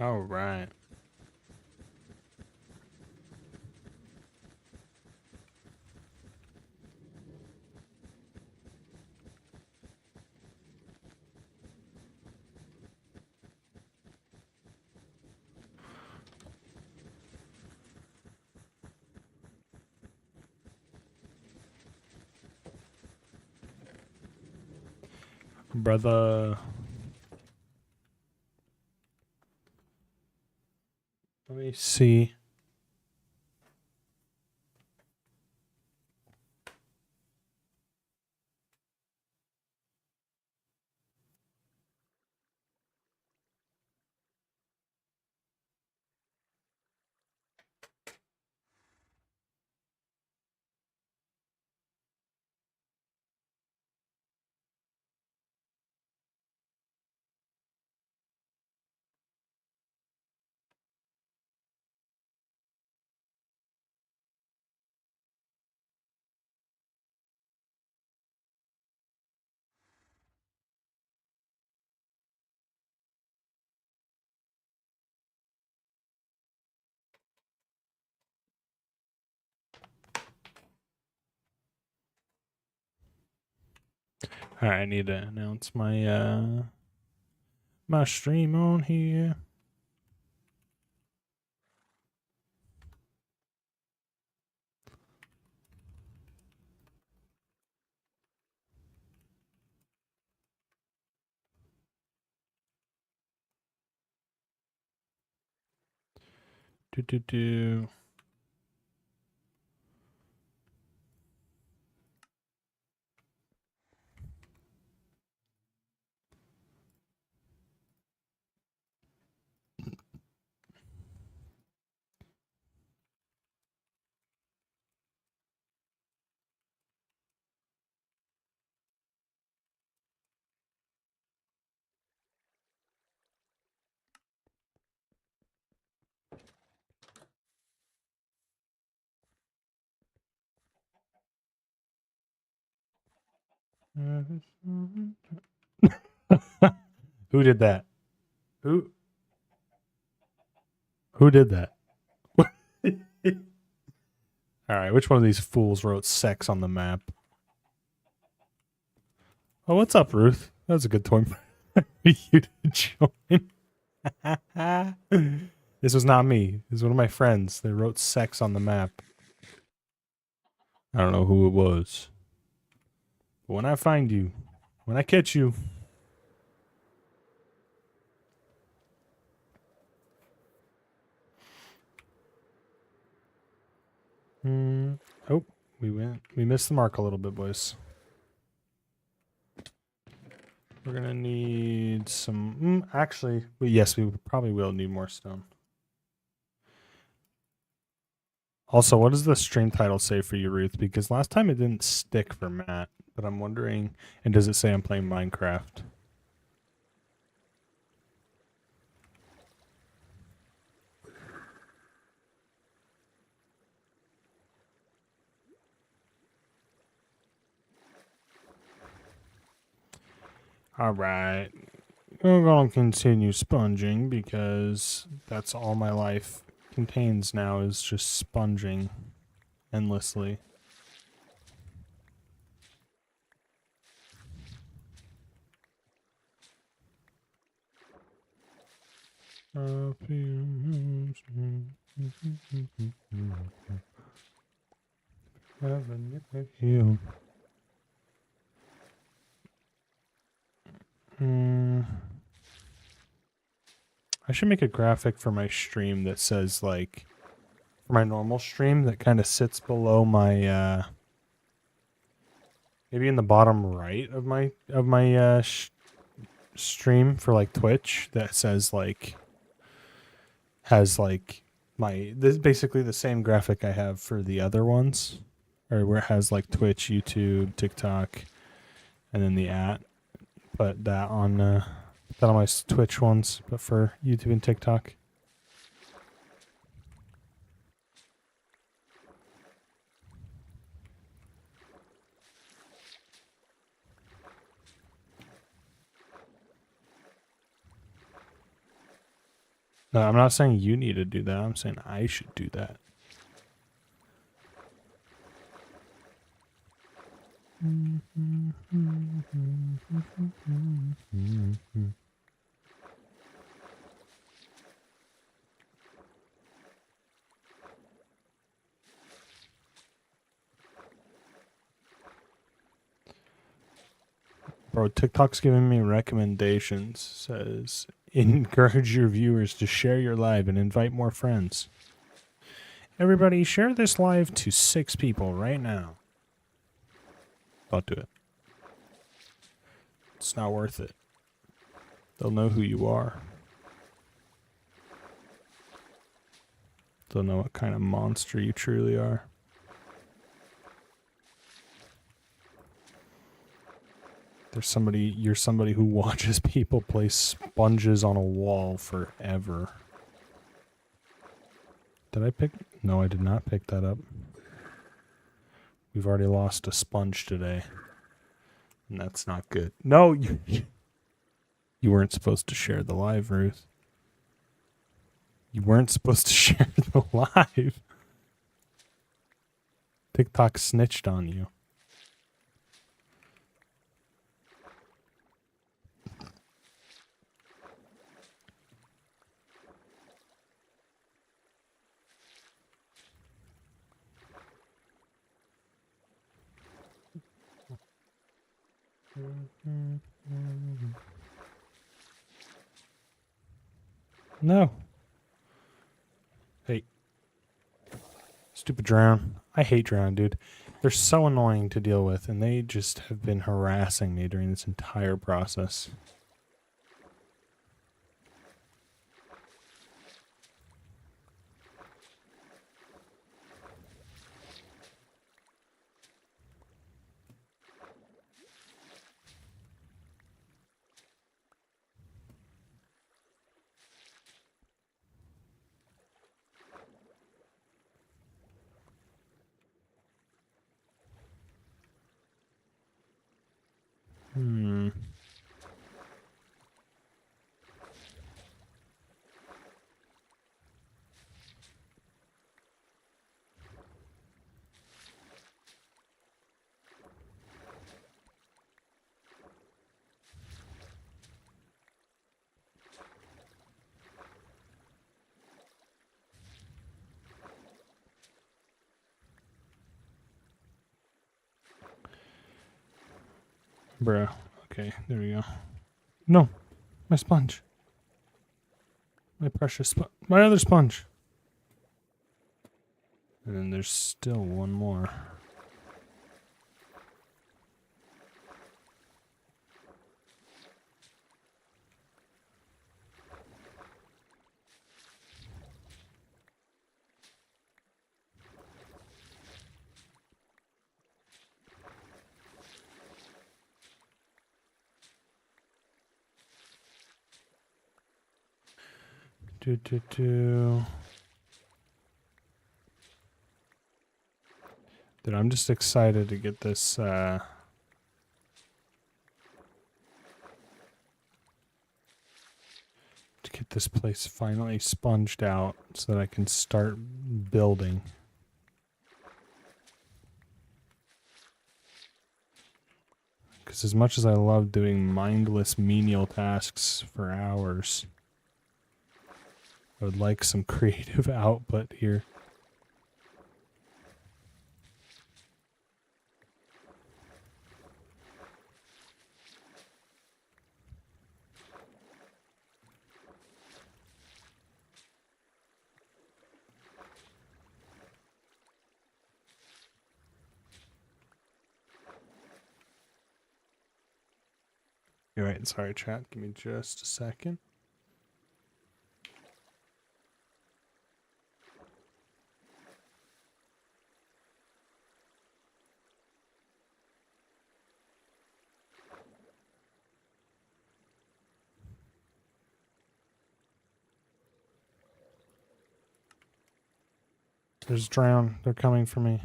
All right. Brother. Let me see. All right, I need to announce my stream on here. Do. Who did that? Who did that? All right, which one of these fools wrote sex on the map? Oh, what's up, Ruth? That was a good time for you to join. This was not me. This is one of my friends. They wrote sex on the map. I don't know who it was. But when I find you, when I catch you. Oh, we missed the mark a little bit, boys. We're gonna need some. Actually, yes, we probably will need more stone. Also, what does the stream title say for you, Ruth? Because last time it didn't stick for Matt, but I'm wondering. And does it say I'm playing Minecraft? All right, we're gonna continue sponging because that's all my life contains now is just sponging endlessly. I should make a graphic for my stream that says like for my normal stream that kind of sits below my maybe in the bottom right of my stream for like Twitch that says like has like this is basically the same graphic I have for the other ones, or where it has like Twitch, YouTube, TikTok, and then the @ but that on my Twitch ones, but for YouTube and TikTok. No, I'm not saying you need to do that. I'm saying I should do that. Bro, TikTok's giving me recommendations. Says encourage your viewers to share your live and invite more friends. Everybody, share this live to 6 people right now. Don't do it. It's not worth it. They'll know who you are. They'll know what kind of monster you truly are. You're somebody who watches people place sponges on a wall forever. Did I pick? No, I did not pick that up. We've already lost a sponge today. And that's not good. No, you weren't supposed to share the live, Ruth. You weren't supposed to share the live. TikTok snitched on you. No. Hey. Stupid drown. I hate drown, dude. They're so annoying to deal with, and they just have been harassing me during this entire process. Bruh. Okay, there we go. No, my sponge. My precious sponge. My other sponge. And then there's still one more. Dude, I'm just excited to get this, to get this place finally sponged out so that I can start building. Because as much as I love doing mindless menial tasks for hours, I would like some creative output here. You're right. Sorry, chat. Give me just a second. There's drown. They're coming for me.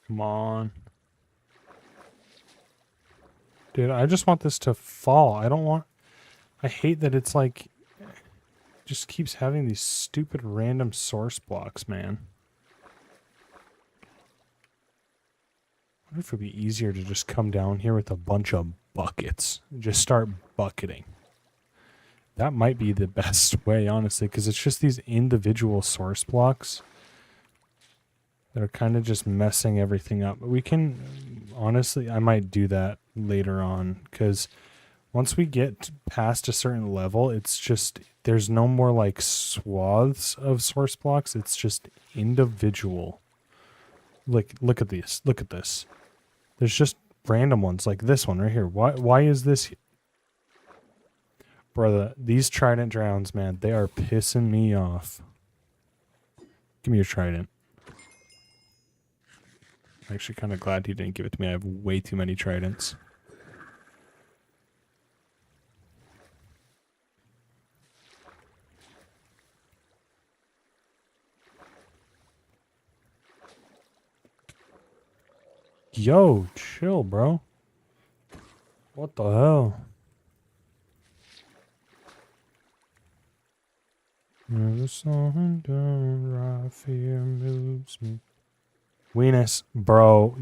Come on. Dude, I just want this to fall. I don't want... I hate that it's like... just keeps having these stupid random source blocks, man. I wonder if it'd be easier to just come down here with a bunch of buckets. Just start bucketing. That might be the best way, honestly, because it's just these individual source blocks that are kind of just messing everything up. We can, honestly, I might do that later on, because once we get past a certain level, it's just, there's no more like swaths of source blocks. It's just individual. Like, look at this. Look at this. There's just random ones like this one right here. Why is this? Brother, these trident drowns, man, they are pissing me off. Give me your trident. I'm actually kind of glad he didn't give it to me. I have way too many tridents. Yo, chill, bro. What the hell? The song done right fear moves me. Weenus, bro.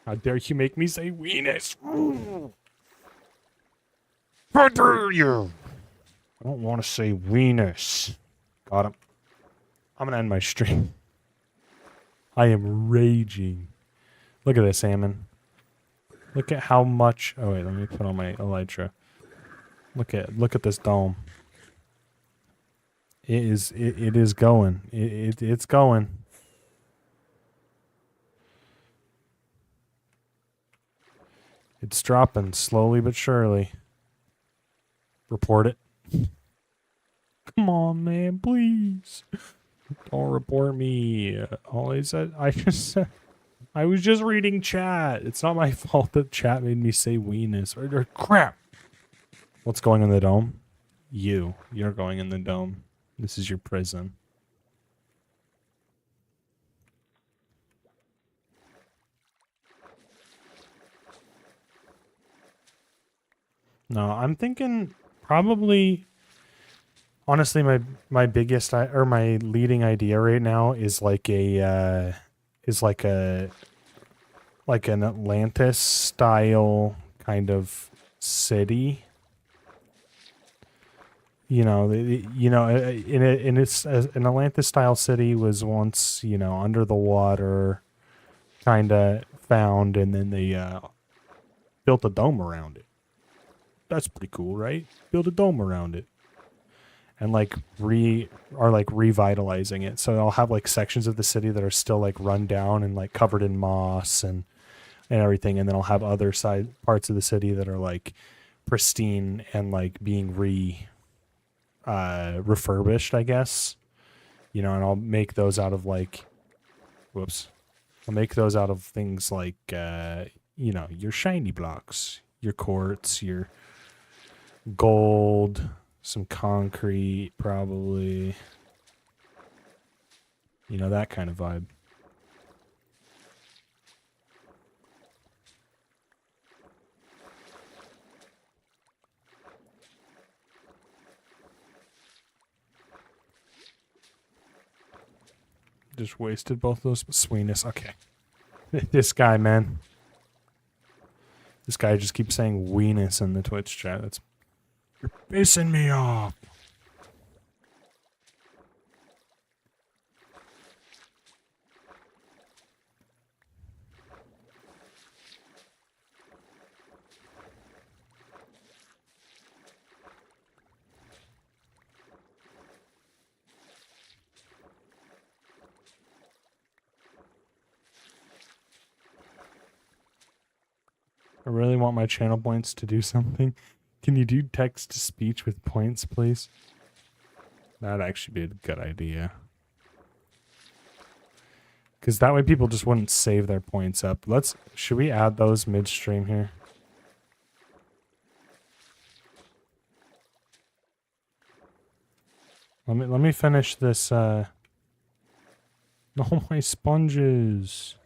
How dare you make me say weenus? How dare you? I don't want to say weenus. Got him. I'm going to end my stream. I am raging. Look at this, salmon. Look at how much... Oh, wait, let me put on my elytra. Look at this dome. It is going. It's going. It's dropping slowly but surely. Report it. Come on, man, please. Don't report me. All I said, I was just reading chat. It's not my fault that chat made me say weenus. Or crap. What's going in the dome? You're going in the dome. This is your prison. No, I'm thinking probably... Honestly, my biggest or my leading idea right now is like an Atlantis style kind of city. You know, in its an Atlantis style city was once, you know, under the water, kind of found, and then they built a dome around it. That's pretty cool, right? Build a dome around it. And like revitalizing it. So I'll have like sections of the city that are still like run down and like covered in moss and everything, and then I'll have other parts of the city that are like pristine and like being refurbished, I guess. You know, and I'll make those out of like I'll make those out of things like you know, your shiny blocks, your quartz, your gold, some concrete, probably. You know, that kind of vibe. Just wasted both those. Sweetness. Okay. This guy, man. This guy just keeps saying weenus in the Twitch chat. You're pissing me off. I really want my channel points to do something. Can you do text to speech with points, please? That'd actually be a good idea. Because that way people just wouldn't save their points up. Should we add those midstream here? Let me finish this, all my sponges.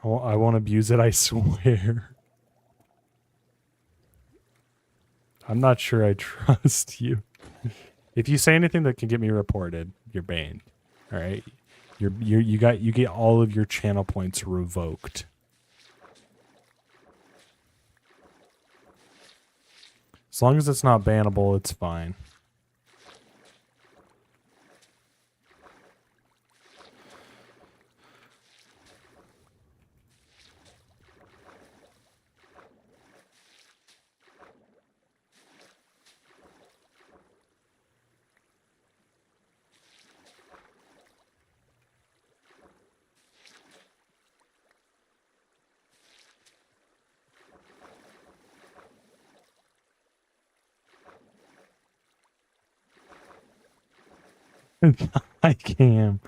I won't abuse it, I swear. I'm not sure I trust you. If you say anything that can get me reported, you're banned. All right? You get all of your channel points revoked. As long as it's not bannable, it's fine. I can.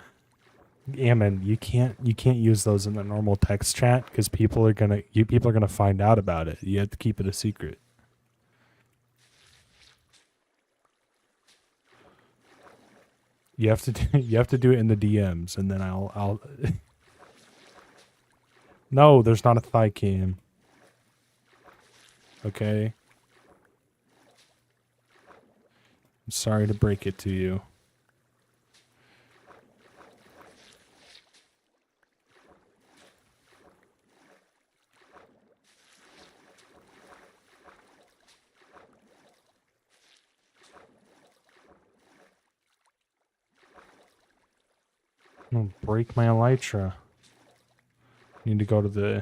Ammon, you can't use those in the normal text chat because people are gonna find out about it. You have to keep it a secret. You have to you have to do it in the DMs, and then I'll. No, there's not a thigh cam. Okay. I'm sorry to break it to you. I'm gonna break my elytra. Need to go to the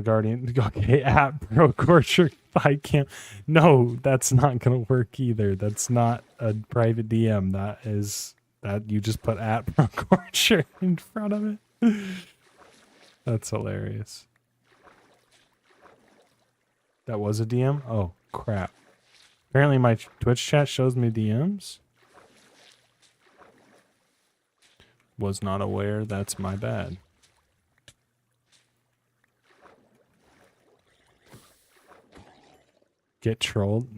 Guardian. Okay, at Bro Corcher thigh cam. No, that's not gonna work either. That's not a private DM. That you just put at Bro Corcher in front of it. That's hilarious. That was a DM? Oh, crap. Apparently my Twitch chat shows me DMs. Was not aware. That's my bad. Get trolled?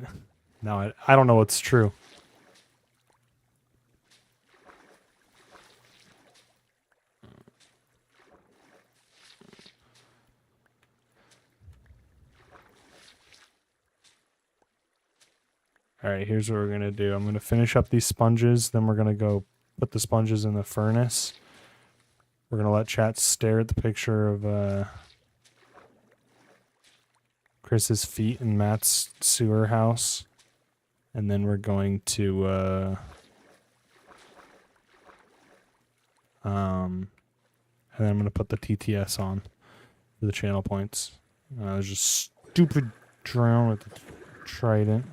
No, I don't know what's true. Alright, here's what we're going to do. I'm going to finish up these sponges, then we're going to go put the sponges in the furnace. We're going to let chat stare at the picture of Chris's feet in Matt's sewer house. And then we're going to and then I'm going to put the TTS on for the channel points. There's a stupid drown with the trident.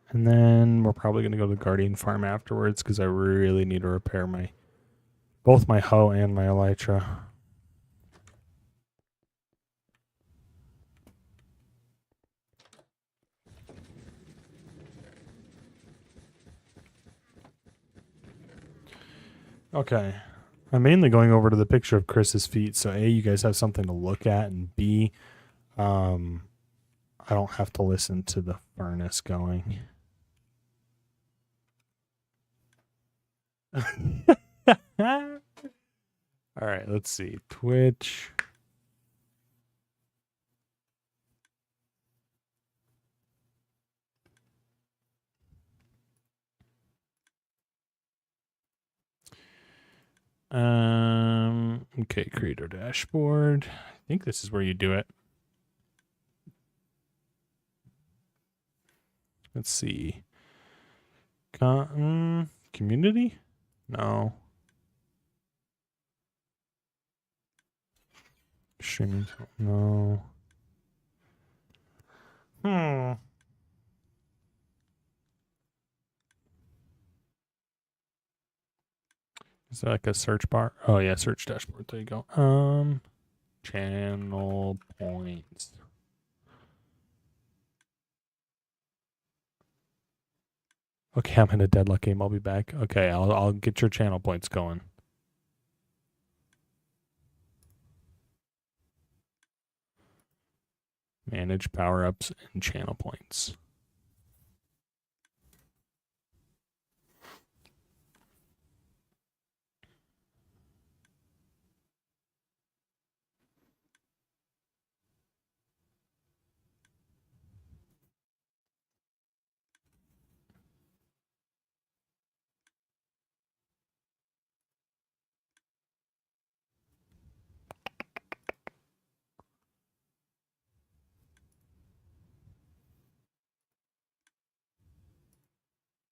And then we're probably going to go to the Guardian farm afterwards because I really need to repair both my hoe and my elytra. Okay. I'm mainly going over to the picture of Chris's feet, so A, you guys have something to look at, and B, I don't have to listen to the furnace going. All right, let's see. Twitch. Okay, creator dashboard. I think this is where you do it. Let's see. Community? No. Streaming? No. Is that like a search bar? Oh yeah, search dashboard. There you go. Channel points. Okay, I'm in a deadlock game. I'll be back. Okay, I'll get your channel points going. Manage power-ups and channel points.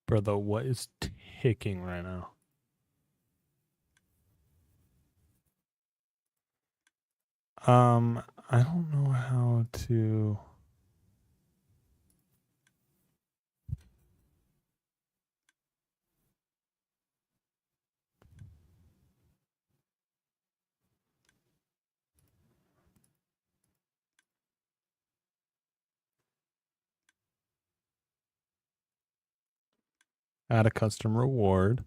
Brother, what is ticking right now? I don't know how to. Add a custom reward.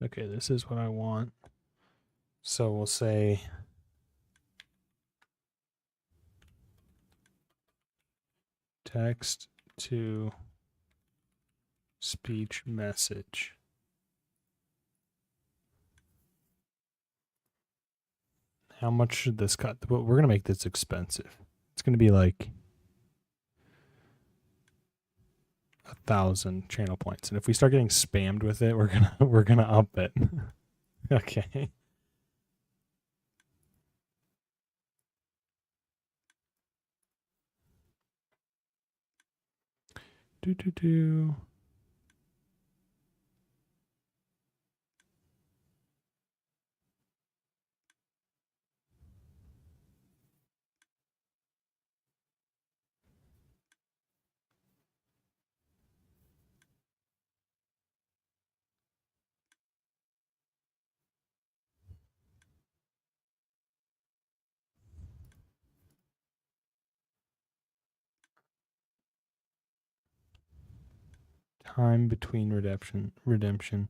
Okay, this is what I want. So we'll say text to speech message. How much should this cut? We're going to make this expensive. It's going to be like 1,000 channel points. And if we start getting spammed with it, we're gonna up it. Okay. Do. Time between redemption.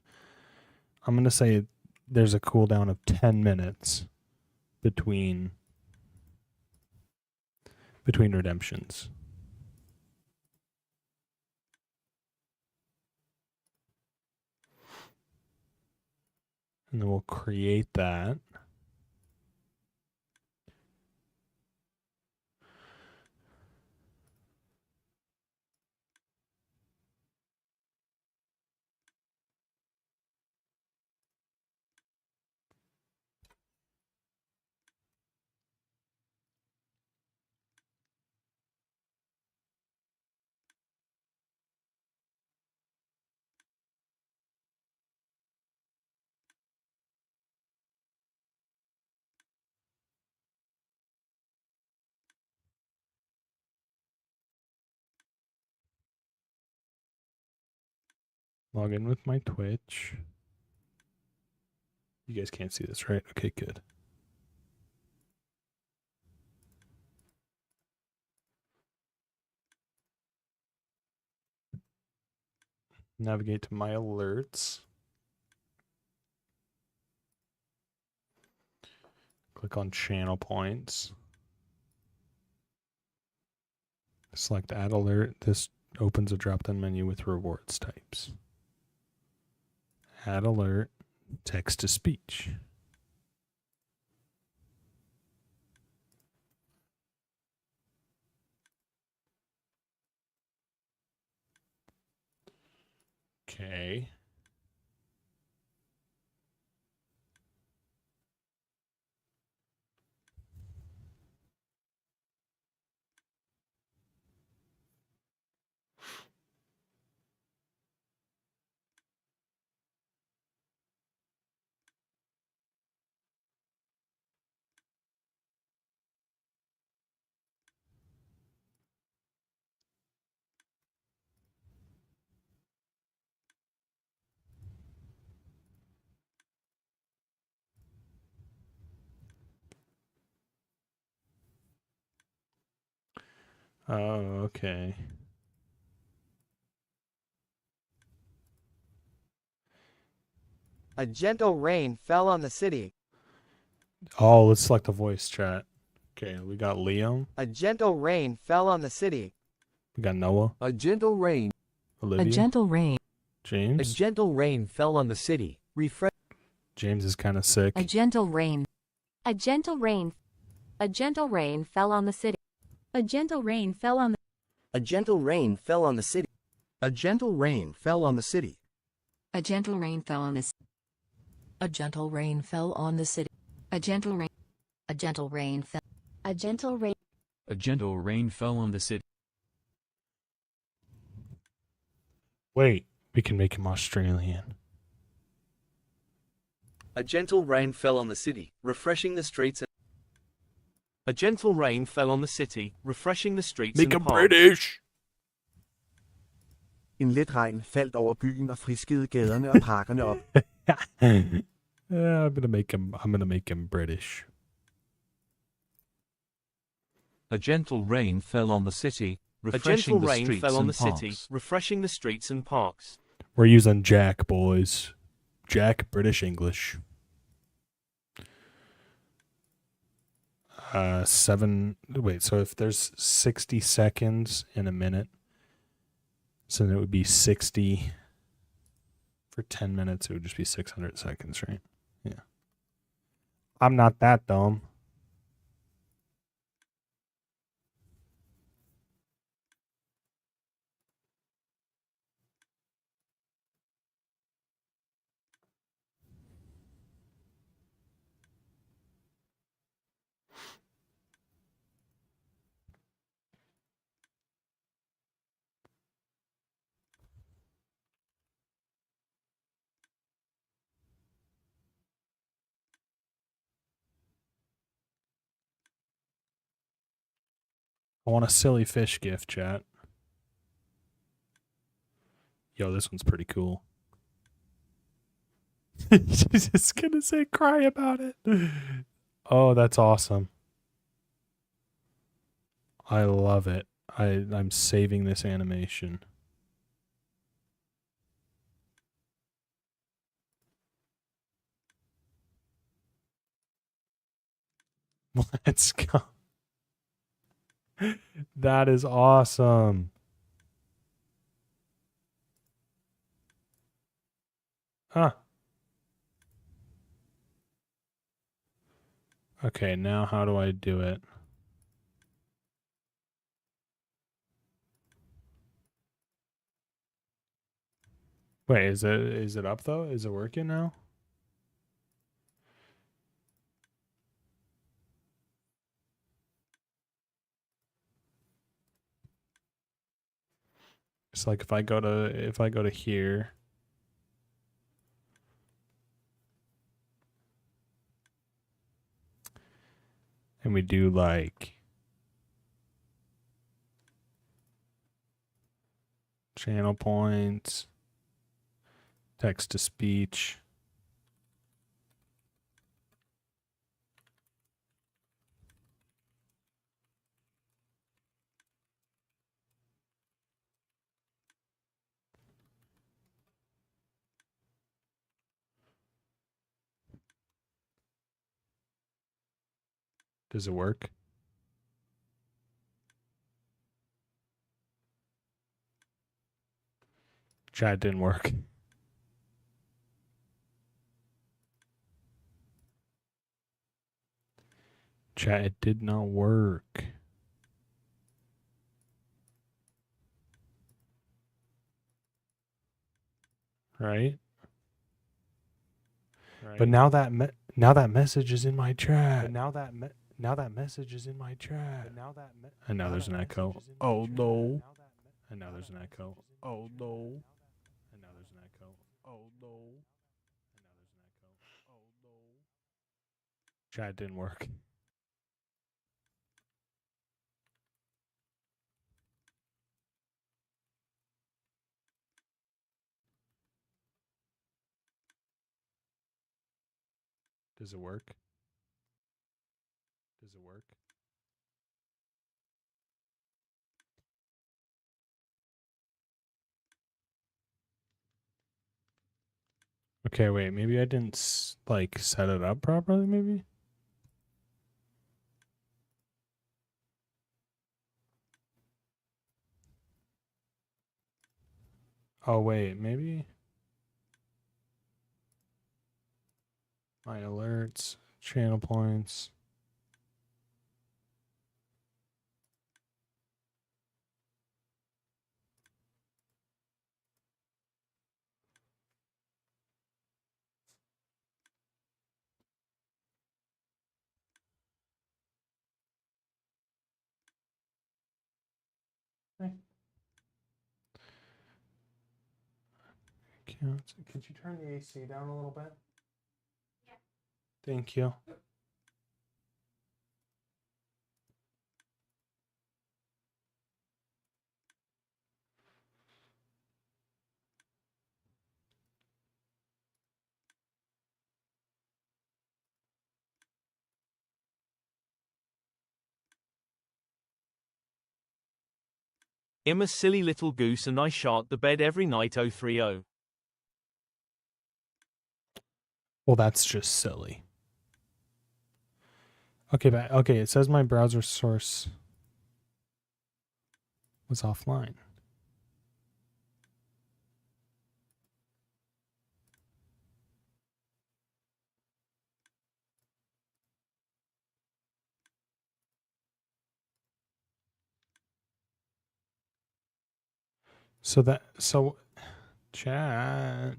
I'm gonna say there's a cooldown of 10 minutes between redemptions. And then we'll create that. Log in with my Twitch. You guys can't see this, right? Okay, good. Navigate to my alerts. Click on channel points. Select add alert. This opens a drop-down menu with rewards types. Add alert, text to speech. Okay. Oh, okay. A gentle rain fell on the city. Oh, let's select the voice chat. Okay, we got Liam. A gentle rain fell on the city. We got Noah. A gentle rain. Olivia. A gentle rain. James. A gentle rain fell on the city. Refresh. James is kind of sick. A gentle rain. A gentle rain. A gentle rain fell on the city. A gentle rain fell on the A gentle rain fell on the city. A gentle rain fell on the city. A gentle rain fell on this. A gentle rain fell on the city. A gentle rain. A gentle rain fell. a gentle rain. A gentle rain fell on the city. Wait, we can make him Australian. A gentle rain fell on the city, refreshing the streets. A gentle rain fell on the city, refreshing the streets Make and him parks. British. En let regn faldt over byen og friskede gaderne og parkerne op. Yeah, I'm gonna make him British. A gentle rain fell on the city, A refreshing gentle the rain streets fell on and the city, parks. refreshing the streets and parks. We're using Jack, boys. Jack, British English. 7. Wait, so if there's 60 seconds in a minute, so then it would be 60 for 10 minutes. It would just be 600 seconds, right? Yeah. I'm not that dumb. I want a silly fish gift, chat. Yo, this one's pretty cool. She's just gonna say cry about it. Oh, that's awesome. I love it. I'm saving this animation. Let's go. That is awesome. Huh. Okay, now how do I do it? Wait, is it up though? Is it working now? It's like if I go to here. And we do like channel points, text to speech. Does it work? Chat didn't work. Chat, it did not work. Right? But now that message is in my chat. But now that message is in my chat. I know there's an echo. Oh no. I know there's an echo. Oh no. I know there's an echo. Oh no. I know there's an echo. Oh no. Chat didn't work. Does it work? Does it work? Okay, wait. Maybe I didn't set it up properly. Maybe. Oh wait, maybe. My alerts, channel points. Could you turn the AC down a little bit? Yeah. Thank you. I'm a silly little goose and I shart the bed every night 030. Well, that's just silly. Okay, but okay, it says my browser source was offline. So chat.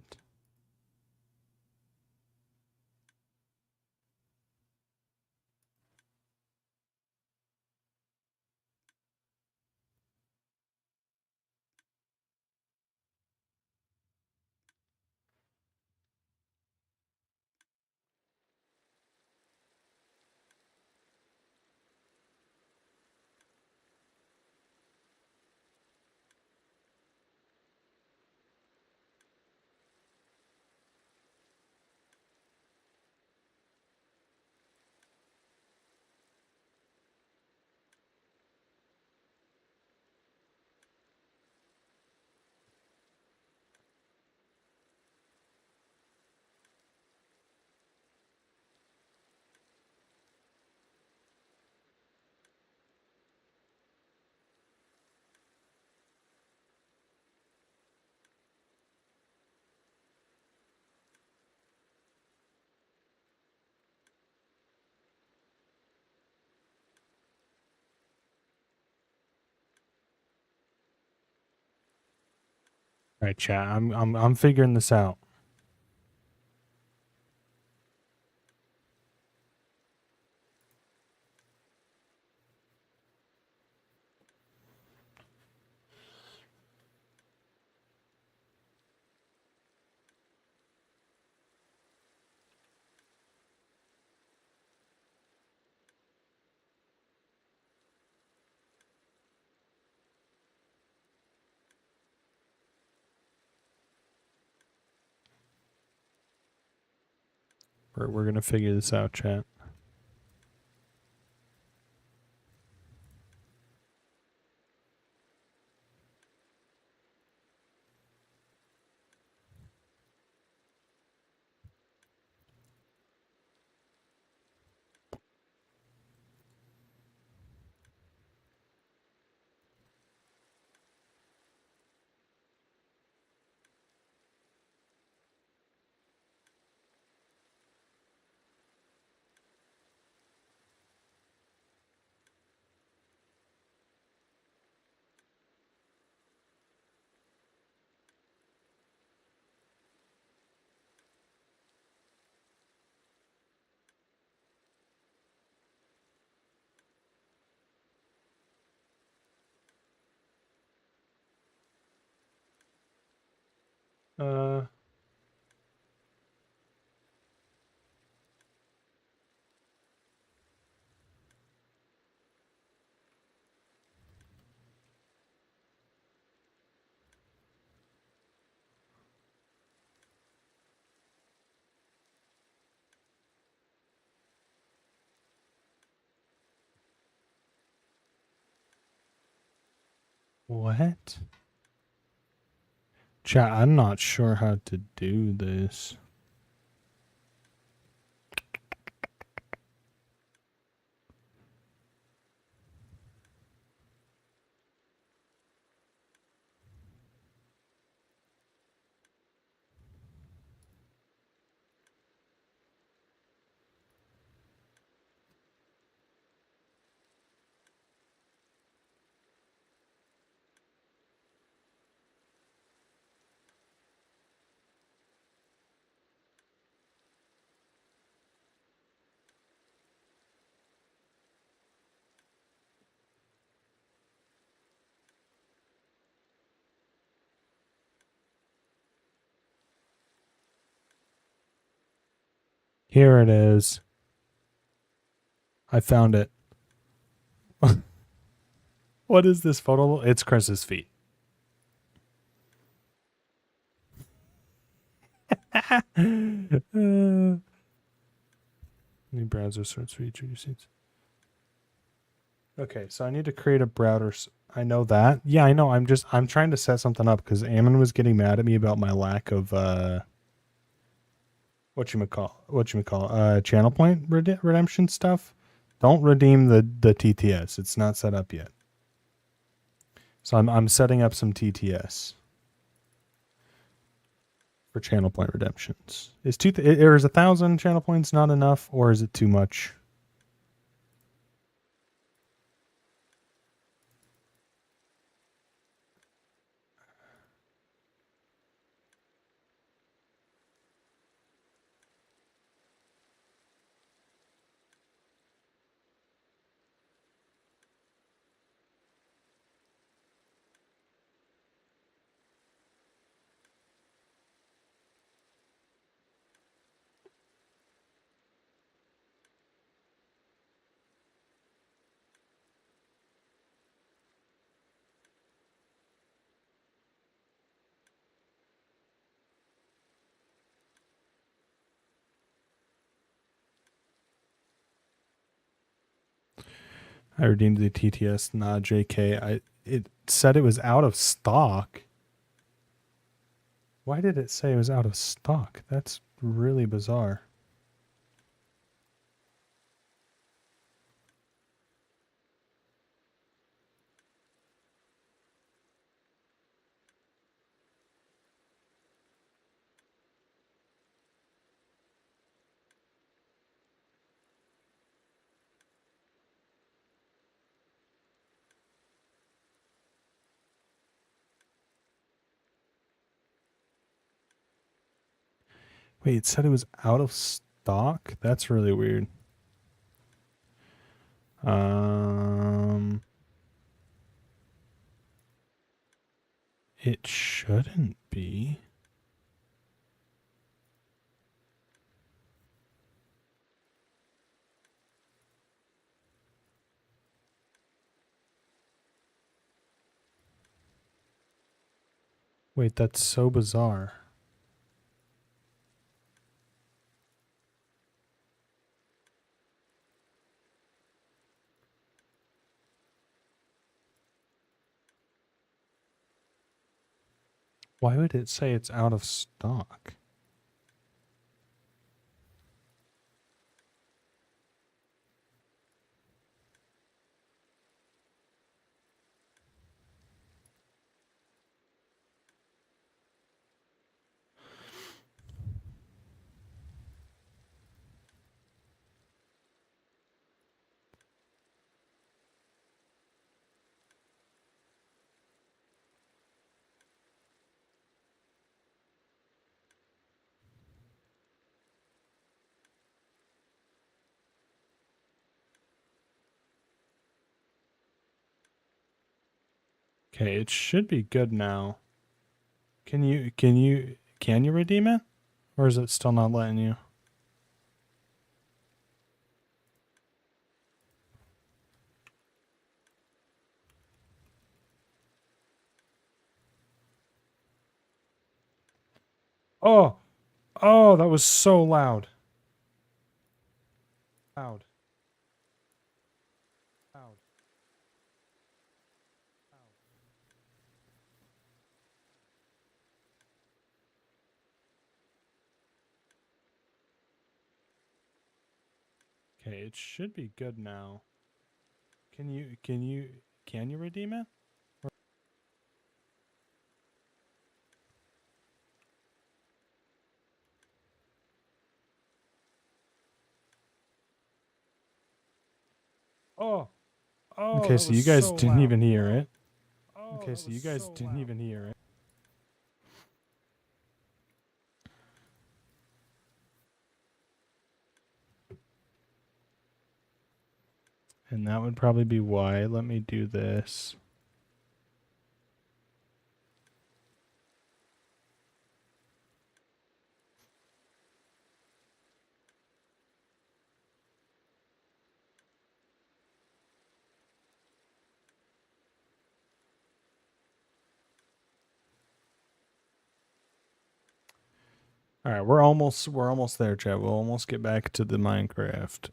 All right, chat. I'm figuring this out. We're gonna figure this out, chat. Uh, what? Chat, I'm not sure how to do this. Here it is. I found it. What is this photo? It's Chris's feet. New browser search feature seats. Okay, so I need to create a browser. I know that. Yeah, I know. I'm trying to set something up because Ammon was getting mad at me about my lack of channel point redemption stuff. Don't redeem the TTS. It's not set up yet. So I'm setting up some TTS for channel point redemptions. Is 1,000 channel points not enough, or is it too much? I redeemed the TTS, nah, JK. It said it was out of stock. Why did it say it was out of stock? That's really bizarre. Wait, it said it was out of stock? That's really weird. It shouldn't be. Wait, that's so bizarre. Why would it say it's out of stock? Okay, it should be good now. Can you can you redeem it? Or is it still not letting you? Oh, oh, that was so loud. Loud. Loud. Okay, it should be good now. Can you redeem it? Oh, oh. Okay, so you guys didn't even hear it. Okay, so you guys didn't even hear it. And that would probably be why. Let me do this. All right, we're almost there, chat. We'll almost get back to the Minecraft.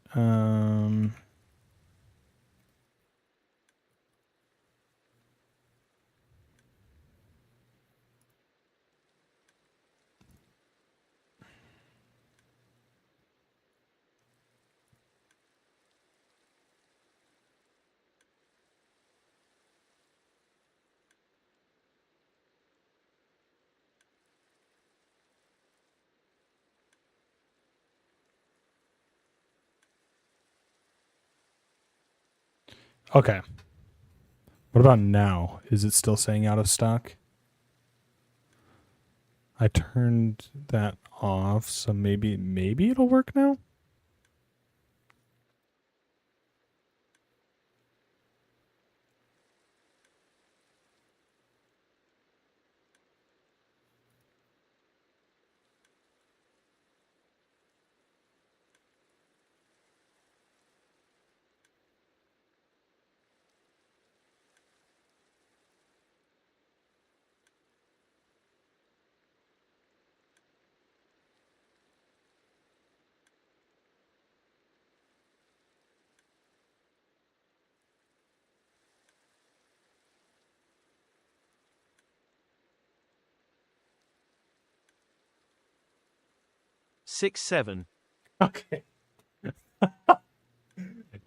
Okay. What about now? Is it still saying out of stock? I turned that off, so maybe it'll work now? Six, 7. Okay.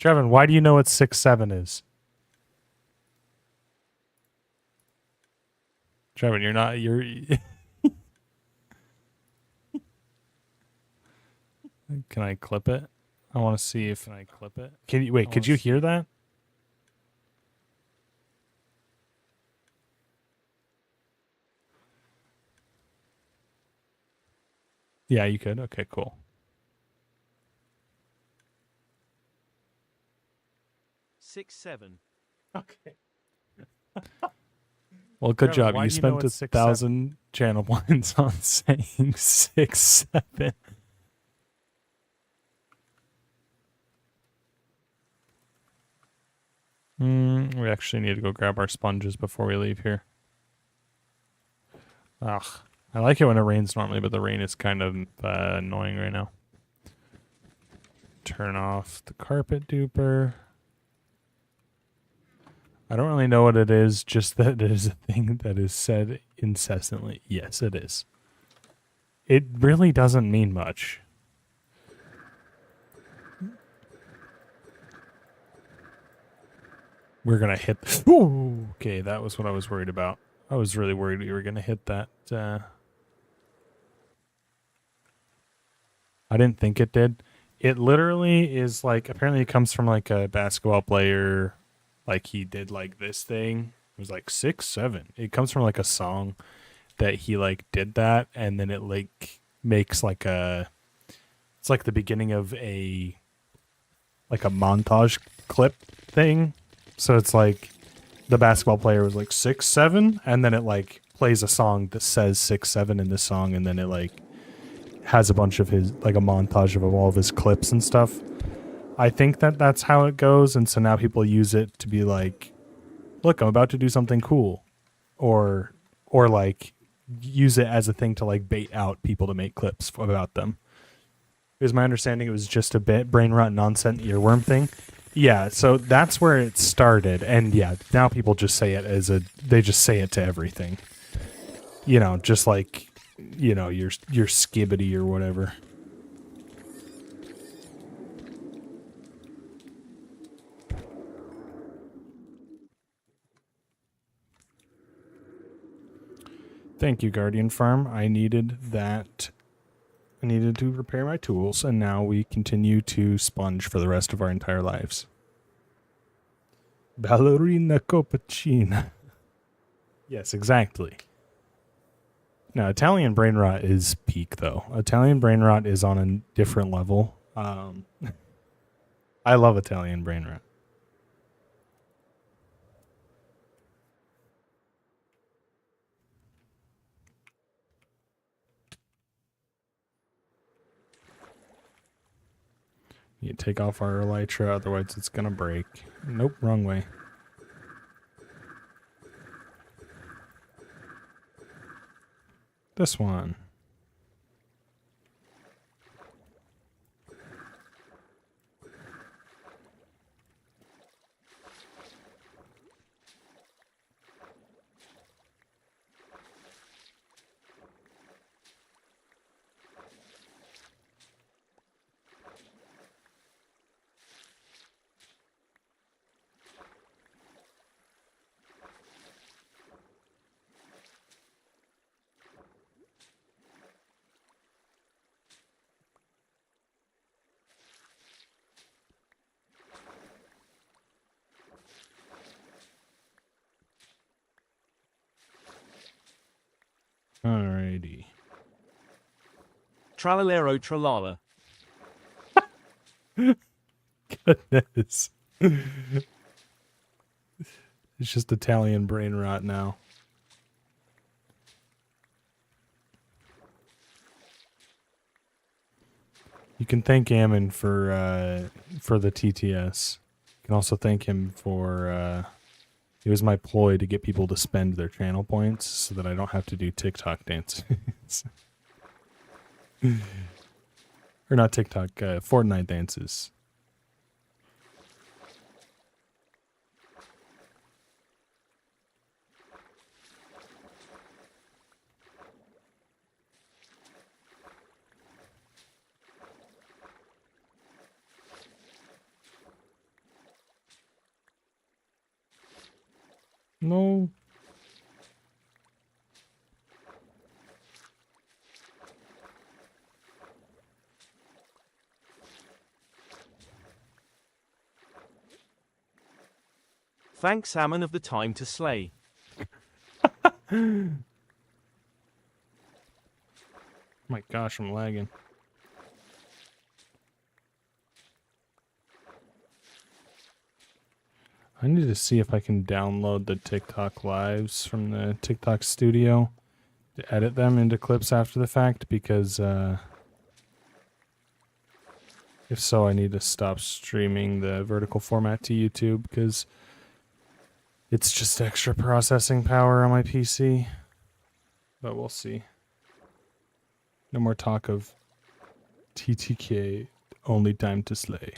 Trevin, why do you know what 6-7 is? Trevin, you're Can I clip it? I want to see if I clip it. Can you wait, could you hear that? Yeah, you could. Okay, cool. 6, 7. Okay. Well, good Trevin, job. why You do you know spent it's 1,000 channel points on saying 6-7. We actually need to go grab our sponges before we leave here. Ugh. I like it when it rains normally, but the rain is kind of annoying right now. Turn off the carpet duper. I don't really know what it is, just that it is a thing that is said incessantly. Yes, it is. It really doesn't mean much. We're going to hit... Ooh, okay, that was what I was worried about. I was really worried we were going to hit that. I didn't think it did. It literally is like... Apparently it comes from like a basketball player. Like he did like this thing. It was like 6-7. It comes from like a song that he like did that. And then it like makes like a... It's like the beginning of a... Like a montage clip thing. So it's like the basketball player was like 6-7, and then it like plays a song that says 6-7 in this song, and then it like has a bunch of his, like a montage of all of his clips and stuff. I think that that's how it goes, and so now people use it to be like, look, I'm about to do something cool, or like use it as a thing to like bait out people to make clips about them. Because my understanding, it was just a bit brain rot nonsense earworm thing. Yeah, so that's where it started, and yeah, now people just say it as they just say it to everything. You know, just like, you know, your skibbity or whatever. Thank you, Guardian Farm. I needed that. I needed to repair my tools, and now we continue to sponge for the rest of our entire lives. Ballerina Copacina. Yes, exactly. Now, Italian brain rot is peak, though. Italian brain rot is on a different level. I love Italian brain rot. You take off our elytra, otherwise it's gonna break. Nope, wrong way. This one. Alrighty. Tralalero tralala. Goodness. It's just Italian brain rot now. You can thank Ammon for the TTS. You can also thank him for it was my ploy to get people to spend their channel points so that I don't have to do TikTok dances. Or not TikTok, Fortnite dances. No. Thanks Salmon of the time to slay. My gosh, I'm lagging. I need to see if I can download the TikTok lives from the TikTok studio to edit them into clips after the fact, because if so, I need to stop streaming the vertical format to YouTube because it's just extra processing power on my PC. But we'll see. No more talk of TTK, only time to slay.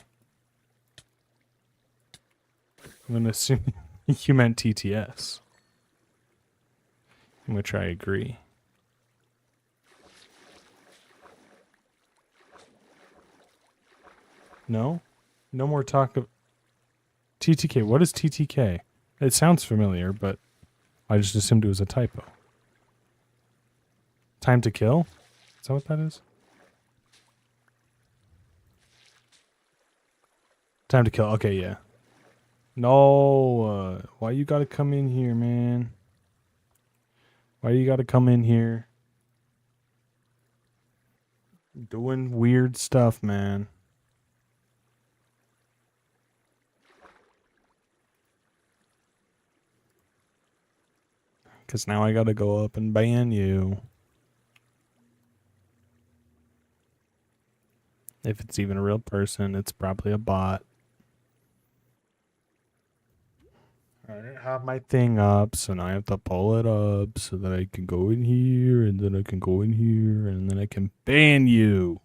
I'm going to assume you meant TTS. Which I agree. No? No more talk of... TTK. What is TTK? It sounds familiar, but I just assumed it was a typo. Time to kill? Is that what that is? Time to kill. Okay, yeah. No, why you gotta come in here, man? Why you gotta come in here? Doing weird stuff, man. Because now I gotta go up and ban you. If it's even a real person, it's probably a bot. I don't have my thing up, so now I have to pull it up so that I can go in here, and then I can go in here, and then I can ban you.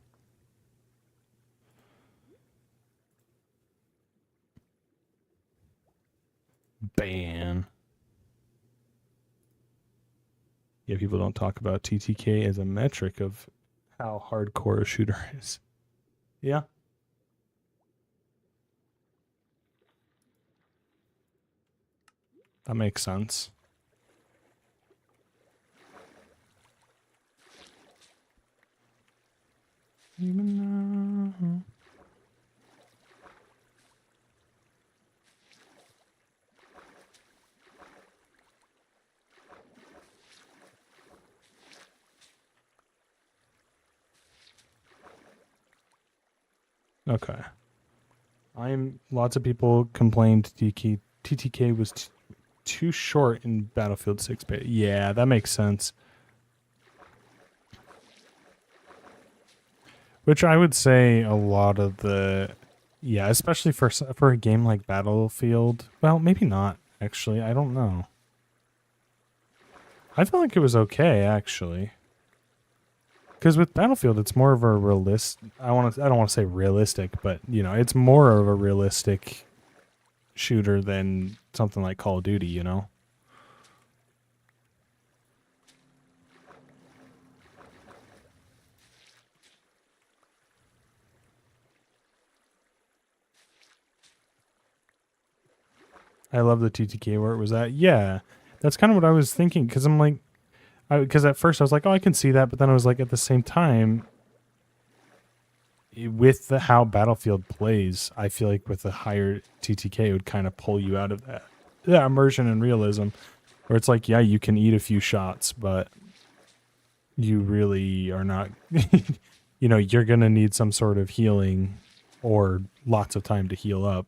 Ban. Yeah, people don't talk about TTK as a metric of how hardcore a shooter is. Yeah. That makes sense. Even though... Okay. Lots of people complained TTK was too short in Battlefield 6 beta. Yeah, that makes sense. Which I would say a lot of the, yeah, especially for a game like Battlefield. Well, maybe not actually. I don't know. I feel like it was okay actually. Because with Battlefield, it's more of a I don't want to say realistic, but you know, it's more of a realistic shooter than something like Call of Duty, you know. I love the TTK where it was at. Yeah, that's kind of what I was thinking. Because I'm like, because at first I was like, oh, I can see that, but then I was like, at the same time, with how Battlefield plays, I feel like with a higher TTK, it would kind of pull you out of that immersion and realism, where it's like, yeah, you can eat a few shots, but you really are not, you know, you're gonna need some sort of healing or lots of time to heal up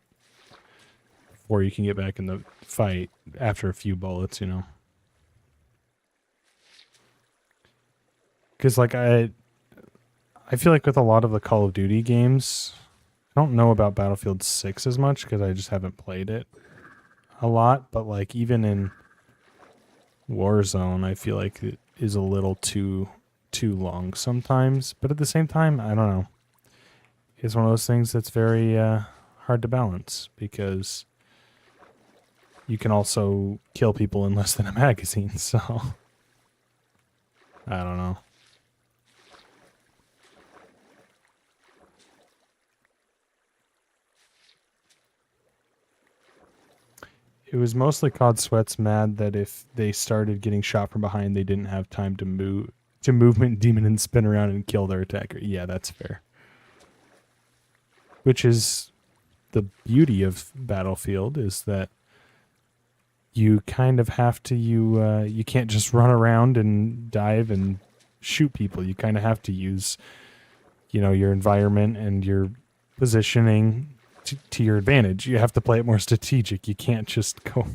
before you can get back in the fight after a few bullets, you know. Because like I feel like with a lot of the Call of Duty games, I don't know about Battlefield 6 as much because I just haven't played it a lot, but like even in Warzone, I feel like it is a little too long sometimes, but at the same time, I don't know. It's one of those things that's very hard to balance because you can also kill people in less than a magazine, so I don't know. It was mostly COD Sweats mad that if they started getting shot from behind, they didn't have time to movement demon and spin around and kill their attacker. Yeah, that's fair. Which is the beauty of Battlefield, is that you kind of have to, you can't just run around and dive and shoot people. You kind of have to use, you know, your environment and your positioning to your advantage. You have to play it more strategic. You can't just go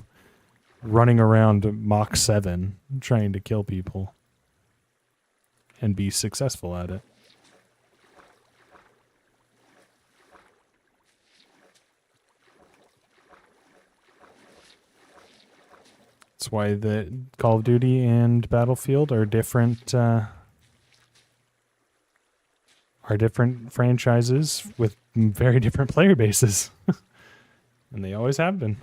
running around Mach 7 trying to kill people and be successful at it. That's why the Call of Duty and Battlefield are different franchises with very different player bases. And they always have been.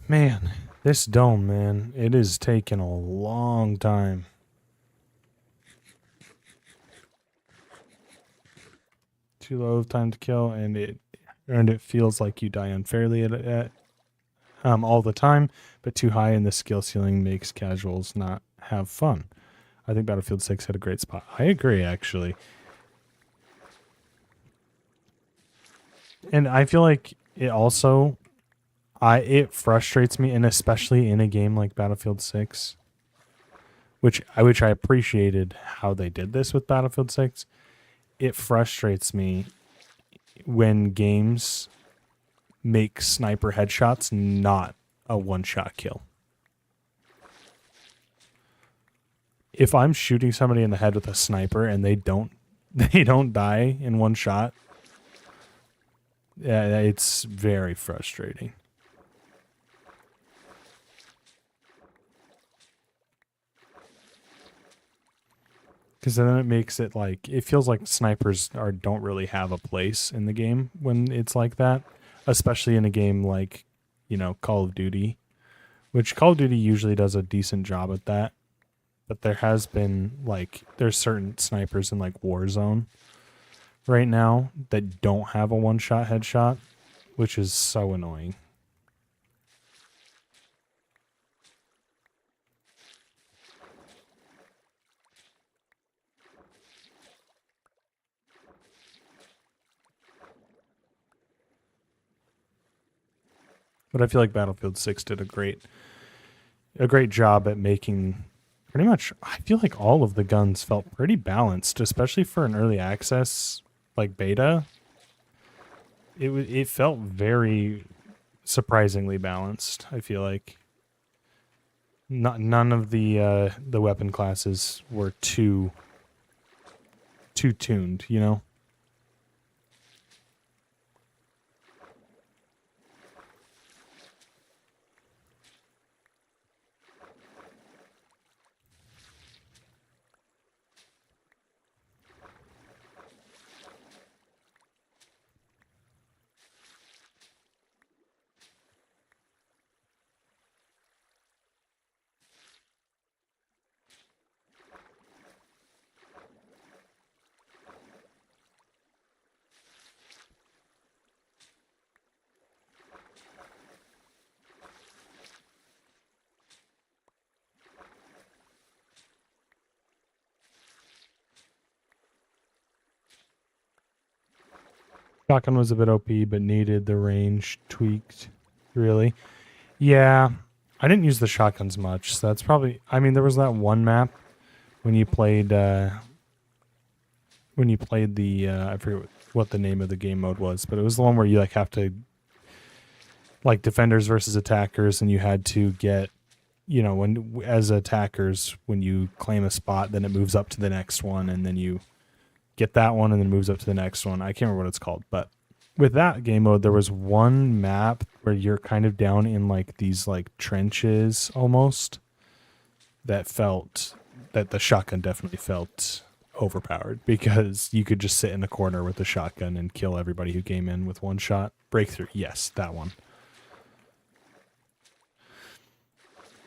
Man, this dome, man, it is taking a long time. Too low of time to kill, and it feels like you die unfairly at all the time, but too high in the skill ceiling makes casuals not have fun. I think Battlefield 6 had a great spot. I agree, actually. And I feel like it also it frustrates me, and especially in a game like Battlefield 6, which I appreciated how they did this with Battlefield 6. It frustrates me when games make sniper headshots not a one-shot kill. If I'm shooting somebody in the head with a sniper and they don't die in one shot, yeah, it's very frustrating. Because then it makes it like, it feels like snipers don't really have a place in the game when it's like that, especially in a game like, Call of Duty, which Call of Duty usually does a decent job at that. But there has been, there's certain snipers in, Warzone right now that don't have a one-shot headshot, which is so annoying. But I feel like Battlefield 6 did a great job at making pretty much, I feel like all of the guns felt pretty balanced, especially for an early access beta. It felt very surprisingly balanced. I feel like none of the weapon classes were too tuned, Shotgun was a bit OP, but needed the range tweaked. Really? Yeah. I didn't use the shotguns much, so that's probably... I mean, there was that one map when you played the... I forget what the name of the game mode was, but it was the one where you, have to... defenders versus attackers, and you had to get... when as attackers, when you claim a spot, then it moves up to the next one, and then you... get that one and then moves up to the next one. I can't remember what it's called, but with that game mode, there was one map where you're kind of down in these trenches almost that the shotgun definitely felt overpowered because you could just sit in a corner with a shotgun and kill everybody who came in with one shot. Breakthrough. Yes, that one.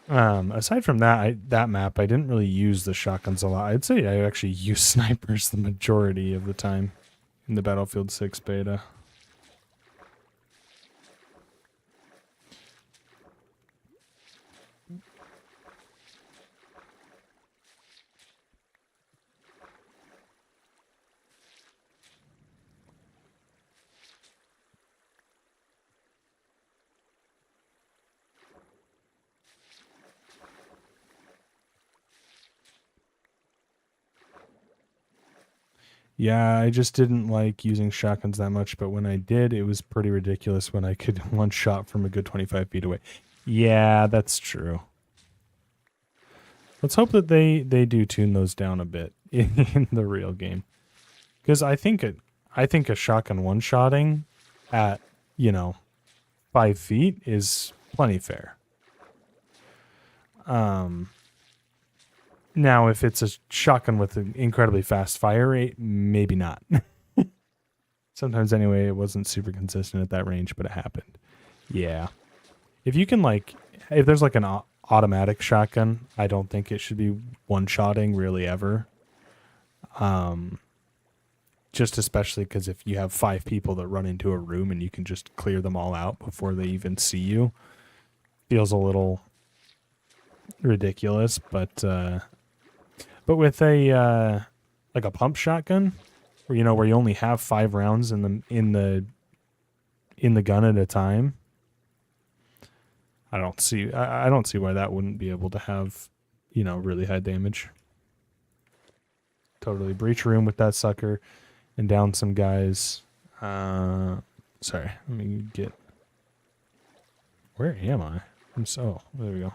Aside from that map, I didn't really use the shotguns a lot. I'd say I actually used snipers the majority of the time in the Battlefield 6 beta. Yeah, I just didn't like using shotguns that much, but when I did, it was pretty ridiculous when I could one shot from a good 25 feet away. Yeah, that's true. Let's hope that they do tune those down a bit in the real game. Because I think a shotgun one-shotting at, 5 feet is plenty fair. Now, if it's a shotgun with an incredibly fast fire rate, maybe not. Sometimes, anyway, it wasn't super consistent at that range, but it happened. Yeah. If you can, if there's an automatic shotgun, I don't think it should be one-shotting really ever. Just especially because if you have 5 people that run into a room and you can just clear them all out before they even see you, feels a little ridiculous, but with a a pump shotgun, where you only have 5 rounds in the in the gun at a time, I don't see why that wouldn't be able to have, really high damage. Totally breach a room with that sucker and down some guys. Sorry, let me get. Where am I? There we go.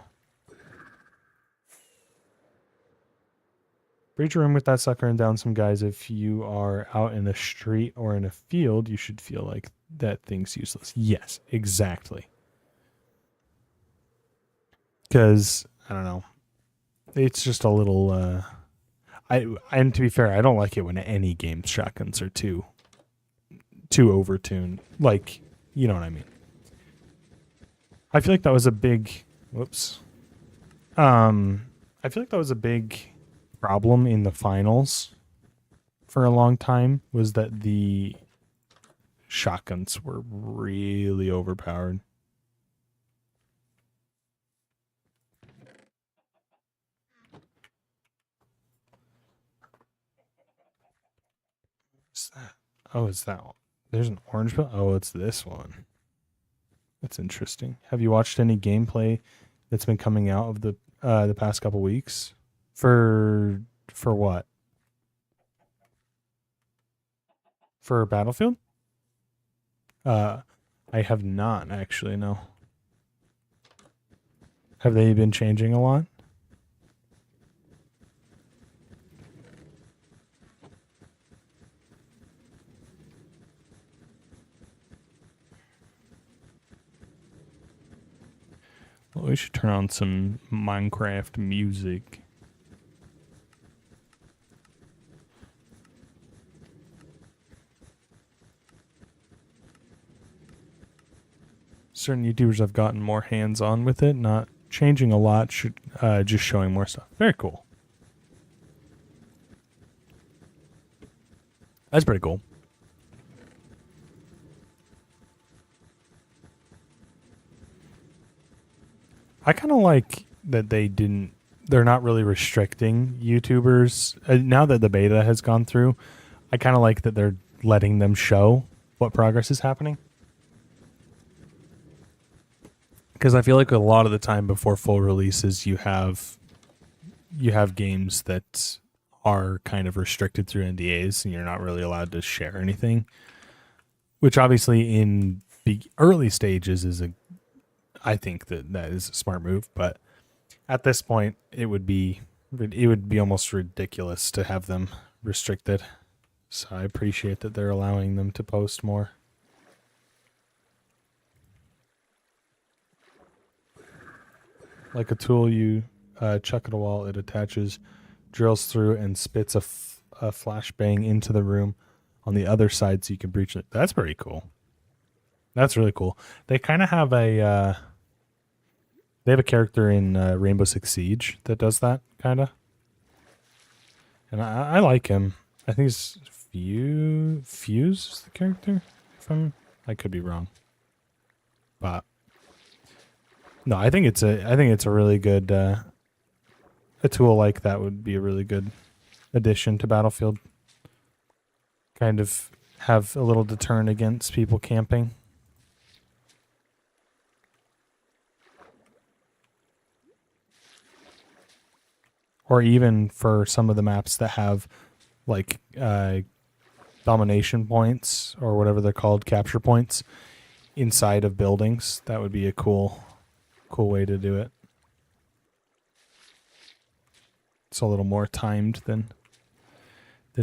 Breach a room with that sucker and down some guys. If you are out in a street or in a field, you should feel like that thing's useless. Yes, exactly. Because, I don't know. It's just a little, and to be fair, I don't like it when any game's shotguns are too overtuned. Like, you know what I mean. I feel like that was a big, whoops. I feel like that was a big problem in the finals for a long time, was that the shotguns were really overpowered. What's that? Oh, it's that one. There's an orange pill. Oh, it's this one. That's interesting. Have you watched any gameplay that's been coming out of the past couple weeks? For what? For Battlefield? I have not actually, no. Have they been changing a lot? Well, we should turn on some Minecraft music. Certain YouTubers have gotten more hands-on with it, not changing a lot, just showing more stuff. Very cool. That's pretty cool. I kind of like that they're not really restricting YouTubers. Now that the beta has gone through, I kind of like that they're letting them show what progress is happening. Because I feel like a lot of the time before full releases, you have games that are kind of restricted through NDAs and you're not really allowed to share anything. Which obviously in the early stages I think that is a smart move, but at this point it would be almost ridiculous to have them restricted. So I appreciate that they're allowing them to post more. Like a tool, you chuck at a wall, it attaches, drills through, and spits a flashbang into the room on the other side so you can breach it. That's pretty cool. That's really cool. They kind of have they have a character in Rainbow Six Siege that does that, kind of. And I like him. I think it's Fuse is the character. I could be wrong. But no, I think it's a really good a tool like that would be a really good addition to Battlefield. Kind of have a little deterrent against people camping. Or even for some of the maps that have like domination points or whatever they're called, capture points inside of buildings, that would be a cool way to do it. It's a little more timed than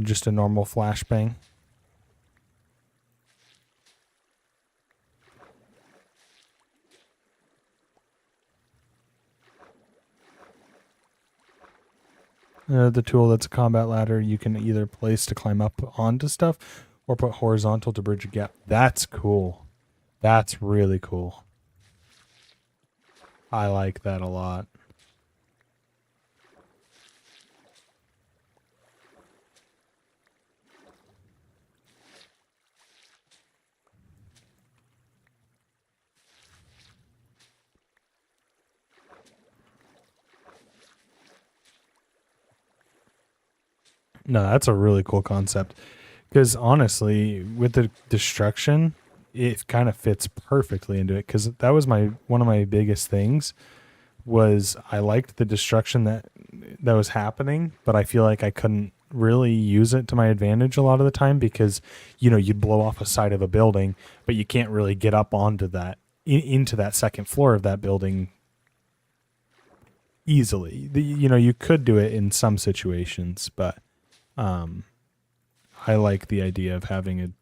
just a normal flashbang. The tool that's a combat ladder you can either place to climb up onto stuff or put horizontal to bridge a gap. That's cool. That's really cool. I like that a lot. No, that's a really cool concept. Because honestly, with the destruction, it kind of fits perfectly into it, because that was one of my biggest things. Was I liked the destruction that was happening, but I feel like I couldn't really use it to my advantage a lot of the time, because you'd blow off a side of a building, but you can't really get up onto that into that second floor of that building easily. You could do it in some situations, but I like the idea of having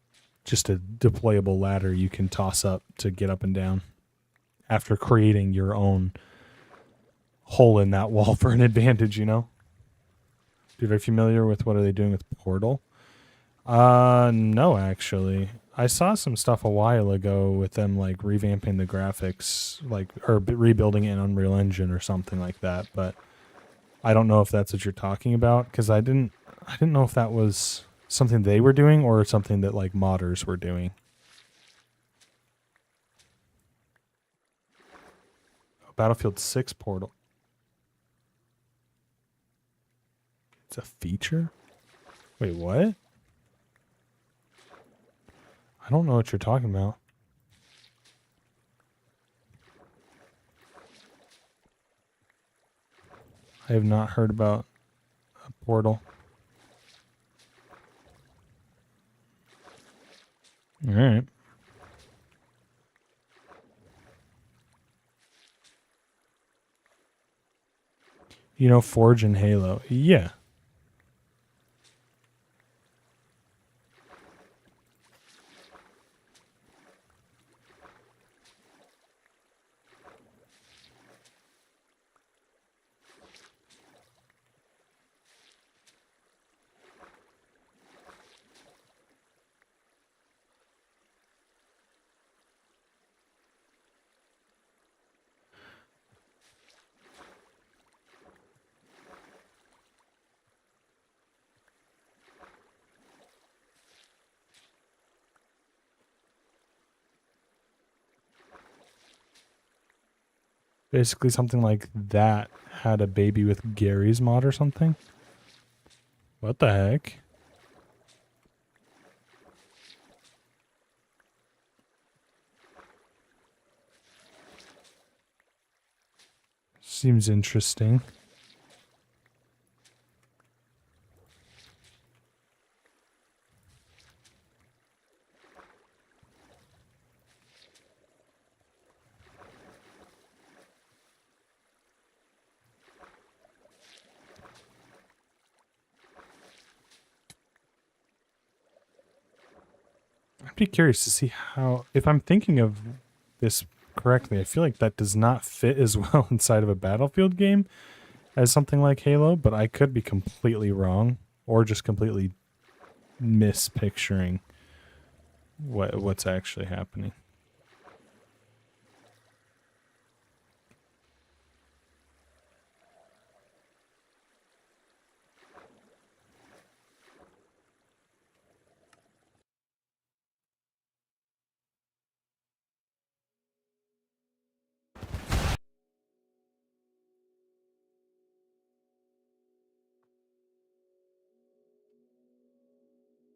just a deployable ladder you can toss up to get up and down after creating your own hole in that wall for an advantage, Dude, are you familiar with what are they doing with Portal? No, actually. I saw some stuff a while ago with them like revamping the graphics, or rebuilding it in Unreal Engine or something like that, but I don't know if that's what you're talking about, because I didn't know if that was something they were doing or something that like modders were doing. Battlefield 6 Portal. It's a feature? Wait, what? I don't know what you're talking about. I have not heard about a Portal. All right. Forge and Halo. Yeah. Basically something like that had a baby with Gary's mod or something. What the heck? Seems interesting. I'd be curious to see if I'm thinking of this correctly, I feel like that does not fit as well inside of a Battlefield game as something like Halo, but I could be completely wrong or just completely mispicturing what's actually happening.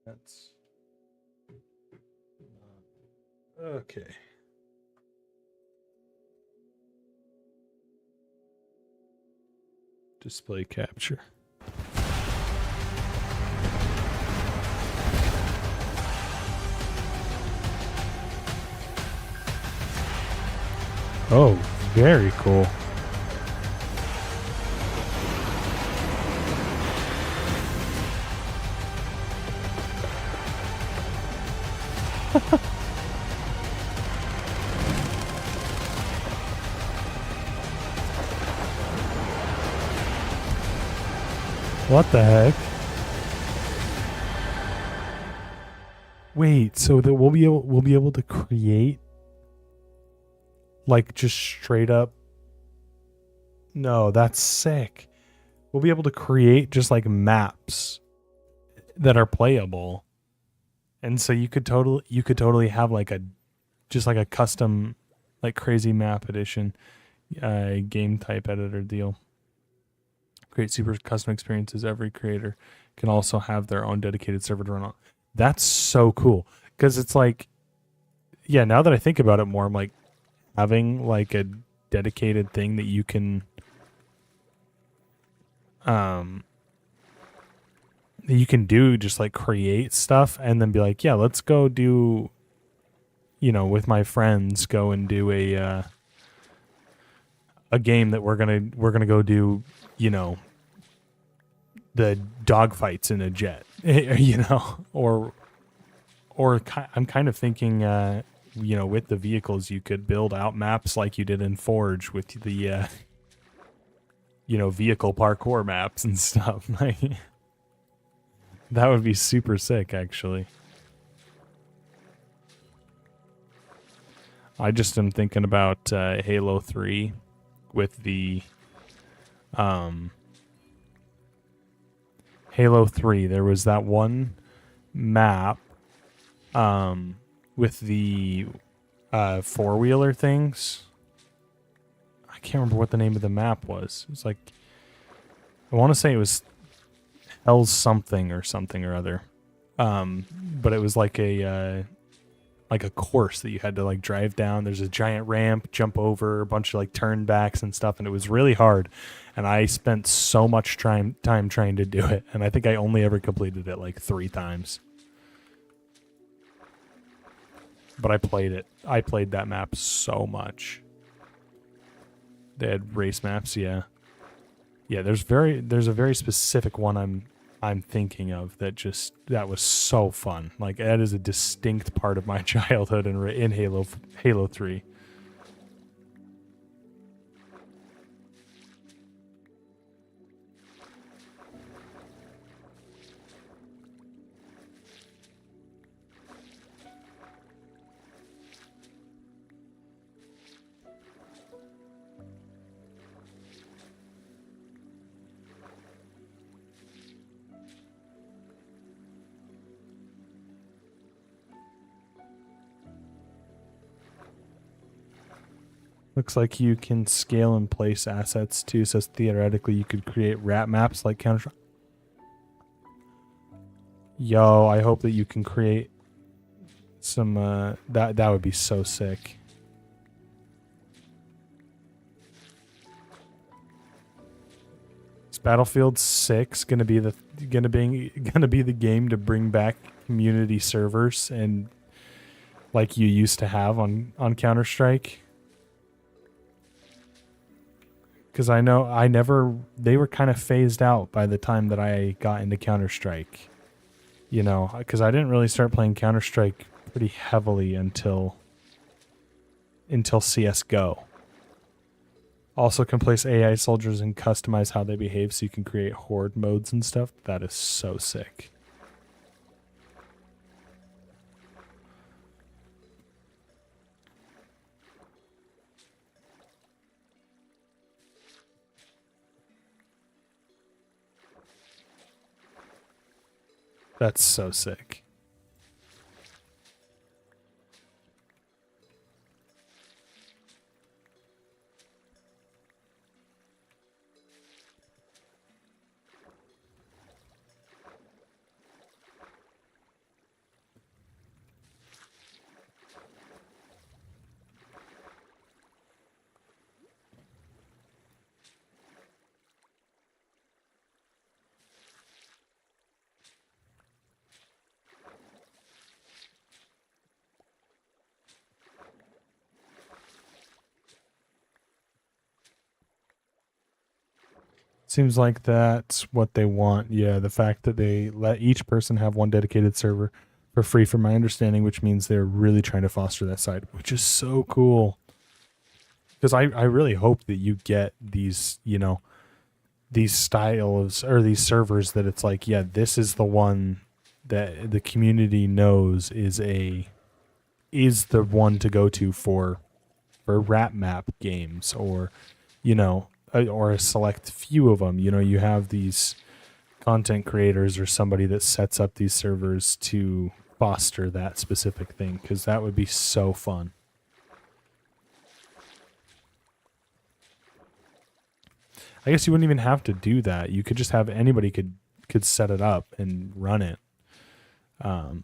That's okay. Display capture. Oh, very cool. What the heck? Wait, so that we'll be able to create like just straight up. No, that's sick. We'll be able to create just like maps that are playable. And so you could totally have like a custom like crazy map edition game type editor deal. Create super custom experiences. Every creator can also have their own dedicated server to run on. That's so cool, because it's like, yeah, now that I think about it more, I'm like having like a dedicated thing that you can do, just like create stuff and then be like, yeah, let's go do, with my friends, go and do a game that we're gonna go do, the dogfights in a jet, I'm kind of thinking, with the vehicles, you could build out maps like you did in Forge with the, vehicle parkour maps and stuff. Like, that would be super sick, actually. I just am thinking about Halo 3 with the Halo 3. There was that one map with the four-wheeler things. I can't remember what the name of the map was. It was like, I want to say it was Hell's something or other. But it was like a course that you had to like drive down. There's a giant ramp, jump over a bunch of like turnbacks and stuff, and it was really hard. And I spent so much time trying to do it, and I think I only ever completed it like 3 times. But I played it. I played that map so much. They had race maps, yeah. Yeah, there's a very specific one I'm thinking of that was so fun. Like, that is a distinct part of my childhood in Halo 3. Looks like you can scale and place assets too, so theoretically you could create rat maps like Counter-Strike. Yo, I hope that you can create some, that would be so sick. Is Battlefield 6 gonna be the game to bring back community servers and like you used to have on Counter-Strike? Because I know they were kind of phased out by the time that I got into Counter-Strike. Because I didn't really start playing Counter-Strike pretty heavily until CSGO. Also can place AI soldiers and customize how they behave so you can create horde modes and stuff. That is so sick. That's so sick. Seems like that's what they want. Yeah, the fact that they let each person have one dedicated server for free, from my understanding, which means they're really trying to foster that side, which is so cool. Because I really hope that you get these, these styles or these servers that it's like, yeah, this is the one that the community knows is the one to go to for rap map games, or, or a select few of them. You have these content creators or somebody that sets up these servers to foster that specific thing, because that would be so fun. I guess you wouldn't even have to do that. You could just have anybody could set it up and run it. The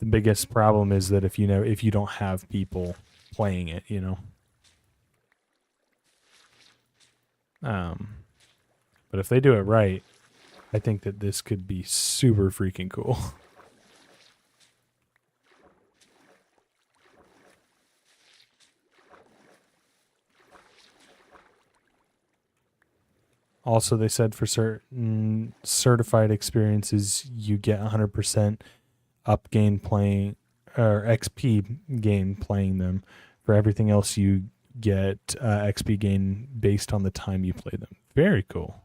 The biggest problem is that if you don't have people playing it, but if they do it right, I think that this could be super freaking cool. Also, they said for certain certified experiences, you get 100% up gain playing, or XP gain playing them. For everything else, you get XP gain based on the time you play them. Very cool.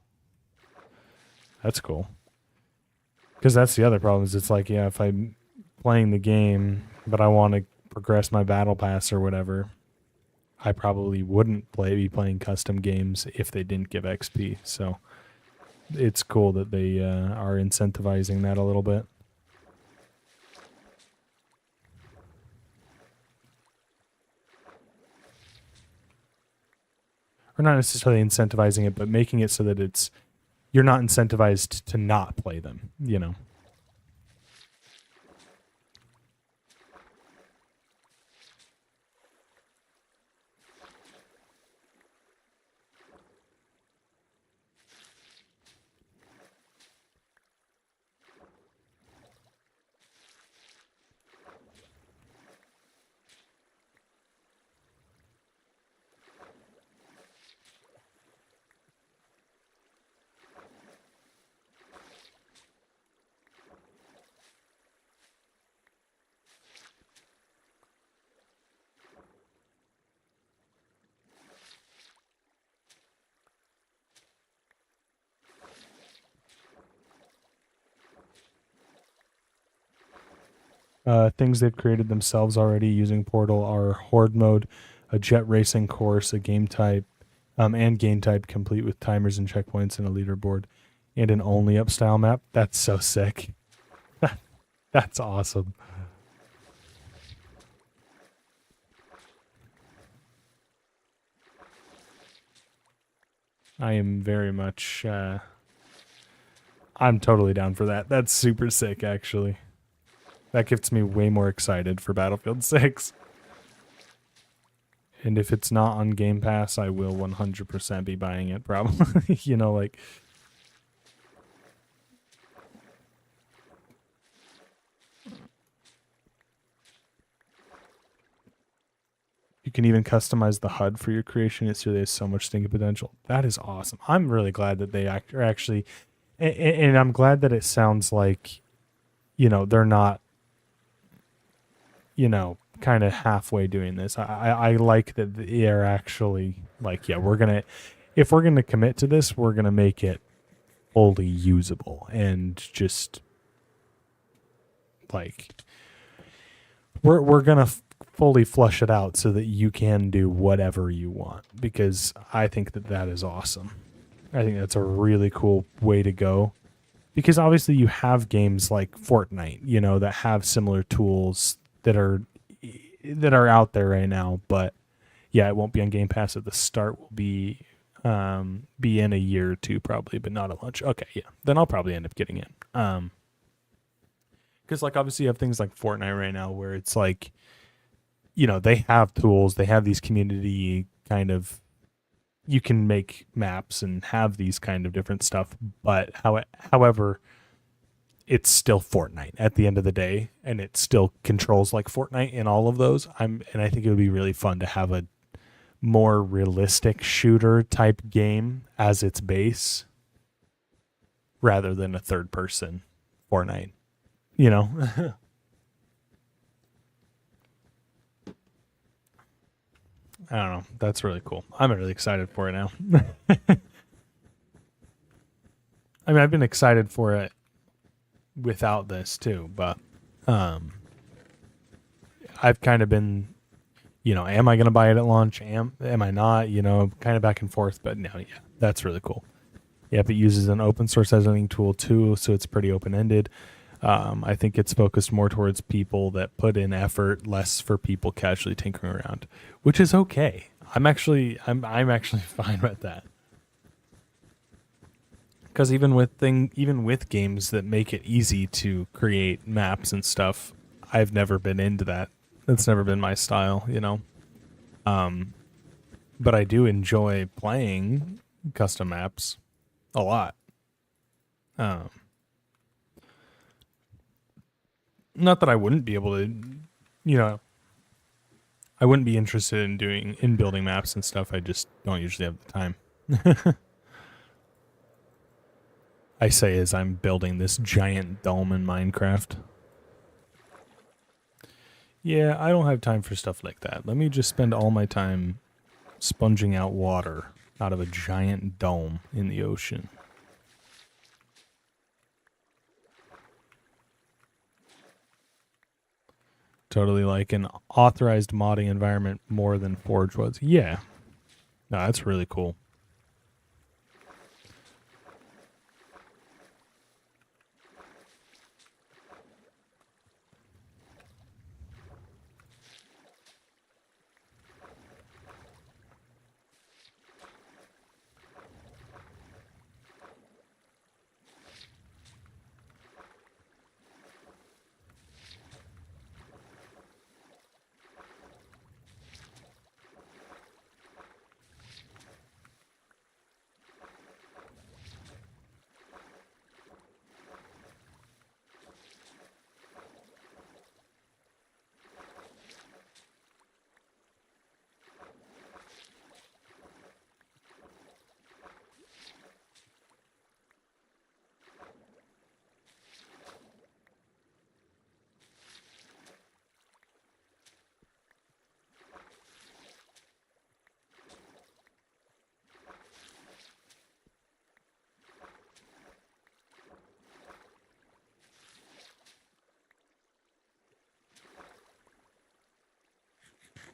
That's cool. Because that's the other problem is it's like, yeah, if I'm playing the game, but I want to progress my battle pass or whatever, I probably wouldn't be playing custom games if they didn't give XP. So it's cool that they are incentivizing that a little bit. Or not necessarily incentivizing it, but making it so that you're not incentivized to not play them, Things they've created themselves already using Portal are Horde mode, a jet racing course, a game type, and game type complete with timers and checkpoints and a leaderboard, and an only up style map. That's so sick. That's awesome. I am very much... I'm totally down for that. That's super sick, actually. That gets me way more excited for Battlefield 6. And if it's not on Game Pass, I will 100% be buying it, probably. You can even customize the HUD for your creation. It's really has so much stinking potential. That is awesome. I'm really glad that they are actually... And I'm glad that it sounds like, they're not... kind of halfway doing this. I like that they are actually like, yeah, if we're gonna commit to this, we're gonna make it fully usable and just like we're gonna fully flush it out so that you can do whatever you want, because I think that is awesome. I think that's a really cool way to go, because obviously you have games like Fortnite, that have similar tools that are out there right now, but yeah, it won't be on Game Pass at the start. Will be in a year or two probably, but not at launch. Okay, yeah, then I'll probably end up getting it. Because like obviously you have things like Fortnite right now where it's like, they have tools, they have these community kind of, you can make maps and have these kind of different stuff, but however, it's still Fortnite at the end of the day, and it still controls like Fortnite in all of those. And I think it would be really fun to have a more realistic shooter type game as its base, rather than a third person Fortnite. I don't know. That's really cool. I'm really excited for it now. I mean, I've been excited for it without this too, but I've kind of been, am I going to buy it at launch? Am I not? Kind of back and forth, but no, yeah, that's really cool. Yep, it uses an open source editing tool too, so it's pretty open-ended. I think it's focused more towards people that put in effort, less for people casually tinkering around, which is okay. I'm actually fine with that. Because even with games that make it easy to create maps and stuff, I've never been into that. That's never been my style, you know. But I do enjoy playing custom maps a lot. Not that I wouldn't be able to, you know, I wouldn't be interested in building maps and stuff. I just don't usually have the time. I say as I'm building this giant dome in Minecraft. Yeah, I don't have time for stuff like that. Let me just spend all my time sponging out water out of a giant dome in the ocean. Totally like an authorized modding environment more than Forge was. Yeah. No, that's really cool.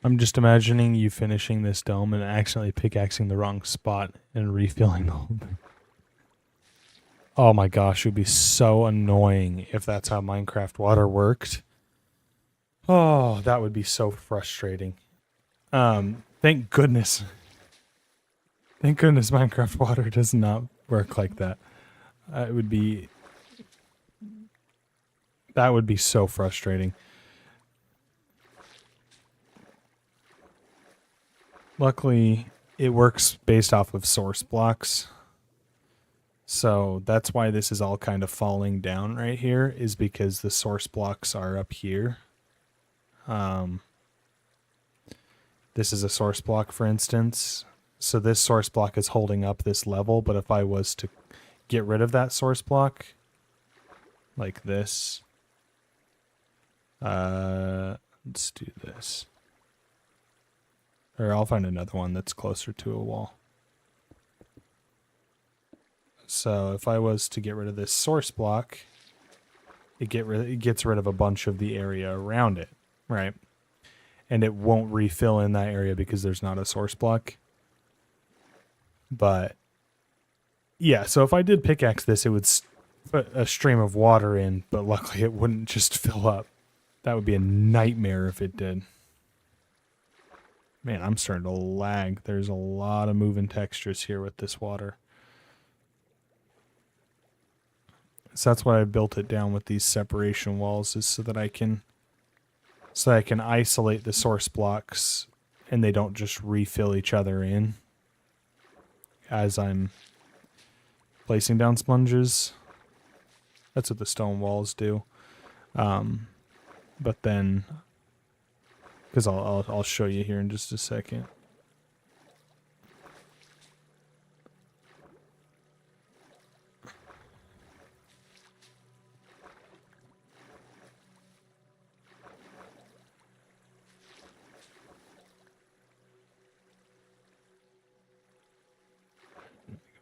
I'm just imagining you finishing this dome and accidentally pickaxing the wrong spot and refilling the whole thing. Oh my gosh, it would be so annoying if that's how Minecraft water worked. Oh, that would be so frustrating. Thank goodness. Thank goodness Minecraft water does not work like that. It would be... That would be so frustrating. Luckily, it works based off of source blocks. So that's why this is all kind of falling down right here, is because the source blocks are up here. This is a source block, for instance. So this source block is holding up this level, but if I was to get rid of that source block, like this, let's do this. Or I'll find another one that's closer to a wall. So if I was to get rid of this source block, it gets rid of a bunch of the area around it, right? And it won't refill in that area because there's not a source block. But yeah, so if I did pickaxe this, it would put a stream of water in, but luckily it wouldn't just fill up. That would be a nightmare if it did. Man, I'm starting to lag. There's a lot of moving textures here with this water. So that's why I built it down with these separation walls, is so that I can isolate the source blocks and they don't just refill each other in as I'm placing down sponges. That's what the stone walls do. But then, because I'll show you here in just a second.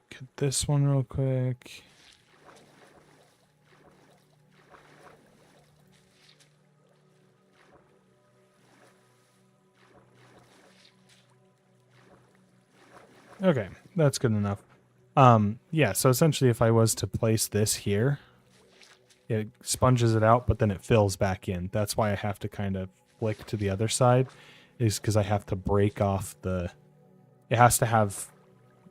Get this one real quick. Okay, that's good enough. Yeah, so essentially if I was to place this here, it sponges it out, but then it fills back in. That's why I have to kind of flick to the other side, is because I have to break off the... It has to have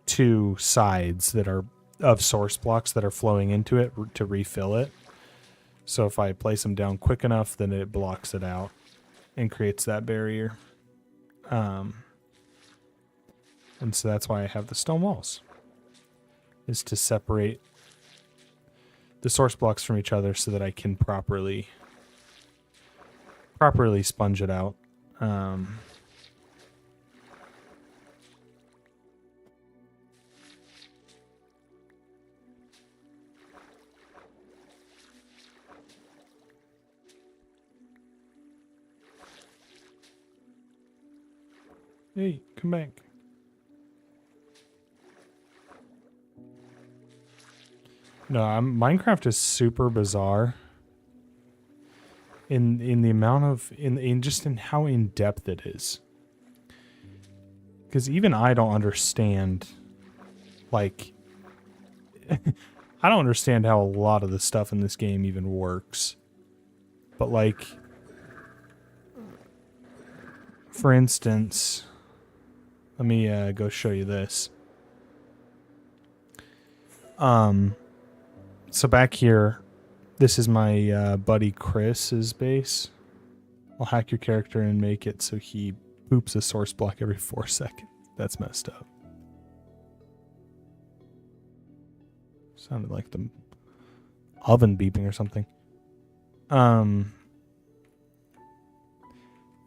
two sides that are of source blocks that are flowing into it to refill it. So if I place them down quick enough, then it blocks it out and creates that barrier. And so that's why I have the stone walls, is to separate the source blocks from each other so that I can properly sponge it out. Hey, come back. No, Minecraft is super bizarre in the amount of in just in how in depth it is. Because even I don't understand, like, I don't understand how a lot of the stuff in this game even works. But like, for instance, let me go show you this. So back here, this is my buddy Chris's base. I'll hack your character and make it so he poops a source block every 4 seconds. That's messed up. Sounded like the oven beeping or something.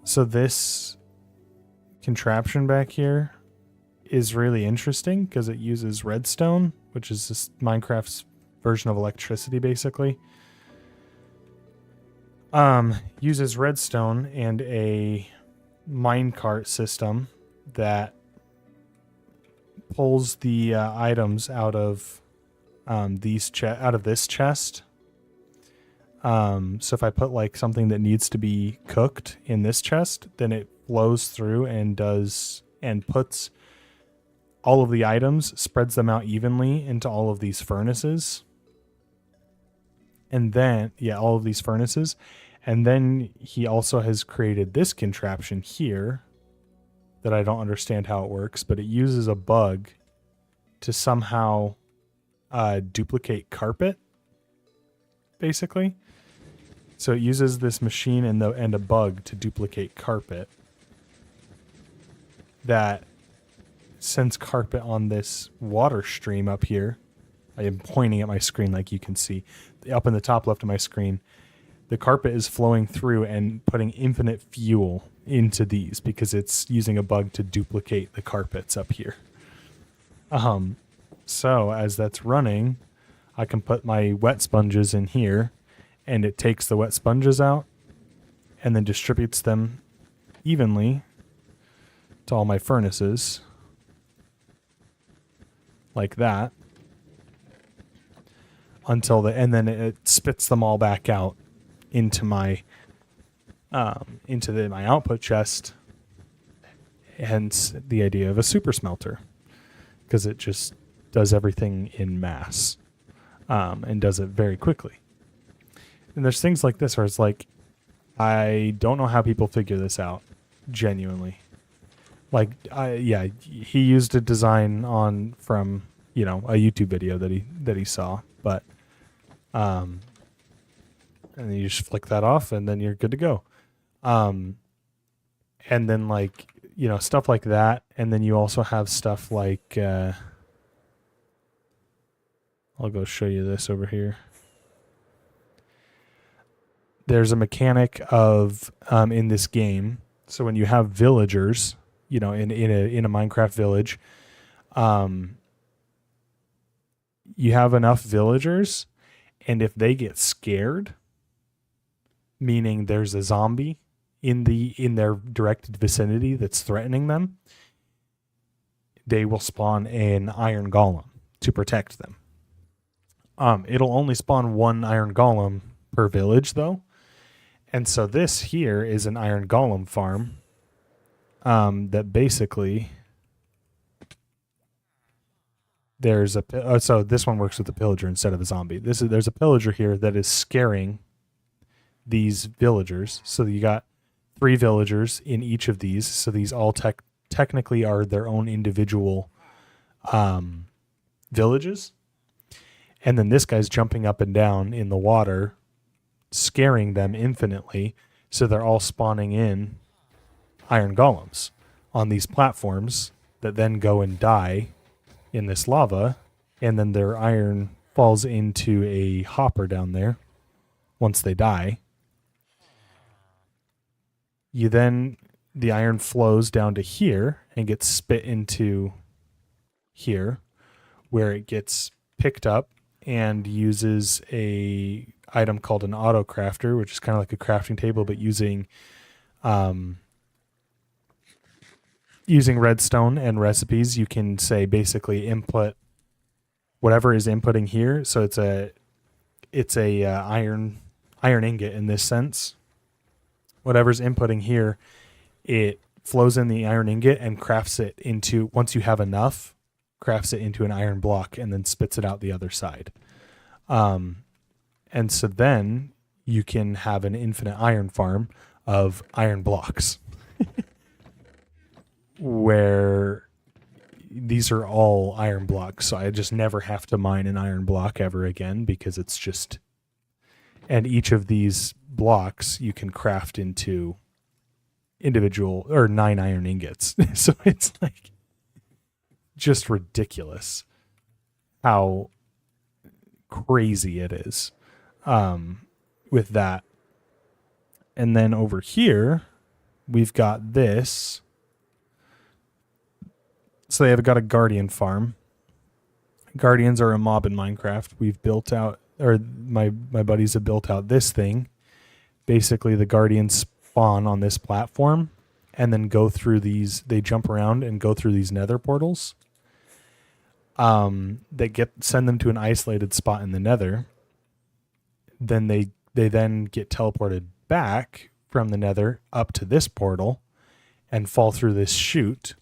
So this contraption back here is really interesting because it uses redstone, which is just Minecraft's version of electricity, basically. Uses redstone and a minecart system that pulls the items out of this chest. So if I put like something that needs to be cooked in this chest, then it flows through and puts all of the items, spreads them out evenly into all of these furnaces. And then, all of these furnaces. And then he also has created this contraption here that I don't understand how it works, but it uses a bug to somehow duplicate carpet, basically. So it uses this machine and a bug to duplicate carpet that sends carpet on this water stream up here. I am pointing at my screen like you can see. Up in the top left of my screen, the carpet is flowing through and putting infinite fuel into these because it's using a bug to duplicate the carpets up here. So as that's running, I can put my wet sponges in here, and it takes the wet sponges out and then distributes them evenly to all my furnaces like that and then it spits them all back out into my my output chest, hence the idea of a super smelter, because it just does everything in mass and does it very quickly. And there's things like this where it's like, I don't know how people figure this out, genuinely. Like, he used a design from a YouTube video that he saw, but and then you just flick that off, and then you're good to go. And then stuff like that, and then you also have stuff like I'll go show you this over here. There's a mechanic of in this game. So when you have villagers, in a Minecraft village, you have enough villagers, and if they get scared, meaning there's a zombie in their direct vicinity that's threatening them, they will spawn an iron golem to protect them. It'll only spawn one iron golem per village, though. And so this here is an iron golem farm that basically there's so this one works with the pillager instead of a zombie. There's a pillager here that is scaring these villagers. So you got 3 villagers in each of these. So these all technically are their own individual villages. And then this guy's jumping up and down in the water scaring them infinitely, so they're all spawning in iron golems on these platforms that then go and die in this lava, and then their iron falls into a hopper down there once they die. The iron flows down to here and gets spit into here, where it gets picked up and uses a item called an auto crafter, which is kind of like a crafting table, but using redstone and recipes. You can say basically input whatever is inputting here. So it's a iron ingot in this sense. Whatever's inputting here, it flows in the iron ingot and crafts it into, once you have enough, crafts it into an iron block and then spits it out the other side. And so then you can have an infinite iron farm of iron blocks where these are all iron blocks. So I just never have to mine an iron block ever again, because it's just, and each of these blocks you can craft into individual or 9 iron ingots. So it's like just ridiculous how crazy it is with that. And then over here we've got this. So they have got a guardian farm. Guardians are a mob in Minecraft. We've built out, or my buddies have built out this thing. Basically the guardians spawn on this platform and then go through these, they jump around and go through these nether portals. That send them to an isolated spot in the nether. Then they then get teleported back from the nether up to this portal and fall through this chute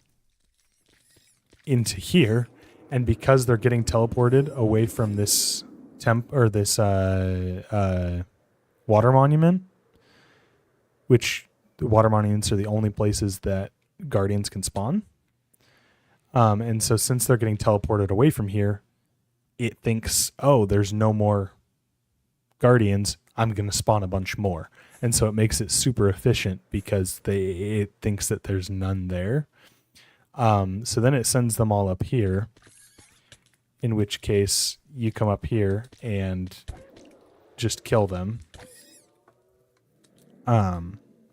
into here. And because they're getting teleported away from this water monument, which the water monuments are the only places that guardians can spawn. And so since they're getting teleported away from here, it thinks, oh, there's no more guardians. I'm going to spawn a bunch more. And so it makes it super efficient because it thinks that there's none there. So then it sends them all up here, in which case you come up here and just kill them.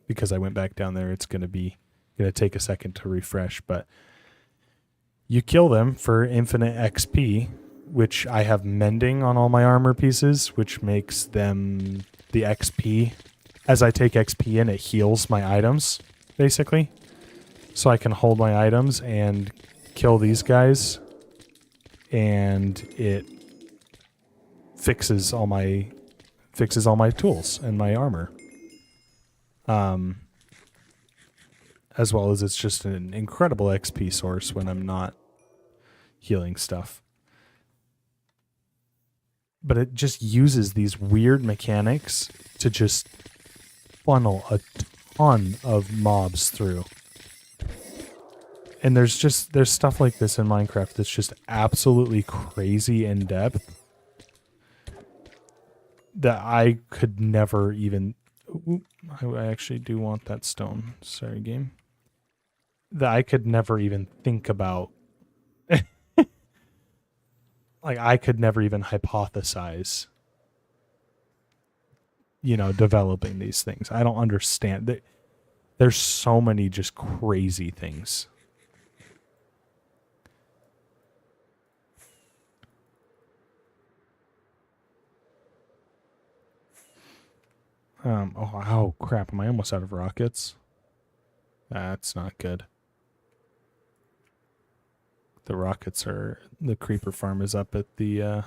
Because I went back down there, it's going to take a second to refresh, but you kill them for infinite XP, which I have mending on all my armor pieces, which makes them the XP. As I take XP in, it heals my items, basically. So I can hold my items and kill these guys, and it fixes all my tools and my armor. As well as it's just an incredible XP source when I'm not healing stuff. But it just uses these weird mechanics to just funnel a ton of mobs through. And there's stuff like this in Minecraft that's just absolutely crazy in depth that I could never even... I actually do want that stone. Sorry, game. That I could never even think about. Like, I could never even hypothesize, developing these things. I don't understand. There's so many just crazy things. Oh crap, am I almost out of rockets? That's not good. The creeper farm is up at the,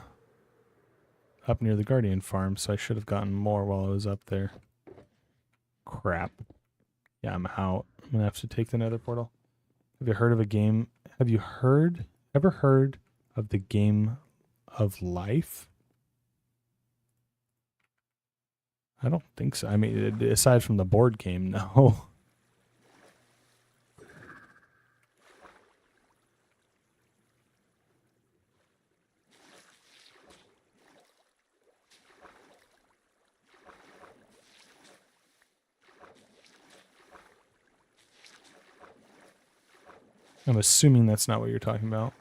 up near the guardian farm, so I should have gotten more while I was up there. Crap. Yeah, I'm out. I'm gonna have to take the nether portal. Have you heard of ever heard of the game of life? I don't think so. I mean, aside from the board game, no. I'm assuming that's not what you're talking about.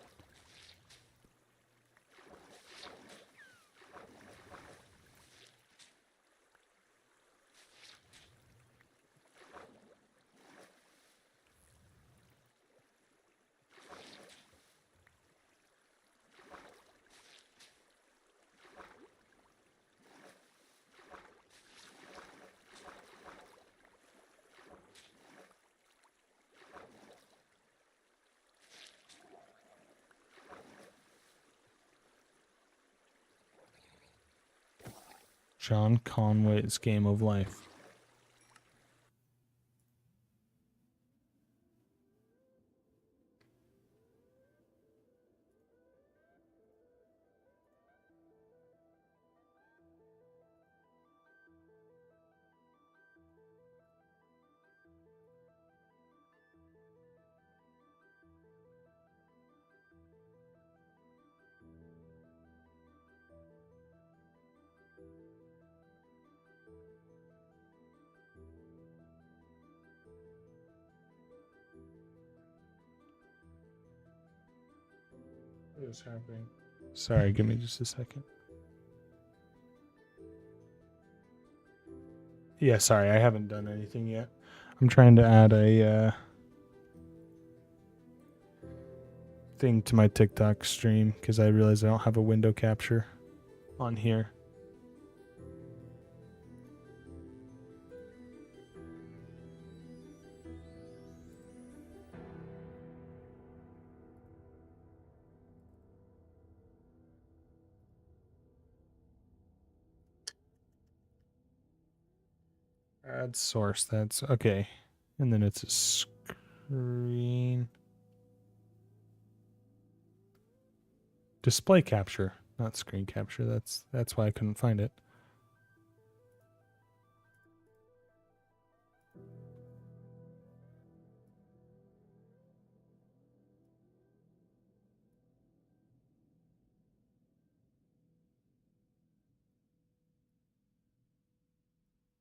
John Conway's Game of Life. What is happening? Sorry, give me just a second. Yeah, sorry, I haven't done anything yet. I'm trying to add a thing to my TikTok stream because I realize I don't have a window capture on here. Add source, that's okay. And then it's a screen. Display capture, not screen capture. That's why I couldn't find it.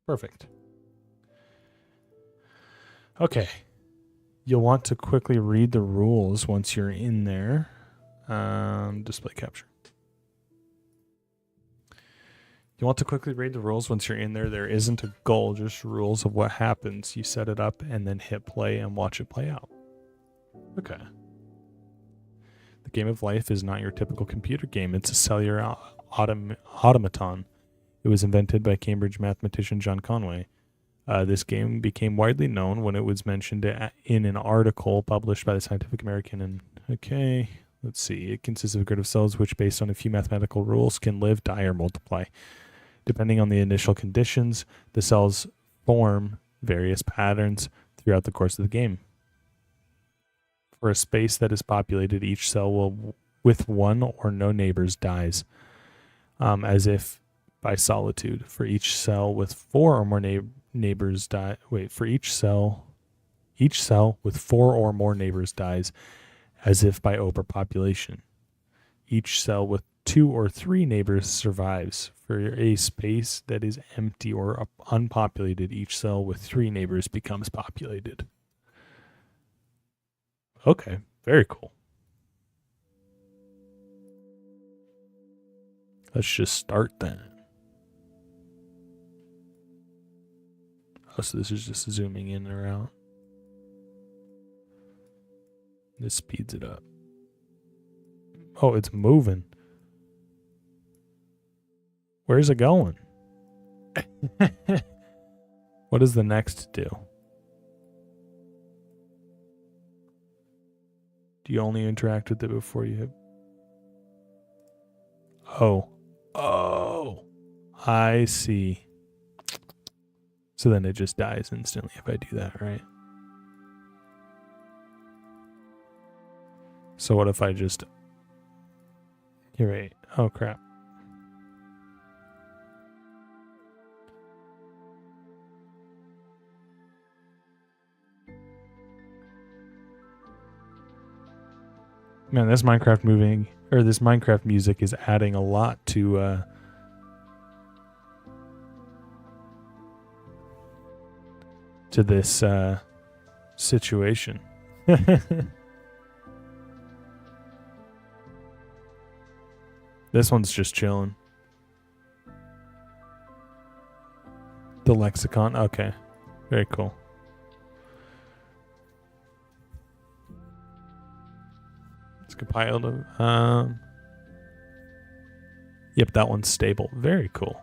Perfect. Okay. You'll want to quickly read the rules once you're in there. Display capture. You want to quickly read the rules once you're in there. There isn't a goal, just rules of what happens. You set it up and then hit play and watch it play out. Okay. The Game of Life is not your typical computer game. It's a cellular automaton. It was invented by Cambridge mathematician John Conway. This game became widely known when it was mentioned in an article published by the Scientific American. And okay, let's see. It consists of a grid of cells which, based on a few mathematical rules, can live, die, or multiply. Depending on the initial conditions, the cells form various patterns throughout the course of the game. For a space that is populated, each cell will, with one or no neighbors, dies, as if by solitude. For each cell with four or more neighbors die. For each cell with four or more neighbors dies, as if by overpopulation. Each cell with two or three neighbors survives. For a space that is empty or unpopulated, each cell with three neighbors becomes populated. Okay, very cool. Let's just start then. Oh, so this is just zooming in and around. This speeds it up. Oh, it's moving. Where's it going? What does the next do? Do you only interact with it before you hit? Oh. Oh. I see. So then it just dies instantly if I do that, right? So what if I just... You're right. Oh, crap. Man, this Minecraft music is adding a lot to this situation. This one's just chilling. The lexicon. Okay. Very cool. It's compiled. Yep, that one's stable. Very cool.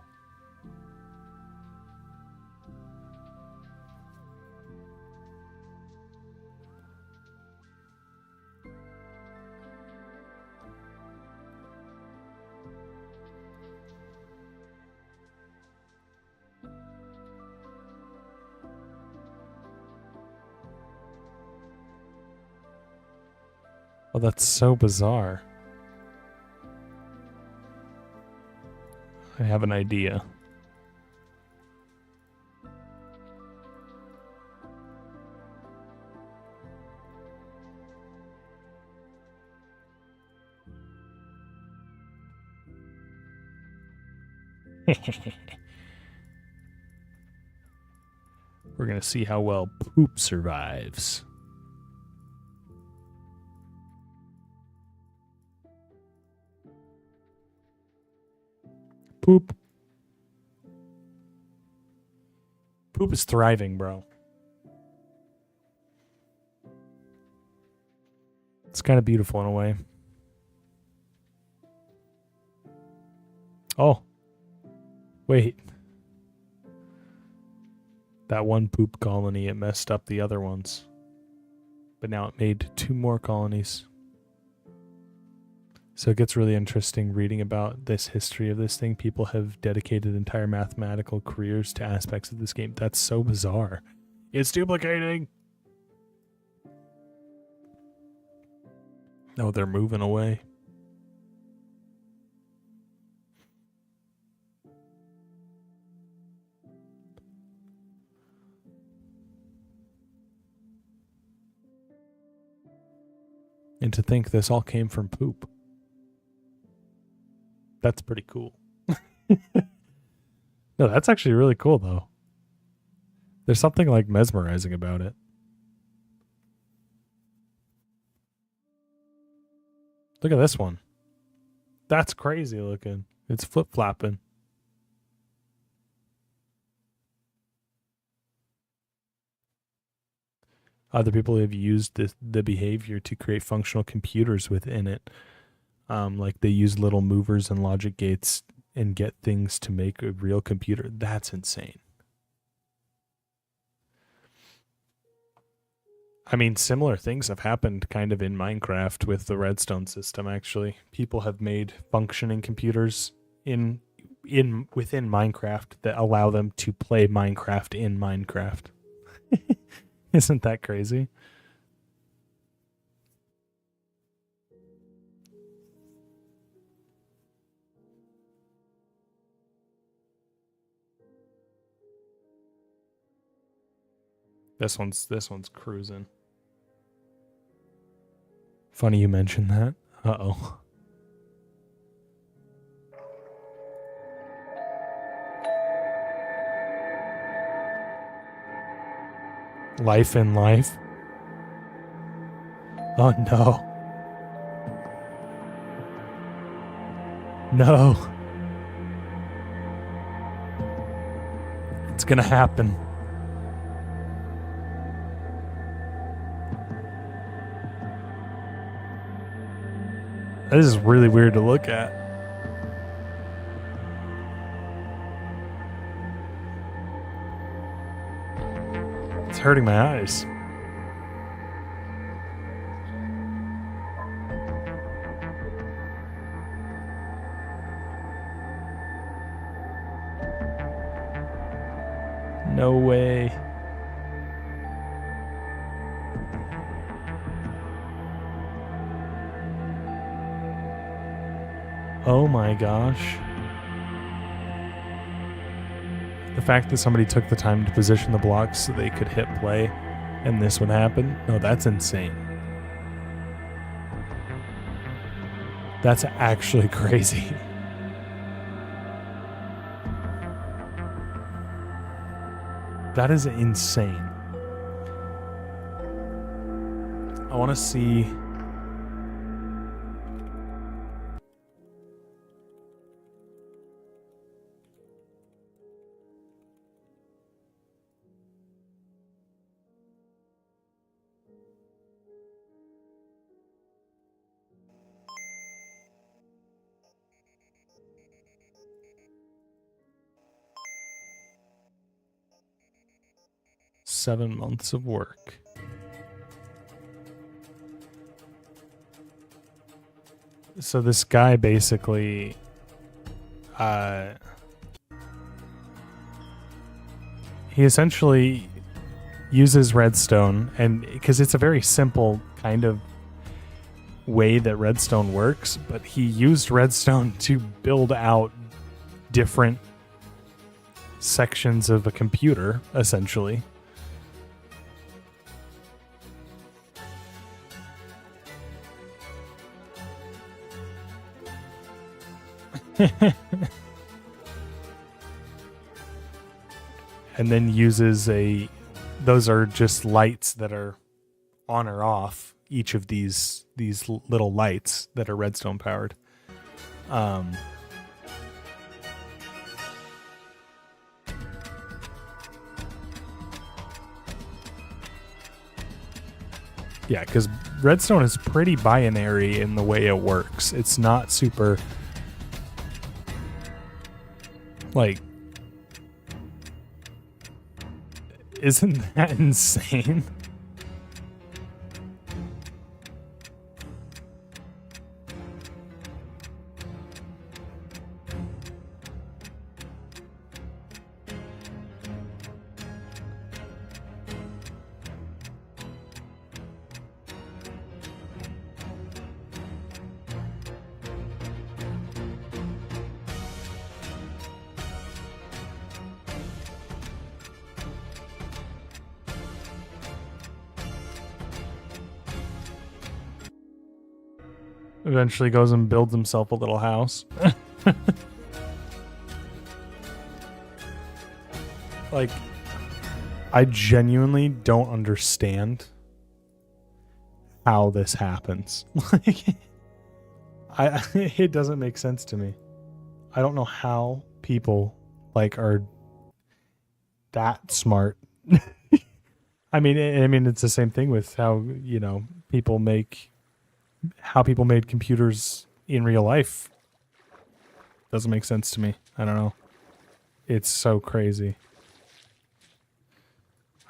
Oh, that's so bizarre. I have an idea. We're going to see how well poop survives. Poop. Poop is thriving, bro. It's kind of beautiful in a way. Oh. Wait. That one poop colony, it messed up the other ones. But now it made 2 more colonies. So it gets really interesting reading about this history of this thing. People have dedicated entire mathematical careers to aspects of this game. That's so bizarre. It's duplicating. Oh, they're moving away. And to think this all came from poop. That's pretty cool. No, that's actually really cool, though. There's something like mesmerizing about it. Look at this one. That's crazy looking. It's flip-flopping. Other people have used the behavior to create functional computers within it. Like they use little movers and logic gates and get things to make a real computer. That's insane. I mean, similar things have happened kind of in Minecraft with the redstone system, actually. People have made functioning computers within Minecraft that allow them to play Minecraft in Minecraft. Isn't that crazy? This one's cruising. Funny you mentioned that. Uh-oh. Life in life. Oh no. No. It's gonna happen. This is really weird to look at. It's hurting my eyes. No way. Oh my gosh. The fact that somebody took the time to position the blocks so they could hit play and this would happen, no, that's insane. That's actually crazy. That is insane. I want to see... 7 months of work. So this guy basically he essentially uses redstone, and because it's a very simple kind of way that redstone works, but he used redstone to build out different sections of a computer, essentially. And then uses those are just lights that are on or off, each of these little lights that are redstone powered. Yeah, because redstone is pretty binary in the way it works. It's not super, like, isn't that insane? Eventually goes and builds himself a little house. Like, I genuinely don't understand how this happens. Like, it doesn't make sense to me. I don't know how people like are that smart. I mean, it's the same thing with how, how people made computers in real life. Doesn't make sense to me. I don't know. It's so crazy.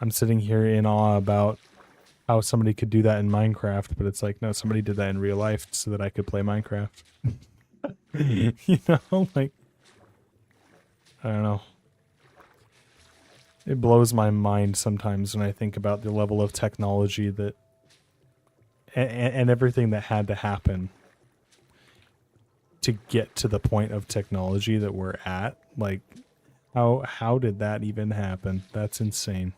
I'm sitting here in awe about how somebody could do that in Minecraft, but it's like, no, somebody did that in real life so that I could play Minecraft. Like, I don't know. It blows my mind sometimes when I think about the level of technology that and everything that had to happen to get to the point of technology that we're at. Like, how did that even happen? That's insane.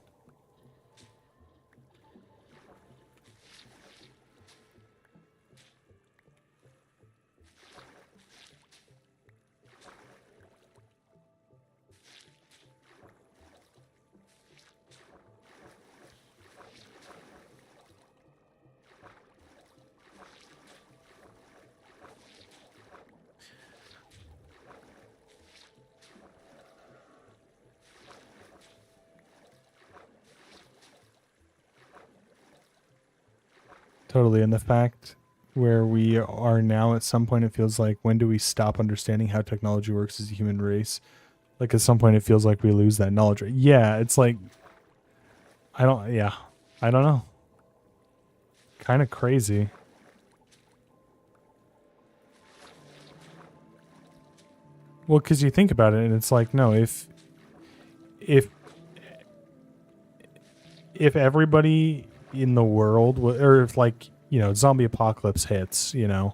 Totally. And the fact where we are now, at some point, it feels like, when do we stop understanding how technology works as a human race? Like, at some point, it feels like we lose that knowledge. Yeah, it's like, I don't know. Kind of crazy. Well, because you think about it, and it's like, no, if everybody in the world, or if, like, zombie apocalypse hits, and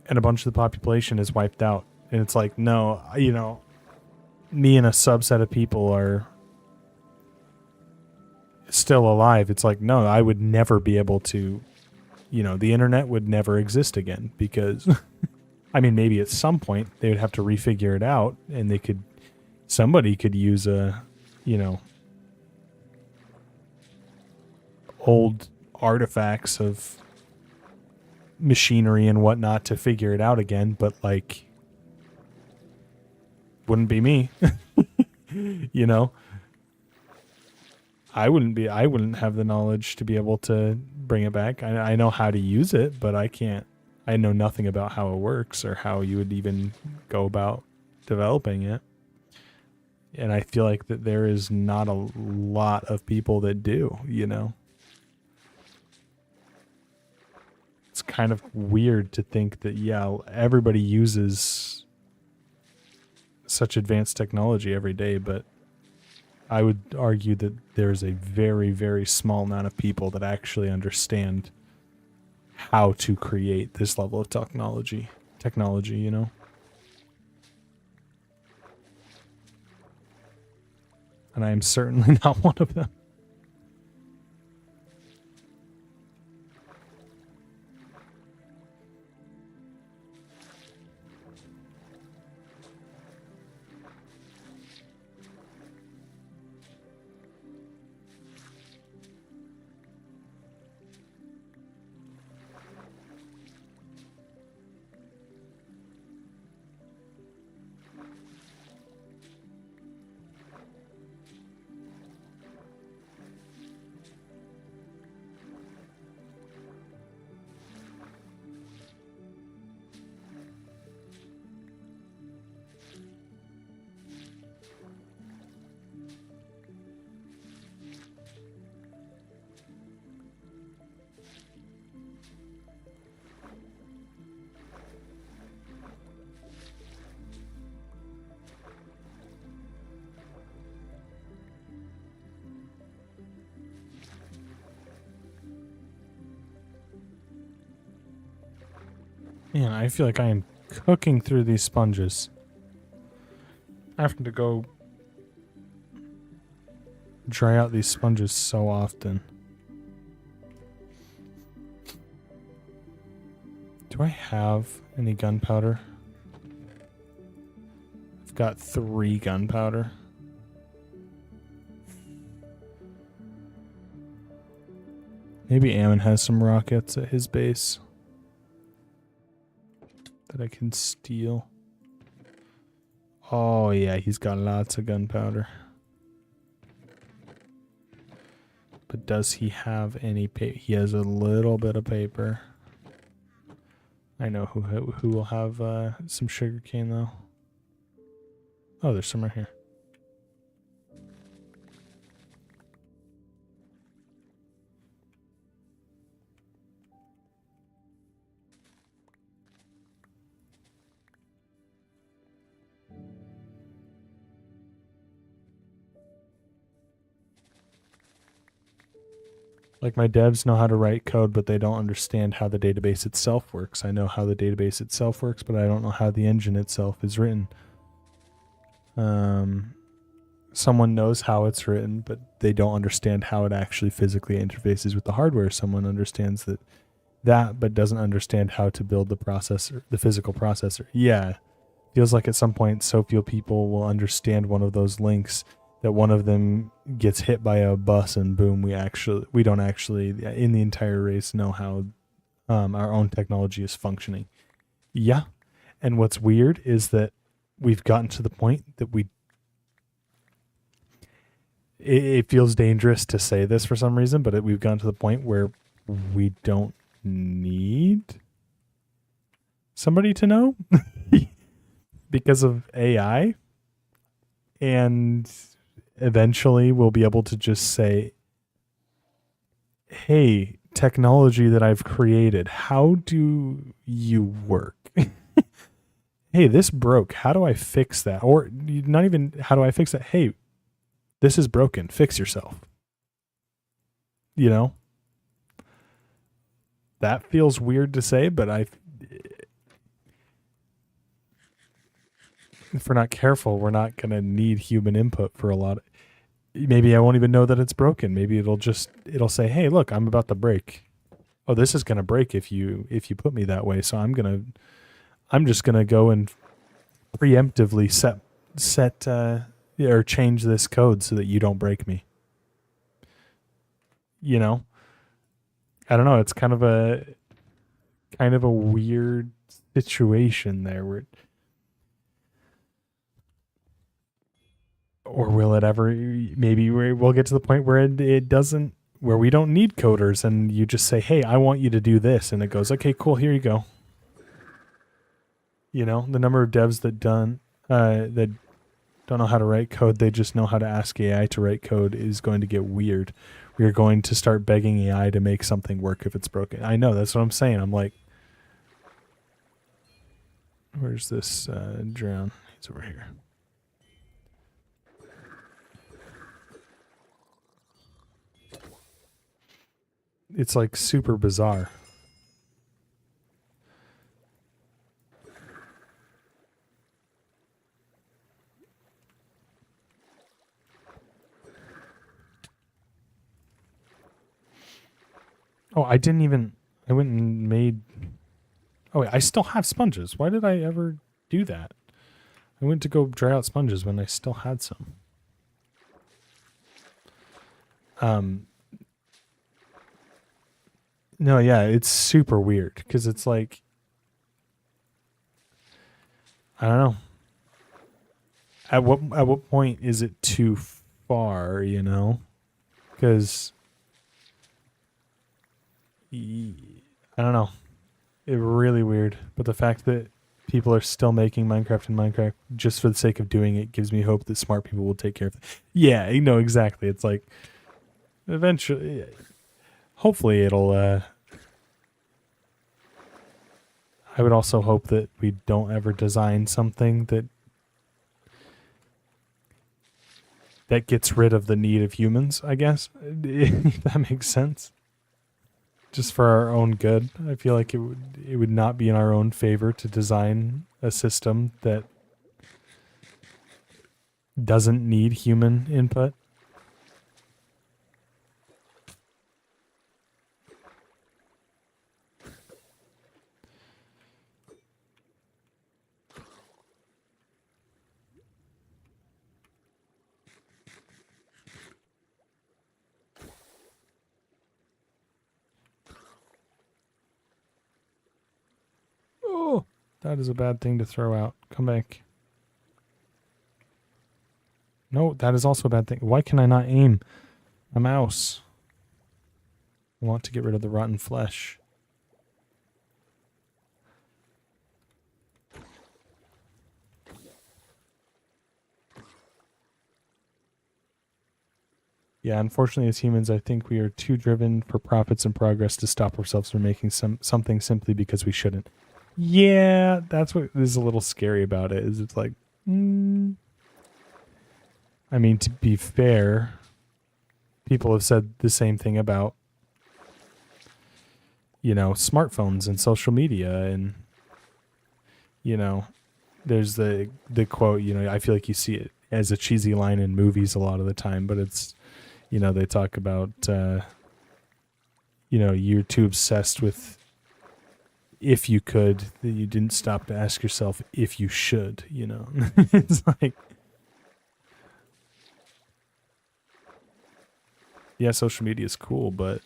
a bunch of the population is wiped out, and it's like, no, me and a subset of people are still alive. It's like, no, I would never be able to, the internet would never exist again, because I mean, maybe at some point they would have to refigure it out, and somebody could use a, old artifacts of machinery and whatnot to figure it out again, but, like, wouldn't be me. I wouldn't have the knowledge to be able to bring it back. I know how to use it, but I know nothing about how it works or how you would even go about developing it. And I feel like that there is not a lot of people that do, you know? It's kind of weird to think that, yeah, everybody uses such advanced technology every day, but I would argue that there's a very, very small amount of people that actually understand how to create this level of technology, you know? And I am certainly not one of them. Man, I feel like I am cooking through these sponges. I have to go dry out these sponges so often. Do I have any gunpowder? I've got 3 gunpowder. Maybe Ammon has some rockets at his base that I can steal. Oh yeah, he's got lots of gunpowder. But does he have any paper? He has a little bit of paper. I know who will have some sugarcane though. Oh, there's some right here. Like my devs know how to write code, but they don't understand how the database itself works. I know how the database itself works, but I don't know how the engine itself is written. Someone knows how it's written, but they don't understand how it actually physically interfaces with the hardware. Someone understands that, but doesn't understand how to build the processor, the physical processor. Yeah, feels like at some point so few people will understand one of those links that one of them gets hit by a bus and boom, we don't actually in the entire race know how our own technology is functioning. Yeah, and what's weird is that we've gotten to the point that it feels dangerous to say this for some reason, but we've gotten to the point where we don't need somebody to know because of AI, and eventually we'll be able to just say, hey, technology that I've created, how do you work? Hey, this broke. How do I fix that? Or not even how do I fix that? Hey, this is broken. Fix yourself. You know? That feels weird to say, but if we're not careful, we're not going to need human input for a lot. Maybe I won't even know that it's broken. Maybe it'll say, hey, look, I'm about to break. Oh, this is going to break if you put me that way. So I'm just going to go and preemptively set or change this code so that you don't break me. You know? I don't know. It's kind of a weird situation there where, or will it ever, maybe we'll get to the point where it doesn't, where we don't need coders and you just say, hey, I want you to do this. And it goes, okay, cool. Here you go. You know, the number of devs that don't know how to write code. They just know how to ask AI to write code is going to get weird. We are going to start begging AI to make something work if it's broken. I know, that's what I'm saying. I'm like, where's this drown? He's over here. It's like super bizarre. Oh, I went and made, oh wait, I still have sponges. Why did I ever do that? I went to go dry out sponges when I still had some. No, yeah, it's super weird because it's like, I don't know. At what point is it too far, you know? Because I don't know. It's really weird. But the fact that people are still making Minecraft and Minecraft just for the sake of doing it gives me hope that smart people will take care of it. Yeah, you know, exactly. It's like, eventually, hopefully it'll, I would also hope that we don't ever design something that gets rid of the need of humans, I guess. If that makes sense. Just for our own good. I feel like it would not be in our own favor to design a system that doesn't need human input. Oh, that is a bad thing to throw out. Come back. No, that is also a bad thing. Why can I not aim a mouse? I want to get rid of the rotten flesh. Yeah, unfortunately, as humans, I think we are too driven for profits and progress to stop ourselves from making something simply because we shouldn't. Yeah, that's what is a little scary about it. Is it's like, I mean, to be fair, people have said the same thing about, you know, smartphones and social media, and you know, there's the quote. You know, I feel like you see it as a cheesy line in movies a lot of the time, but it's, you know, they talk about, you know, you're too obsessed with if you could that you didn't stop to ask yourself if you should, you know. It's like, yeah, social media is cool, but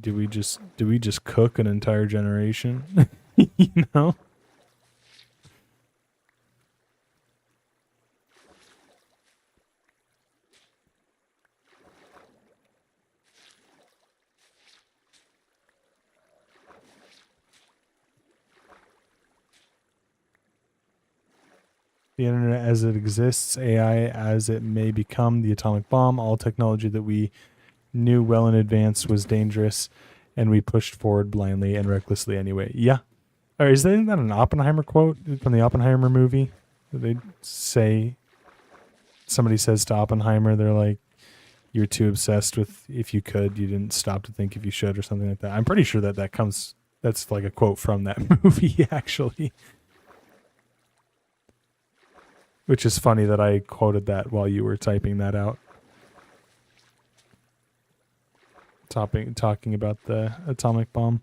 do we just cook an entire generation? You know? The internet as it exists, AI as it may become, the atomic bomb, all technology that we knew well in advance was dangerous, and we pushed forward blindly and recklessly anyway. Yeah. Or isn't that an Oppenheimer quote from the Oppenheimer movie? They say, somebody says to Oppenheimer, they're like, you're too obsessed with if you could, you didn't stop to think if you should, or something like that. I'm pretty sure that's like a quote from that movie, actually. Which is funny that I quoted that while you were typing that out. Talking about the atomic bomb.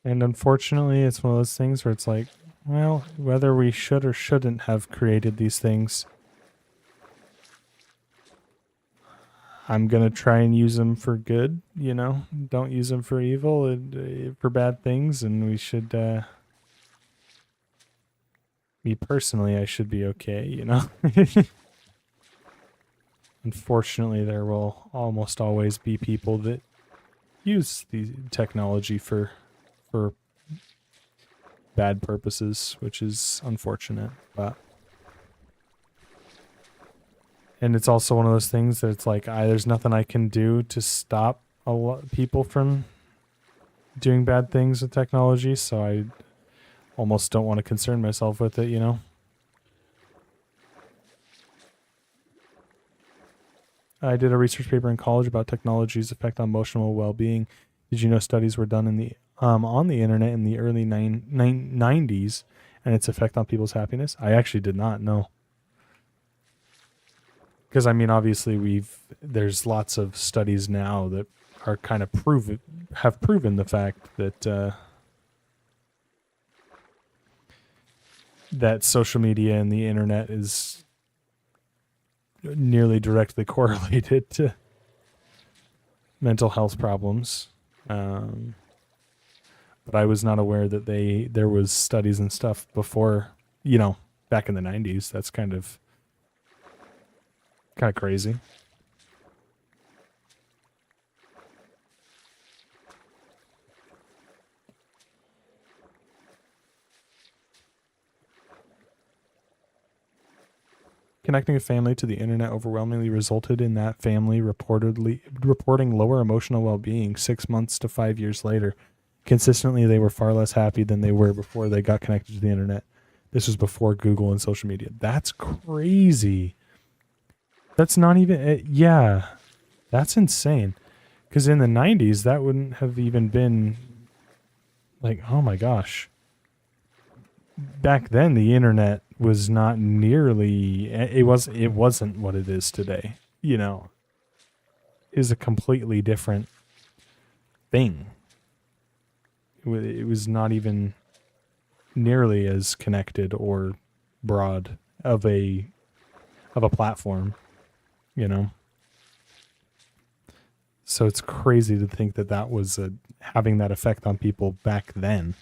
And unfortunately, it's one of those things where it's like, well, whether we should or shouldn't have created these things, I'm gonna try and use them for good. You know, don't use them for evil and for bad things. And we should. Me personally, I should be okay. You know. Unfortunately, there will almost always be people that use the technology for bad purposes, which is unfortunate. But and it's also one of those things that it's like there's nothing I can do to stop a lot people from doing bad things with technology, so I almost don't want to concern myself with it, you know. I did a research paper in college about technology's effect on emotional well-being. Did you know studies were done in the on the internet in the early 90s and its effect on people's happiness? I actually did not know. Because I mean, obviously there's lots of studies now that are kind of have proven the fact that that social media and the internet is nearly directly correlated to mental health problems. But I was not aware that there was studies and stuff before, you know, back in the 90s. That's kind of crazy. Connecting a family to the internet overwhelmingly resulted in that family reporting lower emotional well-being 6 months to 5 years later. Consistently, they were far less happy than they were before they got connected to the internet. This was before Google and social media. That's crazy. That's not even... yeah, that's insane. Because in the 90s, that wouldn't have even been... like, oh my gosh. Back then, the internet was not nearly... It wasn't what it is today. You know, it was a completely different thing. It was not even nearly as connected or broad of a platform, you know. So it's crazy to think that that was having that effect on people back then.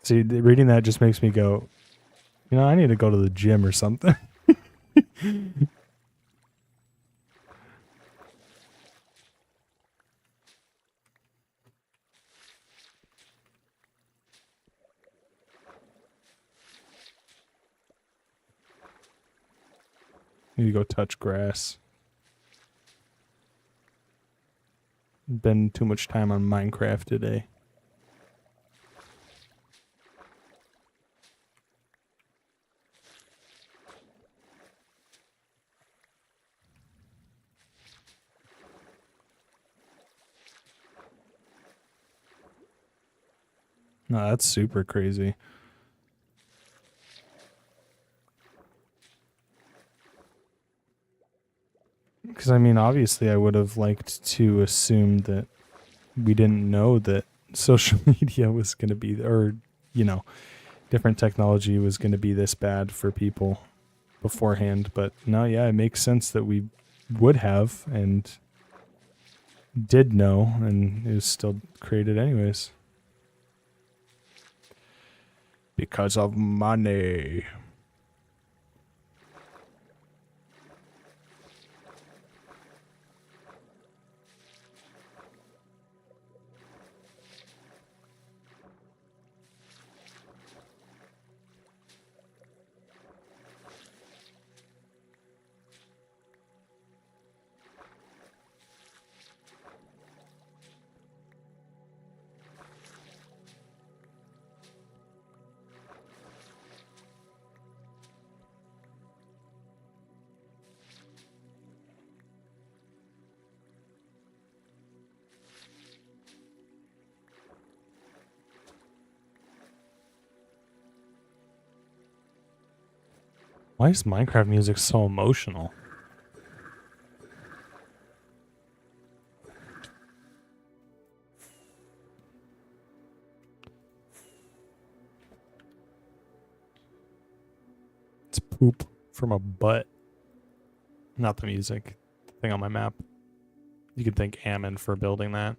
See, reading that just makes me go, you know, I need to go to the gym or something. Need to go touch grass. Been too much time on Minecraft today. No, that's super crazy. Because, I mean, obviously I would have liked to assume that we didn't know that social media was going to be, or, you know, different technology was going to be this bad for people beforehand. But no, yeah, it makes sense that we would have and did know, and it was still created anyways. Because of money. Why is Minecraft music so emotional? It's poop from a butt. Not the music. The thing on my map. You could thank Ammon for building that.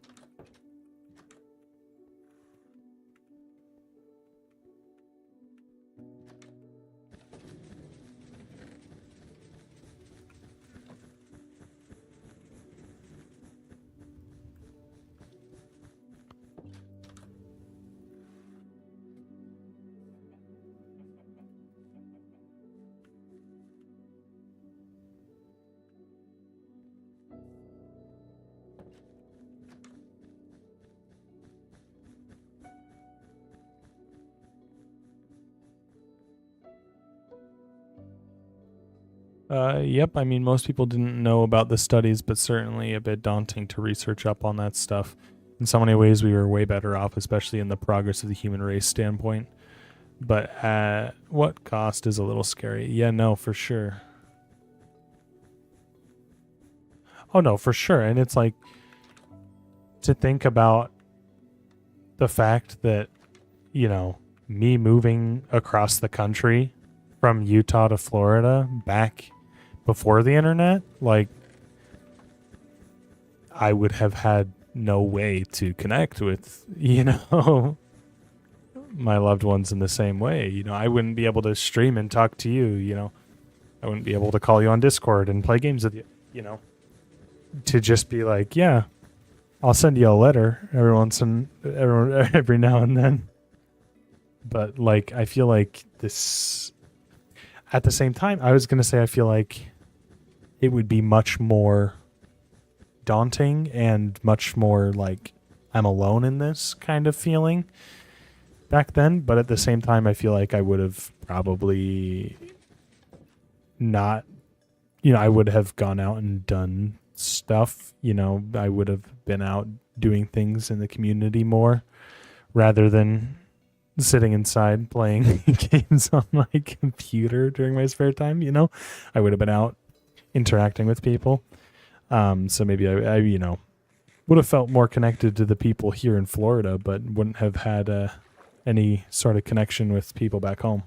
Yep, I mean, most people didn't know about the studies, but certainly a bit daunting to research up on that stuff. In so many ways, we were way better off, especially in the progress of the human race standpoint. But at what cost is a little scary. Yeah, no, for sure. Oh, no, for sure. And it's like to think about the fact that, you know, me moving across the country from Utah to Florida back before the internet, like, I would have had no way to connect with, you know, my loved ones in the same way. You know, I wouldn't be able to stream and talk to you, you know. I wouldn't be able to call you on Discord and play games with you, you know. To just be like, yeah, I'll send you a letter every now and then. But like, I feel like this, at the same time, I was going to say, I feel like it would be much more daunting and much more like I'm alone in this kind of feeling back then. But at the same time, I feel like I would have probably not, you know, I would have gone out and done stuff, you know, I would have been out doing things in the community more rather than sitting inside playing games on my computer during my spare time, you know. I would have been out interacting with people. So maybe I you know, would have felt more connected to the people here in Florida, but wouldn't have had any sort of connection with people back home.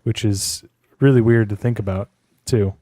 Which is really weird to think about, too.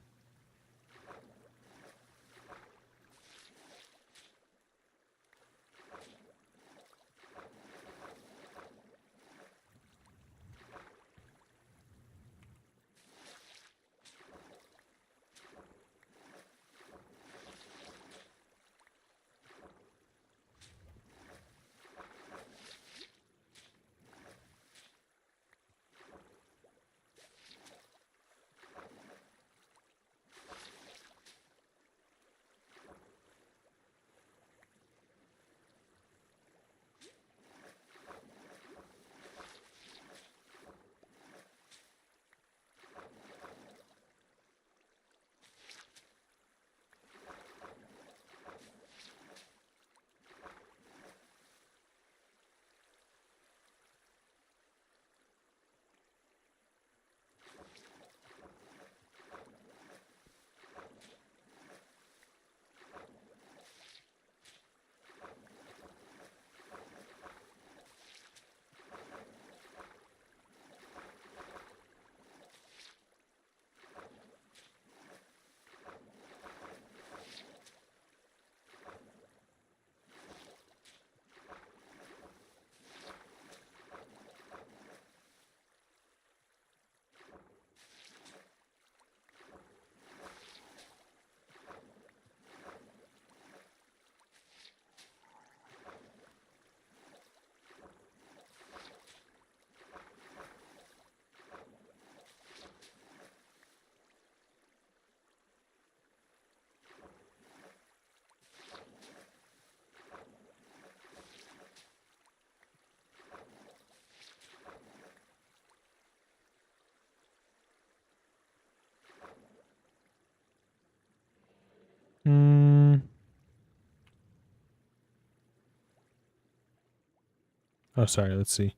Oh, sorry. Let's see.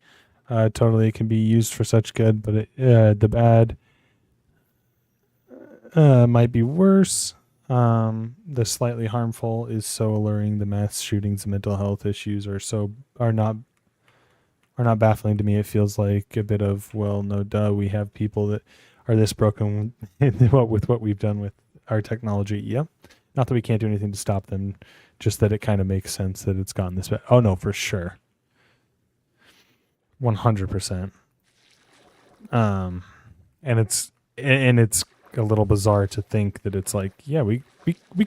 Totally, it can be used for such good, but the bad might be worse. The slightly harmful is so alluring. The mass shootings and mental health issues are not are not baffling to me. It feels like a bit of, well, no, duh. We have people that are this broken with what we've done with our technology. Yep. Not that we can't do anything to stop them, just that it kind of makes sense that it's gotten this bad. Oh no, for sure. 100%. And it's a little bizarre to think that it's like, yeah, we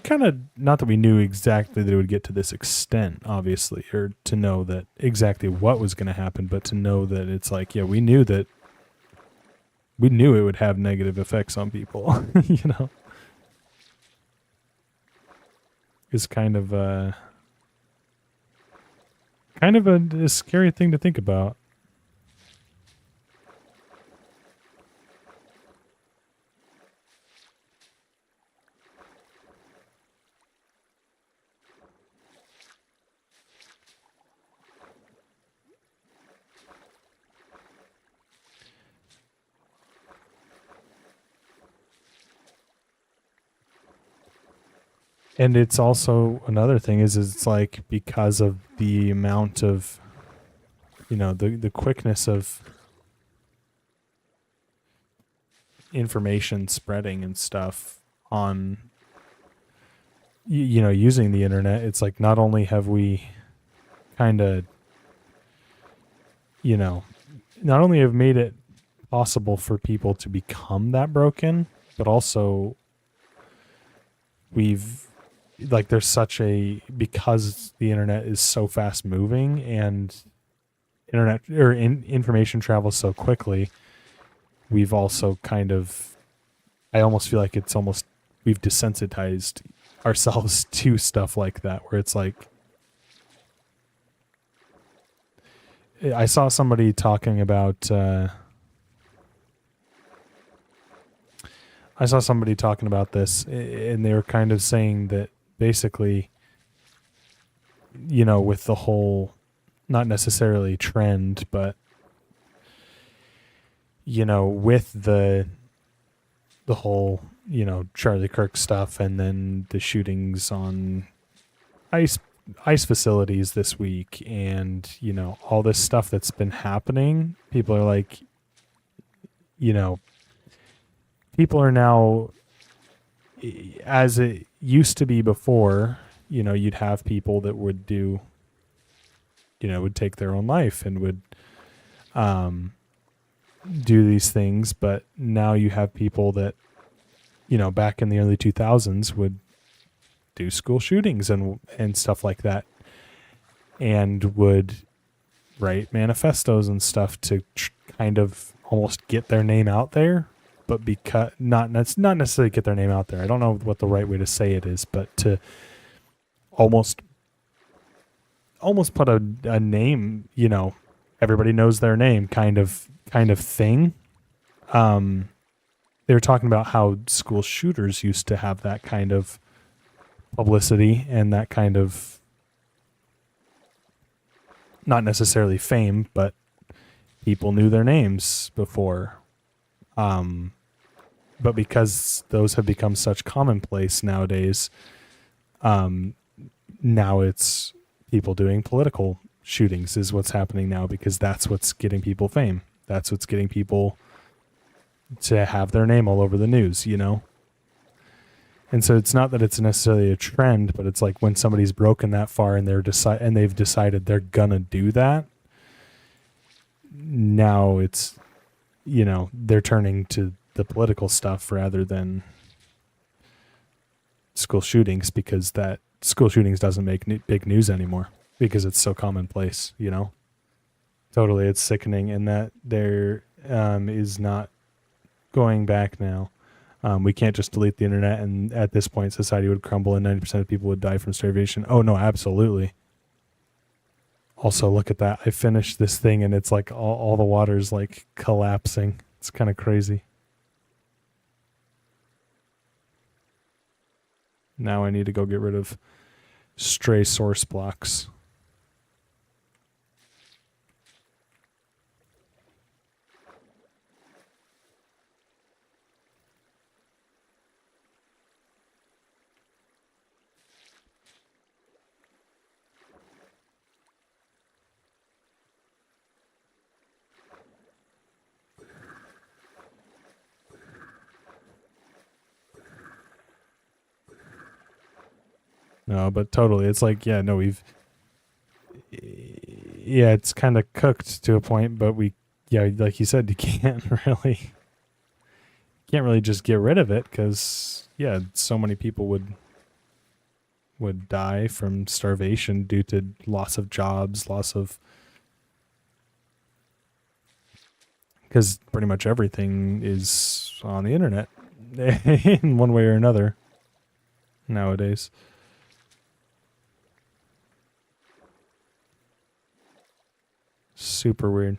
kind of, not that we knew exactly that it would get to this extent, obviously, or to know that exactly what was going to happen, but to know that it's like, yeah, we knew it would have negative effects on people, you know, is kind of a scary thing to think about. And it's also another thing is it's like, because of the amount of, you know, the quickness of information spreading and stuff on, you know, using the internet, it's like, not only have we kind of, you know, not only have made it possible for people to become that broken, but also we've, like, there's such a, because the internet is so fast moving and information travels so quickly, we've also kind of, I almost feel like it's almost, we've desensitized ourselves to stuff like that, where it's like, I saw somebody talking about this, and they were kind of saying that basically, you know, with the whole, not necessarily trend, but, you know, with the whole, you know, Charlie Kirk stuff, and then the shootings on ice facilities this week, and, you know, all this stuff that's been happening, people are like, you know, people are now, as it used to be before, you know, you'd have people that would do, you know, would take their own life and would do these things, but now you have people that, you know, back in the early 2000s would do school shootings and stuff like that, and would write manifestos and stuff to kind of almost get their name out there, but because not necessarily get their name out there. I don't know what the right way to say it is, but to almost put a name, you know, everybody knows their name kind of thing. They were talking about how school shooters used to have that kind of publicity and that kind of, not necessarily fame, but people knew their names before. But because those have become such commonplace nowadays, now it's people doing political shootings is what's happening now, because that's what's getting people fame. That's what's getting people to have their name all over the news, you know? And so it's not that it's necessarily a trend, but it's like when somebody's broken that far and they've decided they're gonna do that, now it's, you know, they're turning to the political stuff rather than school shootings, because that school shootings doesn't make big news anymore because it's so commonplace, you know? Totally, it's sickening, and that there is not going back now. We can't just delete the internet, and at this point, society would crumble and 90% of people would die from starvation. Oh, no, absolutely. Also, look at that. I finished this thing, and it's like all the water's like collapsing. It's kind of crazy. Now I need to go get rid of stray source blocks. No, but totally. It's like, yeah, no, yeah, it's kind of cooked to a point, but yeah, like you said, you can't really just get rid of it because, yeah, so many people would die from starvation due to loss of jobs, because pretty much everything is on the internet in one way or another nowadays. Super weird.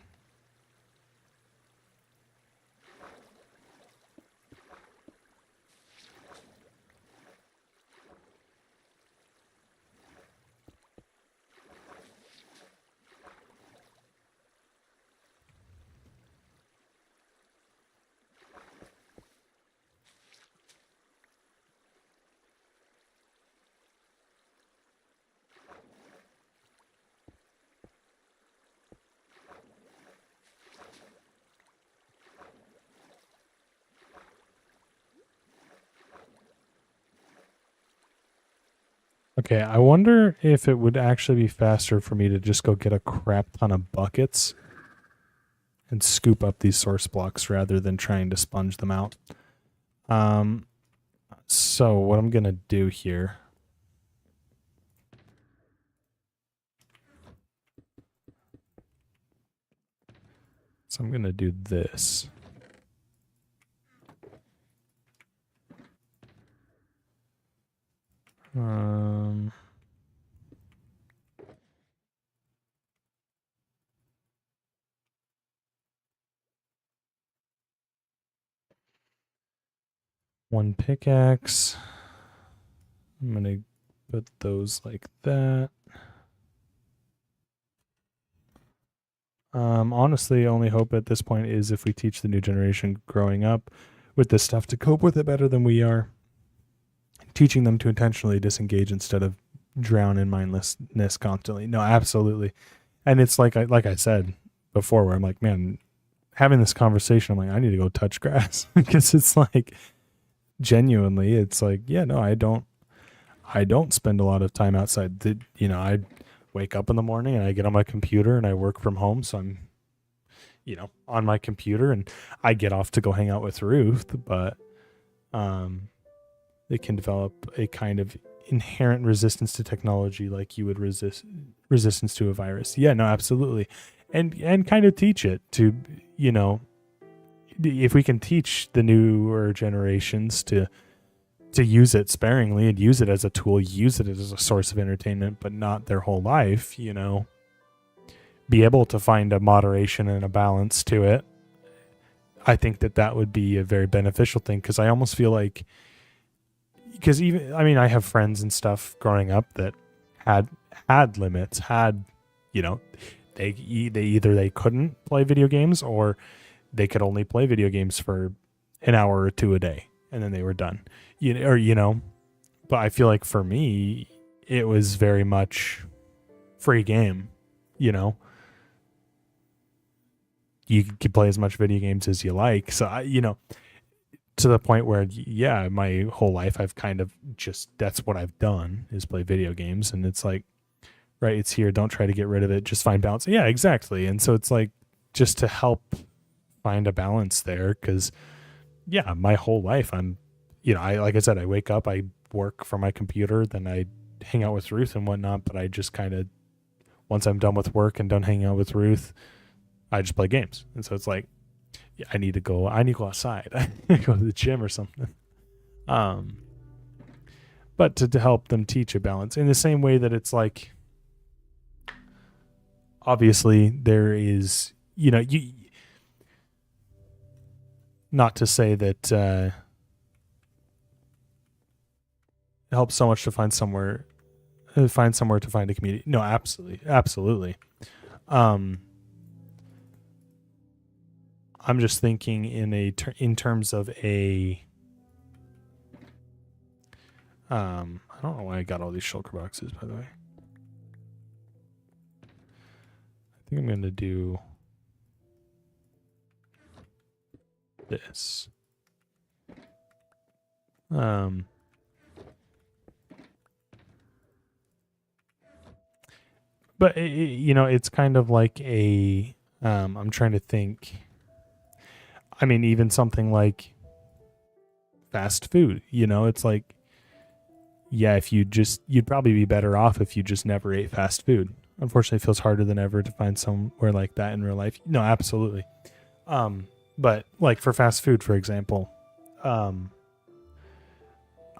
Okay, I wonder if it would actually be faster for me to just go get a crap ton of buckets and scoop up these source blocks rather than trying to sponge them out. So what I'm going to do here. So I'm going to do this. One pickaxe. I'm going to put those like that. Honestly, only hope at this point is if we teach the new generation growing up with this stuff to cope with it better than we are. Teaching them to intentionally disengage instead of drown in mindlessness constantly. No, absolutely. And it's like I said before, where I'm like, man, having this conversation, I'm like, I need to go touch grass because it's like, genuinely, it's like, yeah, no, I don't spend a lot of time outside. I wake up in the morning and I get on my computer and I work from home, so I'm, on my computer, and I get off to go hang out with Ruth, but they can develop a kind of inherent resistance to technology like you would resistance to a virus. Yeah, no, absolutely. And kind of teach it to, if we can teach the newer generations to use it sparingly and use it as a tool, use it as a source of entertainment, but not their whole life, be able to find a moderation and a balance to it. I think that would be a very beneficial thing, because I almost feel like, because I have friends and stuff growing up that had limits, they either they couldn't play video games, or they could only play video games for an hour or two a day, and then they were done. But I feel like for me, it was very much free game. You could play as much video games as you like. So to the point where, yeah, my whole life I've kind of just, that's what I've done, is play video games. And it's like, right, it's here. Don't try to get rid of it. Just find balance. Yeah, exactly. And so it's like, just to help find a balance there. Cause yeah, my whole life I'm, like I said, I wake up, I work from my computer, then I hang out with Ruth and whatnot. But I just kind of, once I'm done with work and done hanging out with Ruth, I just play games. And so it's like, yeah, I need to go outside. I need to go to the gym or something. But to help them teach a balance in the same way that it's like, obviously there is, not to say that it helps so much to find somewhere to find a community. No, absolutely. I'm just thinking in terms of a. I don't know why I got all these shulker boxes, by the way. I think I'm going to do this. But it's kind of like a. I'm trying to think. I mean, even something like fast food. It's like, yeah, if you'd probably be better off if you just never ate fast food. Unfortunately, it feels harder than ever to find somewhere like that in real life. No, absolutely. But like for fast food, for example,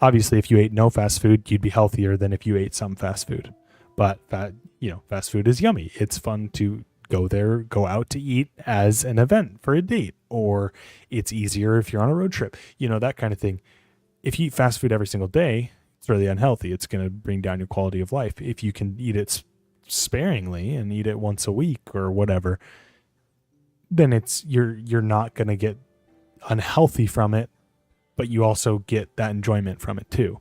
obviously, if you ate no fast food, you'd be healthier than if you ate some fast food. But fast food is yummy. It's fun to go out to eat as an event for a date, or it's easier if you're on a road trip, that kind of thing. If you eat fast food every single day, it's really unhealthy. It's going to bring down your quality of life. If you can eat it sparingly and eat it once a week or whatever, then you're not going to get unhealthy from it, but you also get that enjoyment from it too.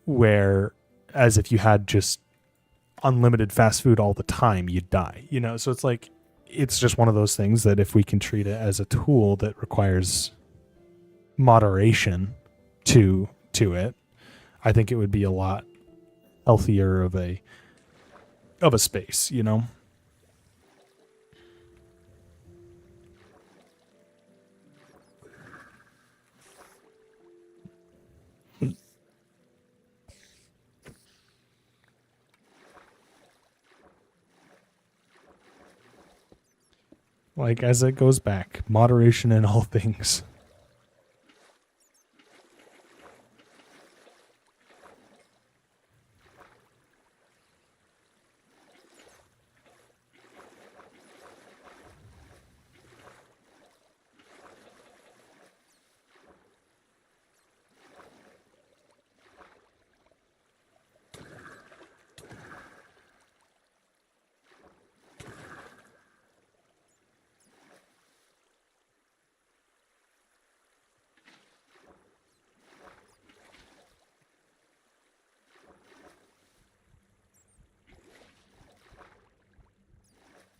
Whereas if you had just unlimited fast food all the time, you'd die, So it's like, it's just one of those things that if we can treat it as a tool that requires moderation to it, I think it would be a lot healthier of a space, Like, as it goes back, moderation in all things.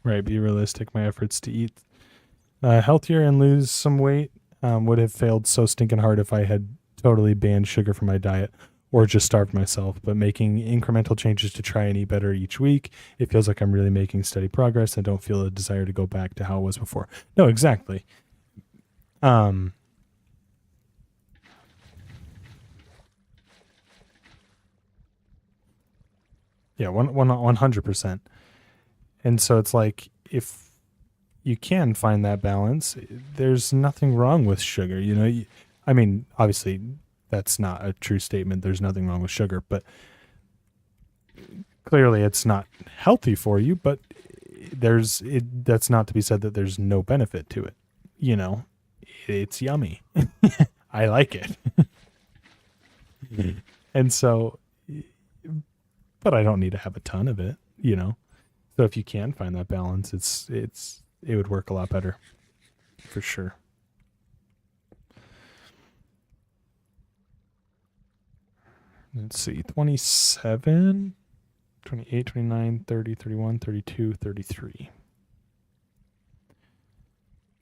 Right, be realistic. My efforts to eat healthier and lose some weight would have failed so stinking hard if I had totally banned sugar from my diet or just starved myself. But making incremental changes to try and eat better each week, it feels like I'm really making steady progress. I don't feel a desire to go back to how it was before. No, exactly. Yeah, 100%. And so it's like, if you can find that balance, there's nothing wrong with sugar. I mean, obviously that's not a true statement. There's nothing wrong with sugar, but clearly it's not healthy for you, but that's not to be said that there's no benefit to it. It's yummy. I like it. And so, but I don't need to have a ton of it, So if you can find that balance, it would work a lot better, for sure. Let's see, 27, 28, 29, 30, 31, 32, 33.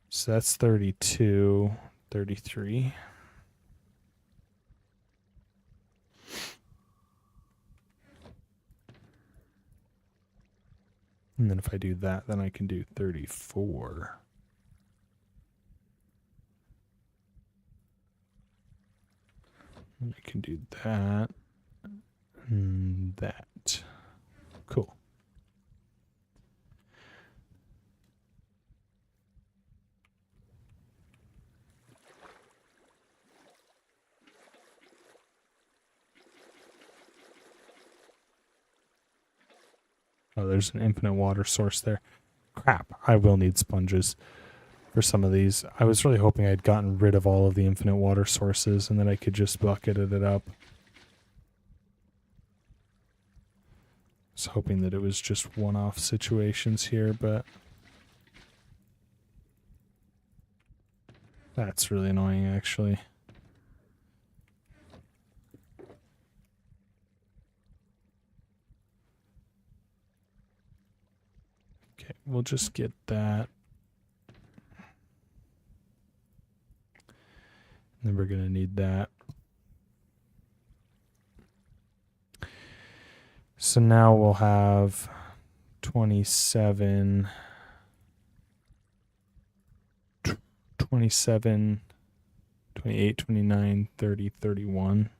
So that's 32, 33. And then if I do that, then I can do 34. And I can do that and that. Cool. Oh, there's an infinite water source there. Crap, I will need sponges for some of these. I was really hoping I'd gotten rid of all of the infinite water sources and then I could just bucketed it up. I was hoping that it was just one-off situations here, but that's really annoying, actually. Okay, we'll just get that. Then we're going to need that. So now we'll have 27, 27, 28, 29, 30, 31.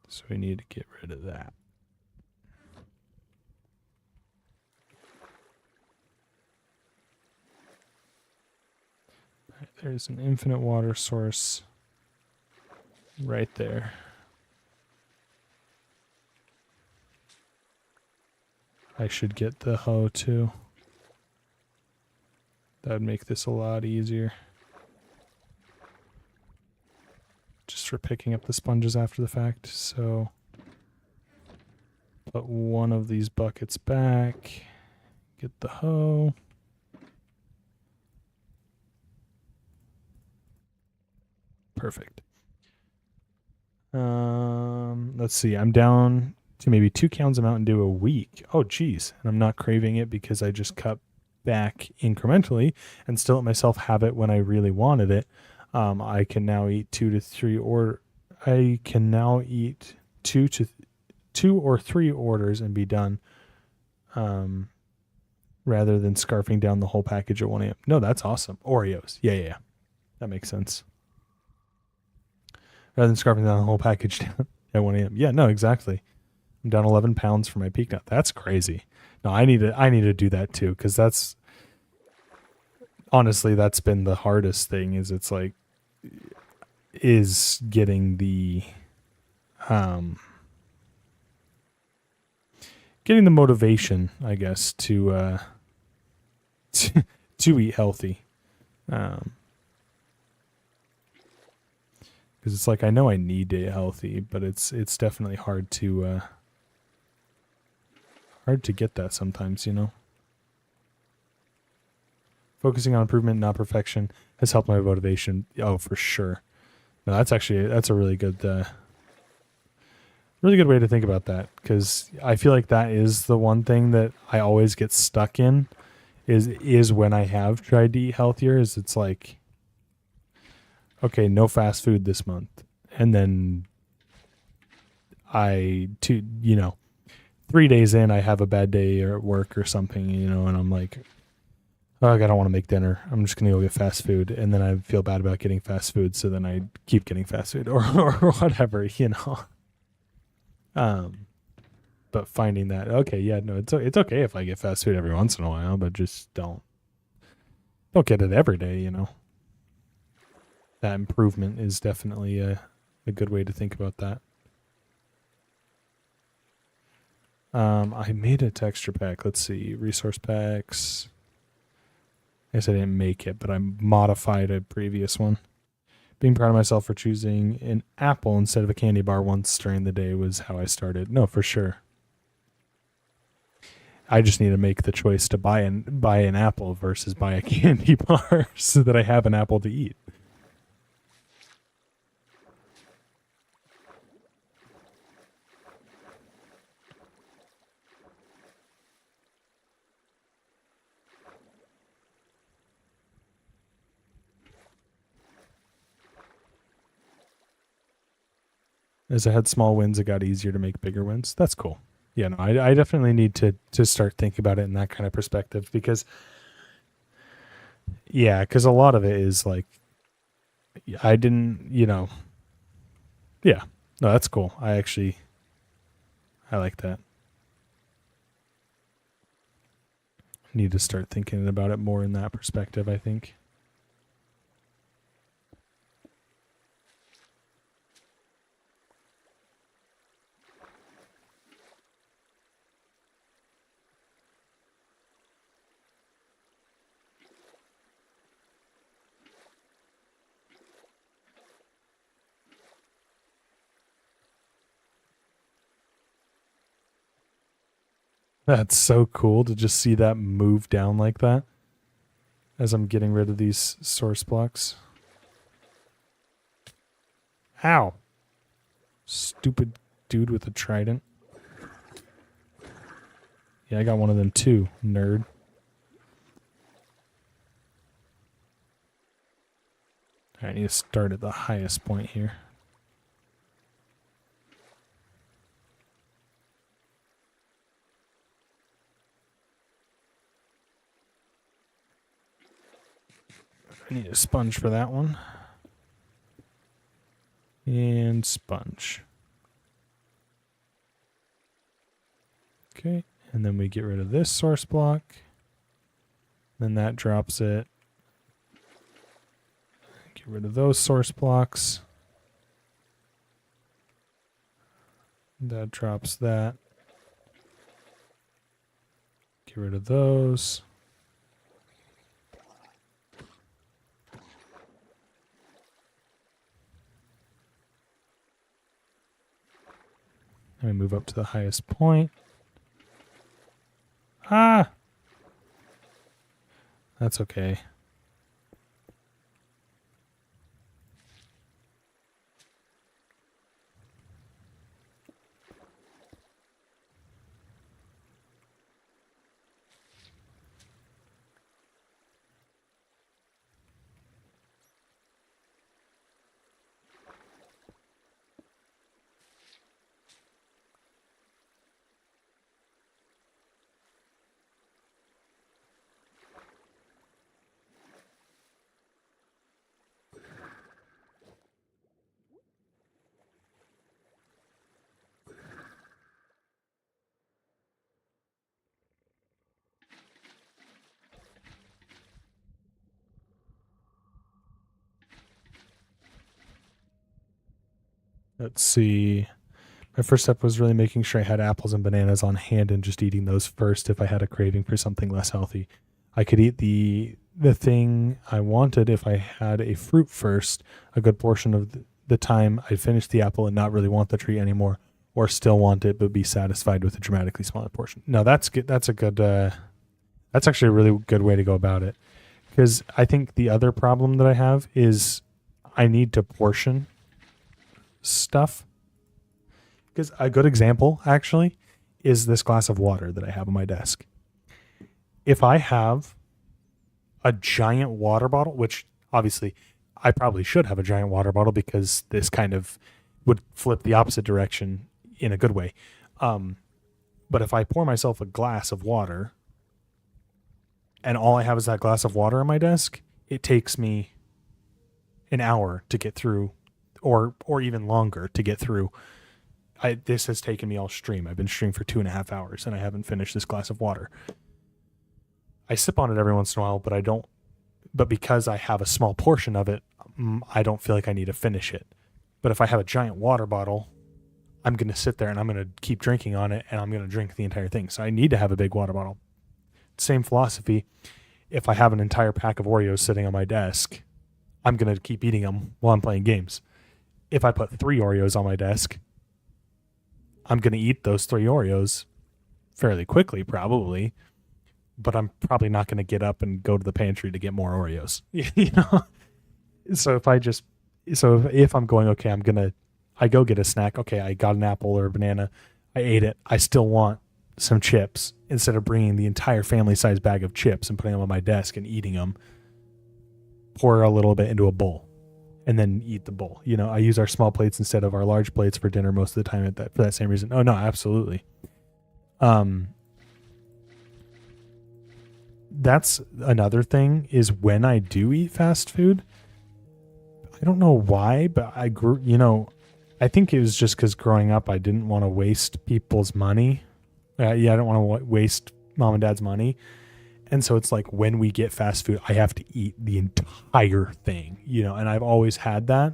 So we need to get rid of that. All right, there's an infinite water source right there. I should get the hoe too. That would make this a lot easier. Just for picking up the sponges after the fact. So put one of these buckets back. Get the hoe. Perfect. Let's see. I'm down to maybe 2 cans of Mountain Dew a week. Oh, geez. And I'm not craving it because I just cut back incrementally and still let myself have it when I really wanted it. I can now eat 2 to 3 or I can now eat 2 or 3 orders and be done. Rather than scarfing down the whole package at 1 a.m. No, that's awesome. Oreos. Yeah. That makes sense. Rather than scarfing down the whole package at 1 a.m. Yeah, no, exactly. I'm down 11 pounds from my peak now. That's crazy. No, I need to do that too, because that's honestly, that's been the hardest thing is getting the motivation, I guess, to eat healthy. Because it's like I know I need to eat healthy, but it's definitely hard to get that sometimes, you know. Focusing on improvement, not perfection, has helped my motivation. Oh, for sure. No, that's a really good way to think about that, because I feel like that is the one thing that I always get stuck in is when I have tried to eat healthier, is it's like, okay, no fast food this month. And then 3 days in, I have a bad day or at work or something, you know, and I'm like, oh, I don't want to make dinner. I'm just going to go get fast food. And then I feel bad about getting fast food. So then I keep getting fast food or whatever, you know. But finding that, okay, yeah, no, it's okay if I get fast food every once in a while, but just don't get it every day, you know. That improvement is definitely a good way to think about that. I made a texture pack. Let's see, resource packs. I guess I didn't make it, but I modified a previous one. Being proud of myself for choosing an apple instead of a candy bar once during the day was how I started. No, for sure. I just need to make the choice to buy an apple versus buy a candy bar so that I have an apple to eat. As I had small wins, it got easier to make bigger wins. That's cool. Yeah, no, I definitely need to start thinking about it in that kind of perspective, because a lot of it is like, I didn't, you know, yeah, no, that's cool. I like that. Need to start thinking about it more in that perspective, I think. That's so cool to just see that move down like that as I'm getting rid of these source blocks. Ow. Stupid dude with a trident. Yeah, I got one of them too, nerd. All right, I need to start at the highest point here. I need a sponge for that one. And sponge. Okay, and then we get rid of this source block. Then that drops it. Get rid of those source blocks. That drops that. Get rid of those. And we move up to the highest point. Ah! That's okay. Let's see. My first step was really making sure I had apples and bananas on hand and just eating those first if I had a craving for something less healthy. I could eat the thing I wanted if I had a fruit first. A good portion of the time I'd finish the apple and not really want the tree anymore, or still want it but be satisfied with a dramatically smaller portion. No, that's good. That's a good. That's actually a really good way to go about it. Because I think the other problem that I have is I need to portion stuff. Because a good example, actually, is this glass of water that I have on my desk. If I have a giant water bottle, which obviously I probably should have a giant water bottle because this kind of would flip the opposite direction in a good way. But if I pour myself a glass of water and all I have is that glass of water on my desk, it takes me an hour to get through, or even longer to get through. This has taken me all stream. I've been streaming for 2.5 hours and I haven't finished this glass of water. I sip on it every once in a while, but I don't. But because I have a small portion of it, I don't feel like I need to finish it. But if I have a giant water bottle, I'm going to sit there and I'm going to keep drinking on it and I'm going to drink the entire thing. So I need to have a big water bottle. Same philosophy. If I have an entire pack of Oreos sitting on my desk, I'm going to keep eating them while I'm playing games. If I put 3 Oreos on my desk, I'm going to eat those 3 Oreos fairly quickly, probably, but I'm probably not going to get up and go to the pantry to get more Oreos. You know? So if I'm going, okay, I go get a snack. Okay, I got an apple or a banana. I ate it. I still want some chips. Instead of bringing the entire family-sized bag of chips and putting them on my desk and eating them, pour a little bit into a bowl and then eat the bowl. You know, I use our small plates instead of our large plates for dinner most of the time for that same reason. Oh no, absolutely. That's another thing is when I do eat fast food, I don't know why, but I think it was just because growing up, I didn't want to waste people's money. I don't want to waste mom and dad's money. And so it's like when we get fast food, I have to eat the entire thing, you know, and I've always had that.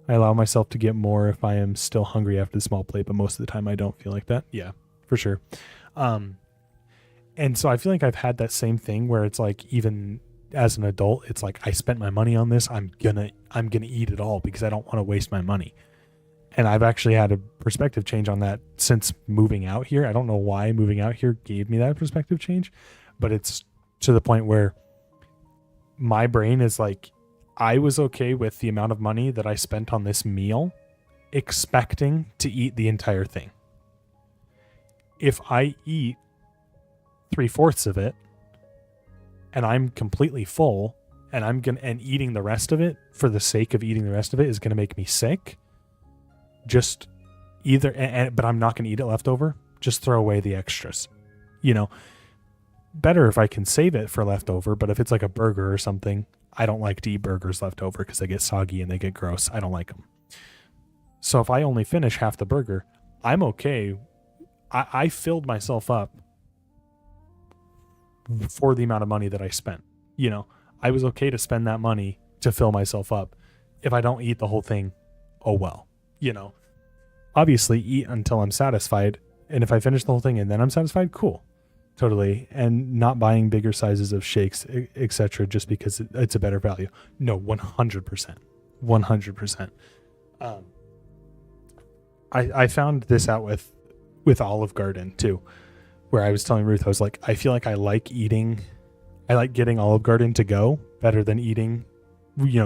I allow myself to get more if I am still hungry after the small plate, but most of the time I don't feel like that. Yeah, for sure. And so I feel like I've had that same thing where it's like, even as an adult, it's like, I spent my money on this. I'm gonna eat it all because I don't want to waste my money. And I've actually had a perspective change on that since moving out here. I don't know why moving out here gave me that perspective change, but it's to the point where my brain is like, I was okay with the amount of money that I spent on this meal, expecting to eat the entire thing. If I eat 3/4 of it and I'm completely full and eating the rest of it for the sake of eating the rest of it is going to make me sick, just but I'm not going to eat it leftover. Just throw away the extras, you know. Better if I can save it for leftover, but if it's like a burger or something, I don't like to eat burgers left over because they get soggy and they get gross. I don't like them. So if I only finish half the burger, I'm okay. I filled myself up for the amount of money that I spent. You know, I was okay to spend that money to fill myself up. If I don't eat the whole thing, oh well. You know, obviously eat until I'm satisfied. And if I finish the whole thing and then I'm satisfied, cool. Totally. And not buying bigger sizes of shakes, etc., just because it's a better value. No, 100%. 100%. I found this out with Olive Garden too, where I was telling Ruth, I was like, I feel like I like getting Olive Garden to go better than eating,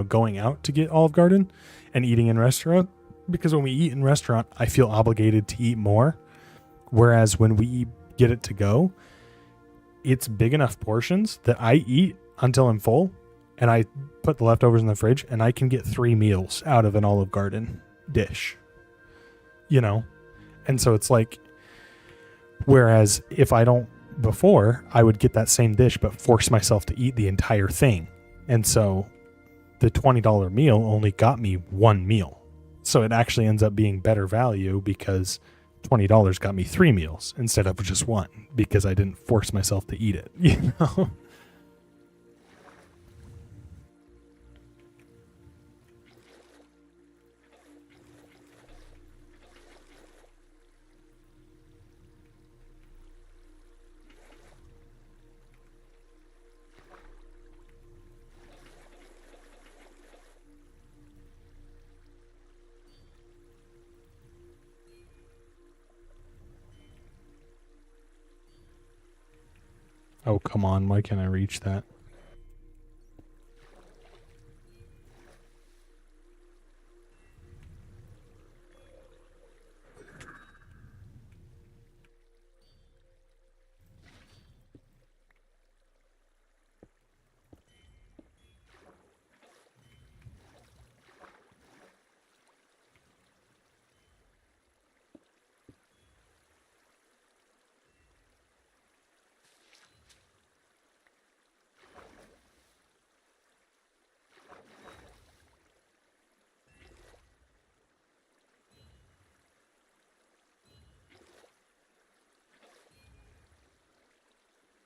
going out to get Olive Garden and eating in restaurant, because when we eat in restaurant, I feel obligated to eat more. Whereas when we get it to go, it's big enough portions that I eat until I'm full, and I put the leftovers in the fridge, and I can get 3 meals out of an Olive Garden dish, And so it's like, whereas if I don't before, I would get that same dish, but force myself to eat the entire thing. And so the $20 meal only got me 1 meal. So it actually ends up being better value because $20 got me 3 meals instead of just 1, because I didn't force myself to eat it, Oh, come on. Why can't I reach that?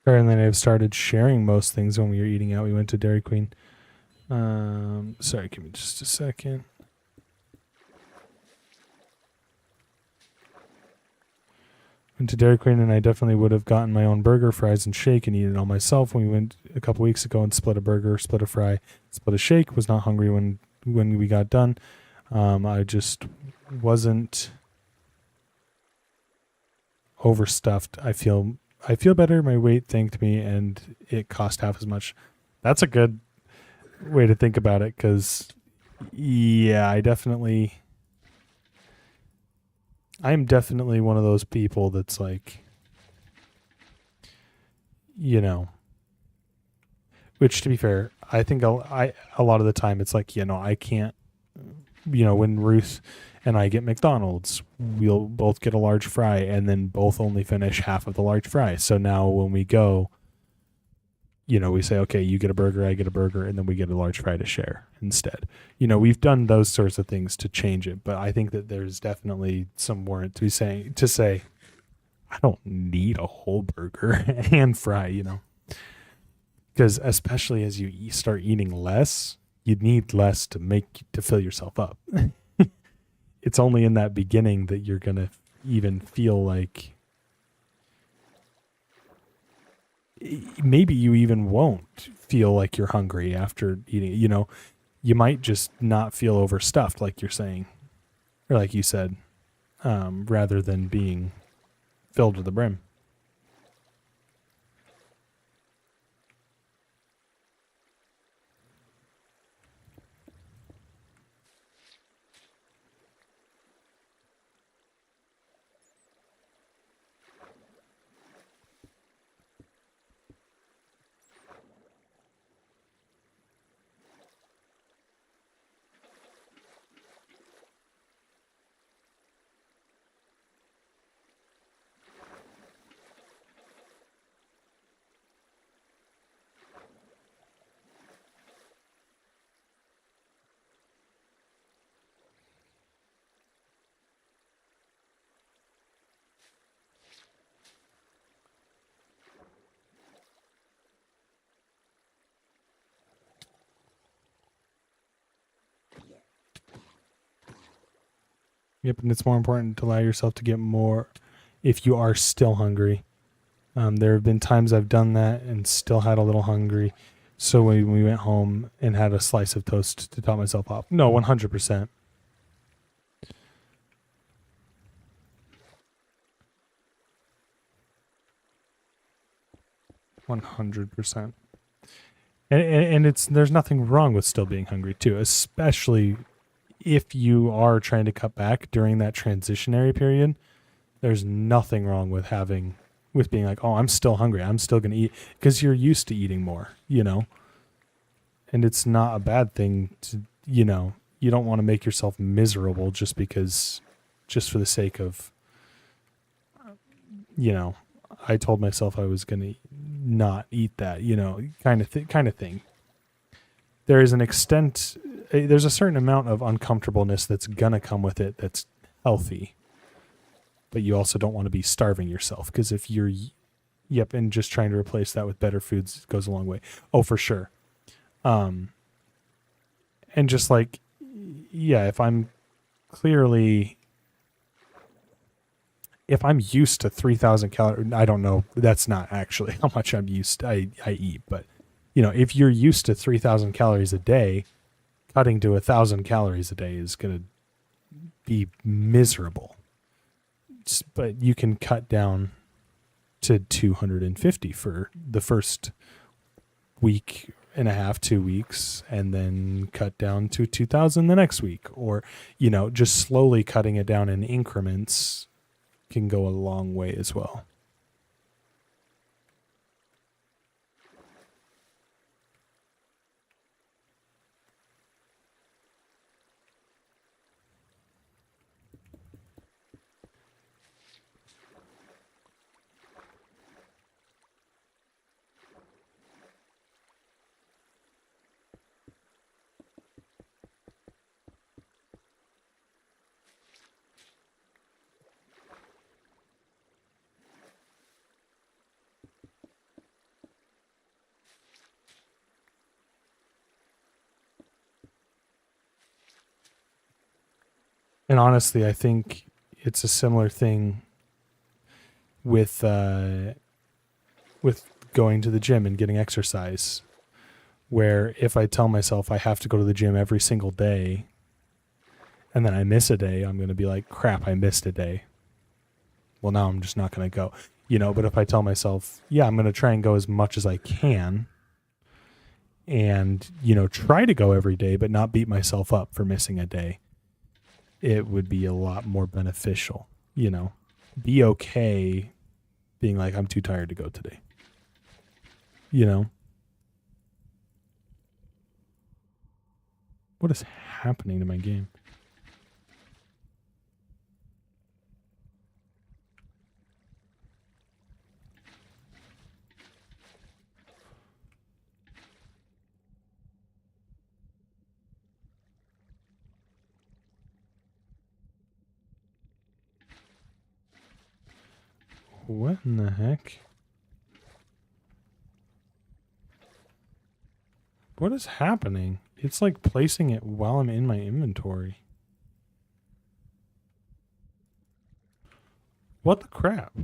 And then I've started sharing most things when we were eating out. We went to Dairy Queen. Sorry, give me just a second. Went to Dairy Queen, and I definitely would have gotten my own burger, fries, and shake and eaten it all myself. When we went a couple weeks ago and split a burger, split a fry, split a shake, was not hungry when we got done. I just wasn't overstuffed. I feel better. My weight thanked me, and it cost half as much. That's a good way to think about it, because, yeah, I am definitely one of those people that's like, which, to be fair, I think a lot of the time it's like, I can't, when Ruth and I get McDonald's, we'll both get a large fry and then both only finish half of the large fry. So now when we go, we say, okay, you get a burger, I get a burger, and then we get a large fry to share instead. We've done those sorts of things to change it, but I think that there's definitely some warrant to say, I don't need a whole burger and fry, because especially as you start eating less, you need less to fill yourself up. It's only in that beginning that you're going to even feel like maybe you even won't feel like you're hungry after eating. You might just not feel overstuffed, like you're saying, or like you said, rather than being filled to the brim. Yep, and it's more important to allow yourself to get more if you are still hungry. There have been times I've done that and still had a little hungry. So when we went home and had a slice of toast to top myself off. No, 100%. 100%. And there's nothing wrong with still being hungry too, especially if you are trying to cut back during that transitionary period. There's nothing wrong with being like, oh, I'm still hungry. I'm still going to eat, because you're used to eating more, and it's not a bad thing to, you don't want to make yourself miserable just for the sake of, I told myself I was going to not eat that, kind of thing. There is there's a certain amount of uncomfortableness that's going to come with it that's healthy, but you also don't want to be starving yourself, because if you're, and just trying to replace that with better foods goes a long way. Oh, for sure. And just like, if I'm used to 3,000 calories, I don't know, that's not actually how much I eat, but if you're used to 3,000 calories a day, cutting to 1,000 calories a day is going to be miserable. But you can cut down to 250 for the first week and a half, 2 weeks, and then cut down to 2,000 the next week, or just slowly cutting it down in increments can go a long way as well. And honestly, I think it's a similar thing with going to the gym and getting exercise, where if I tell myself I have to go to the gym every single day and then I miss a day, I'm going to be like, crap, I missed a day. Well, now I'm just not going to go, but if I tell myself, I'm going to try and go as much as I can and, try to go every day, but not beat myself up for missing a day, it would be a lot more beneficial, be okay being like, I'm too tired to go today, What is happening to my game? What in the heck? What is happening? It's like placing it while I'm in my inventory. What the crap?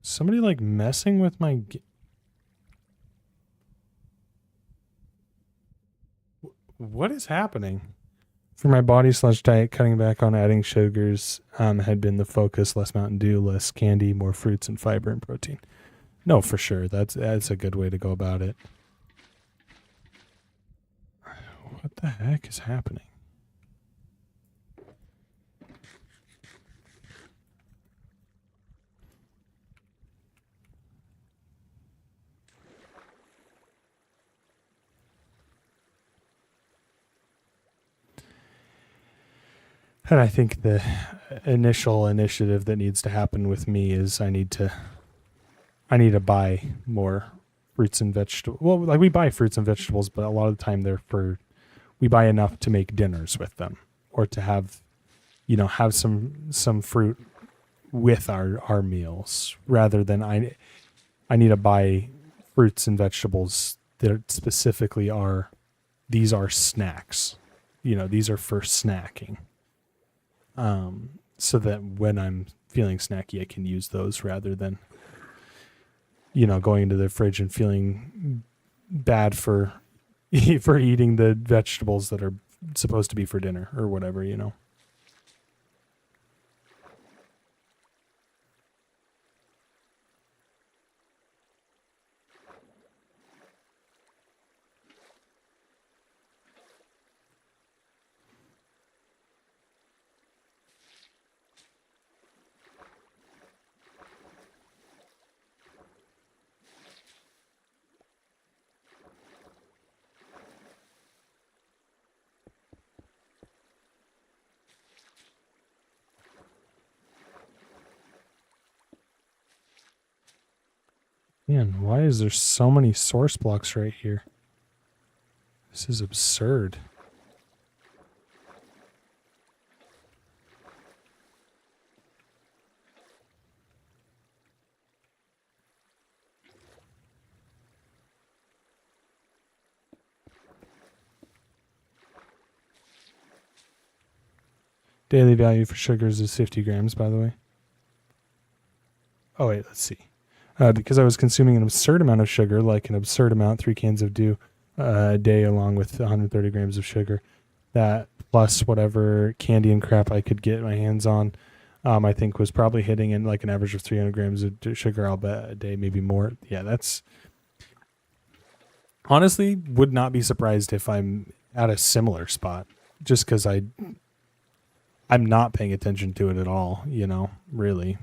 Somebody like messing with my... What is happening? For my body/diet, cutting back on adding sugars had been the focus. Less Mountain Dew, less candy, more fruits and fiber and protein. No, for sure. That's a good way to go about it. What the heck is happening? And I think the initial initiative that needs to happen with me is I need to buy more fruits and vegetables. Well, like we buy fruits and vegetables, but a lot of the time we buy enough to make dinners with them, or to have some fruit with our meals, rather than I need to buy fruits and vegetables that specifically these are snacks. these are for snacking. So that when I'm feeling snacky, I can use those rather than, going into the fridge and feeling bad for for eating the vegetables that are supposed to be for dinner or whatever. Man, why is there so many source blocks right here? This is absurd. Daily value for sugars is 50 grams, by the way. Oh, wait, let's see. Because I was consuming an absurd amount of sugar, like an absurd amount, 3 cans of dew a day, along with 130 grams of sugar. That plus whatever candy and crap I could get my hands on, I think was probably hitting in like an average of 300 grams of sugar, I'll bet, a day, maybe more. Yeah, that's... Honestly, would not be surprised if I'm at a similar spot, just because I'm not paying attention to it at all, really.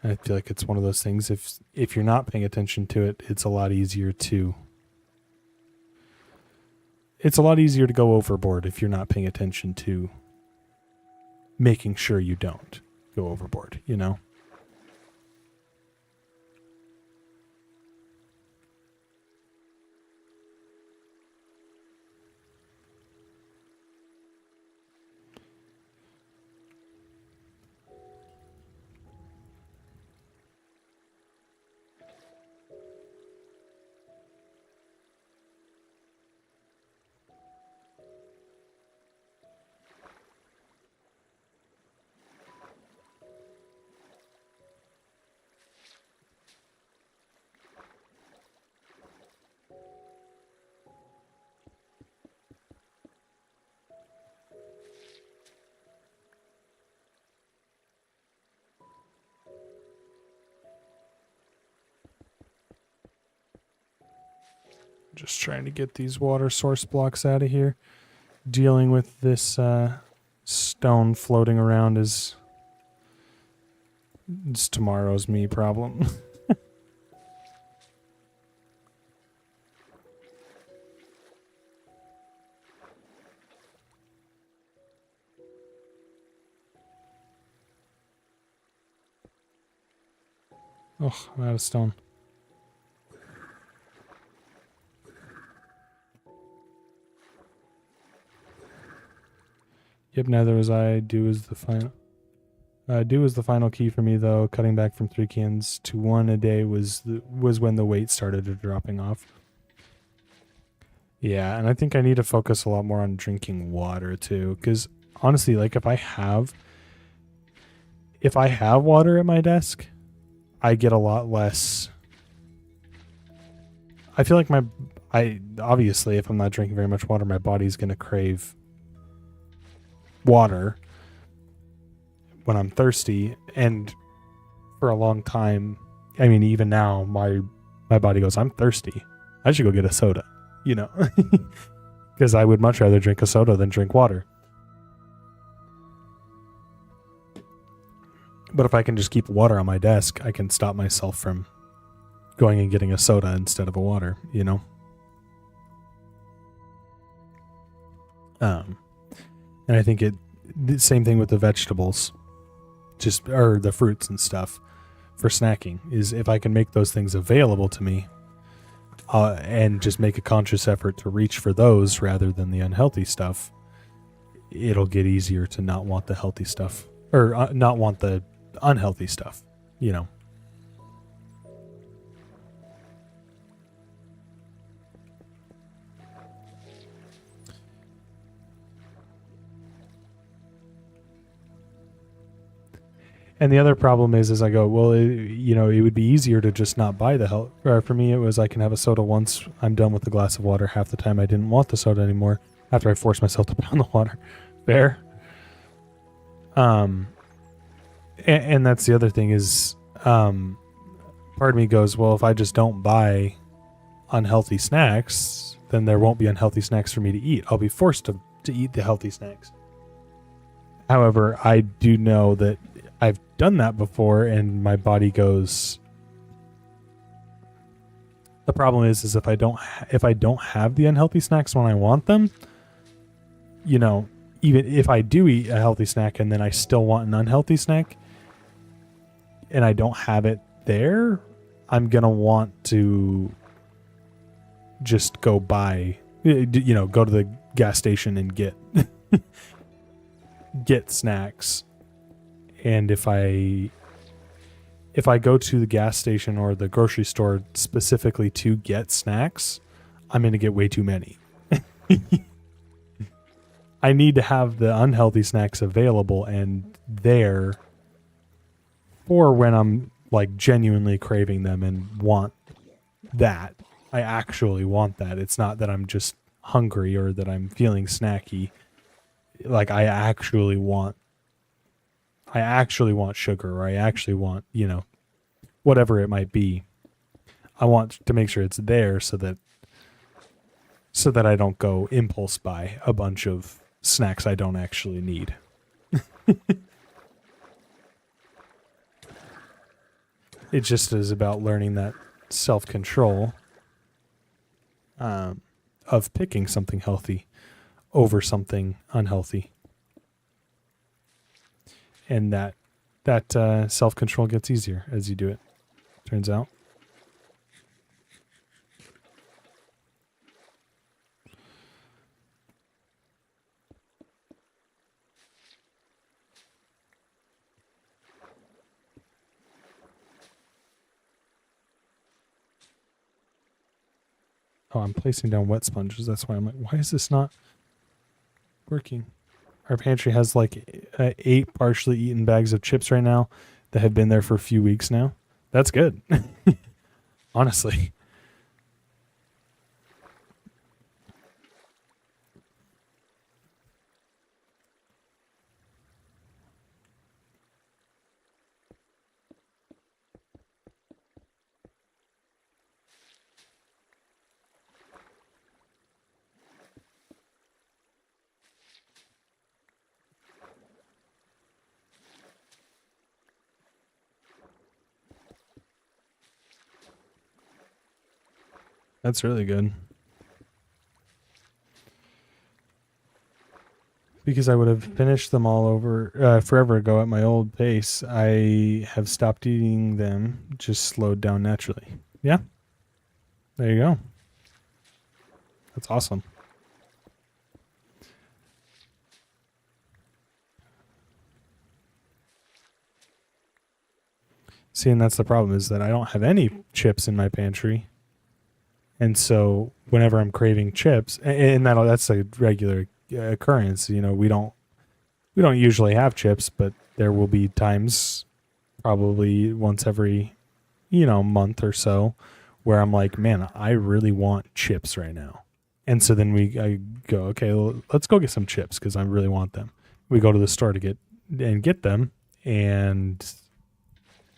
I feel like it's one of those things, if you're not paying attention to it, it's a lot easier to go overboard if you're not paying attention to making sure you don't go overboard, Just trying to get these water source blocks out of here. Dealing with this stone floating around is tomorrow's me problem. Oh, I'm out of stone. Yep, neither was I. Do is the final key for me, though. Cutting back from 3 cans to 1 a day was when the weight started dropping off. Yeah, and I think I need to focus a lot more on drinking water too, because honestly, like if I have water at my desk, I get a lot less. I feel like obviously if I'm not drinking very much water, my body's gonna crave water when I'm thirsty, and for a long time, I mean even now my body goes, I'm thirsty, I should go get a soda, because I would much rather drink a soda than drink water. But if I can just keep water on my desk, I can stop myself from going and getting a soda instead of a water, and I think the same thing with the vegetables, or the fruits and stuff for snacking, is if I can make those things available to me, and just make a conscious effort to reach for those rather than the unhealthy stuff, it'll get easier to not want the healthy stuff, or not want the unhealthy stuff, And the other problem is I go, well, it would be easier to just not buy the health. Or for me, it was I can have a soda once I'm done with the glass of water. Half the time I didn't want the soda anymore after I forced myself to pound the water. Fair. And that's the other thing is, part of me goes, well, if I just don't buy unhealthy snacks, then there won't be unhealthy snacks for me to eat. I'll be forced to eat the healthy snacks. However, I do know that I've done that before and my body goes, the problem is if I don't have the unhealthy snacks when I want them, even if I do eat a healthy snack and then I still want an unhealthy snack and I don't have it there, I'm going to want to just go buy, go to the gas station and get snacks. And if I go to the gas station or the grocery store specifically to get snacks, I'm going to get way too many. I need to have the unhealthy snacks available and there for when I'm like genuinely craving them and want that. I actually want that. It's not that I'm just hungry or that I'm feeling snacky. Like I actually want sugar, or I actually want, whatever it might be. I want to make sure it's there so that I don't go impulse buy a bunch of snacks I don't actually need. It just is about learning that self-control of picking something healthy over something unhealthy. And that self-control gets easier as you do it, turns out. Oh, I'm placing down wet sponges. That's why I'm like, why is this not working? Our pantry has like 8 partially eaten bags of chips right now that have been there for a few weeks now. That's good. Honestly. That's really good. Because I would have finished them all over forever ago at my old pace. I have stopped eating them, just slowed down naturally. Yeah. There you go. That's awesome. See, and that's the problem is that I don't have any chips in my pantry. And so whenever I'm craving chips, and that's a regular occurrence, we don't usually have chips, but there will be times probably once every, month or so where I'm like, man, I really want chips right now. And so then I go, okay, well, let's go get some chips because I really want them. We go to the store to get them, and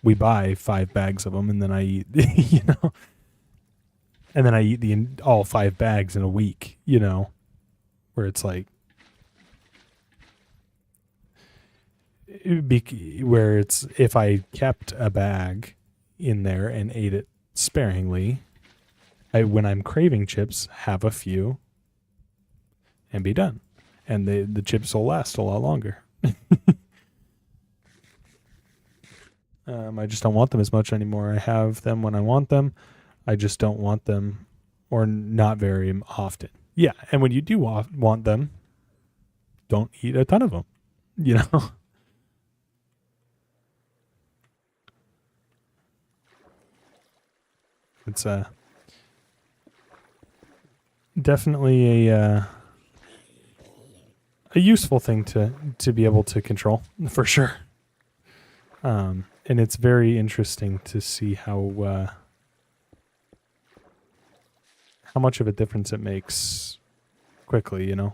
we buy 5 bags of them, and then I eat, and then I eat all 5 bags in a week, where it's like, where it's, if I kept a bag in there and ate it sparingly, when I'm craving chips, have a few and be done. And the chips will last a lot longer. I just don't want them as much anymore. I have them when I want them. I just don't want them, or not very often. Yeah, and when you do want them, don't eat a ton of them, It's definitely a useful thing to be able to control, for sure. And it's very interesting to see how much of a difference it makes quickly, you know?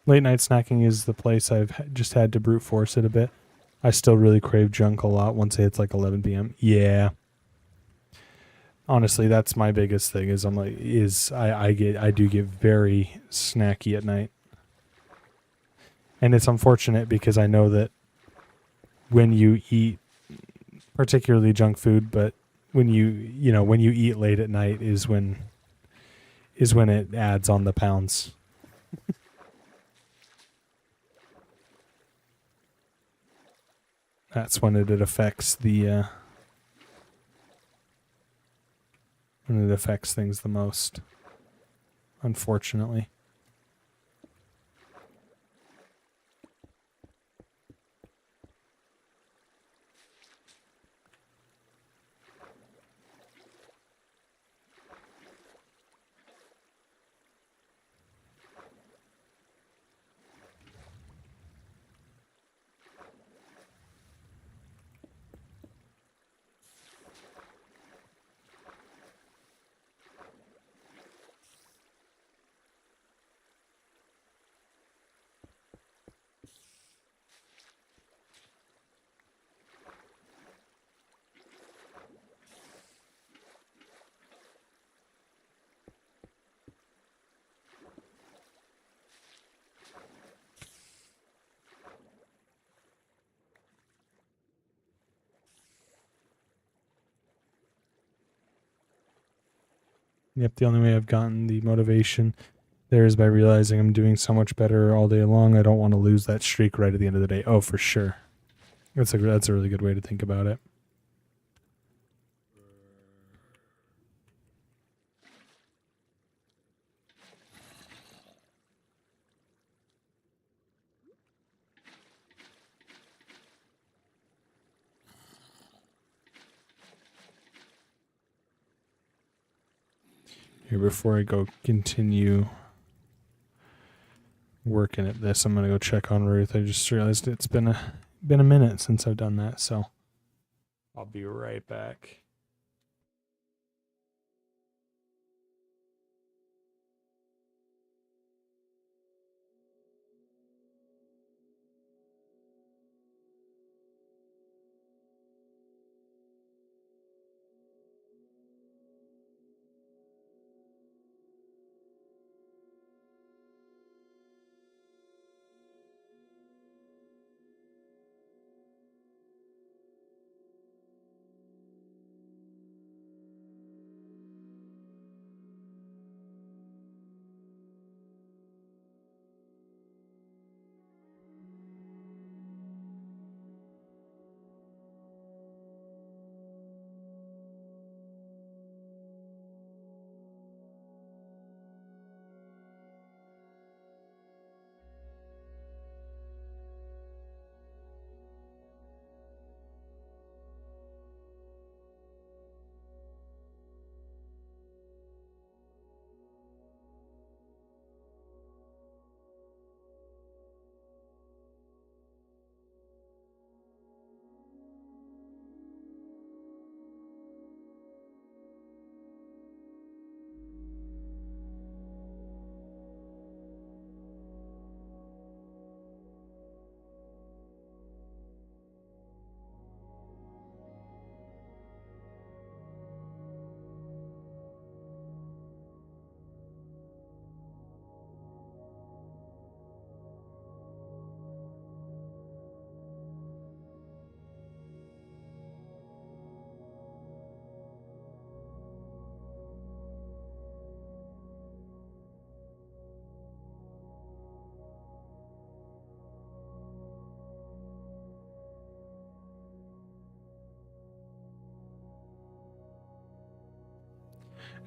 Late night snacking is the place just had to brute force it a bit. I still really crave junk a lot once it's like 11 p.m. Yeah. Honestly, that's my biggest thing is I do get very snacky at night. And it's unfortunate because I know that when you eat particularly junk food, but when when you eat late at night is when it adds on the pounds. That's when it affects when it affects things the most, unfortunately. Yep, the only way I've gotten the motivation there is by realizing I'm doing so much better all day long. I don't want to lose that streak right at the end of the day. Oh, for sure. That's a really good way to think about it. Here, before I go continue working at this, I'm gonna go check on Ruth. I just realized it's been a minute since I've done that, so I'll be right back.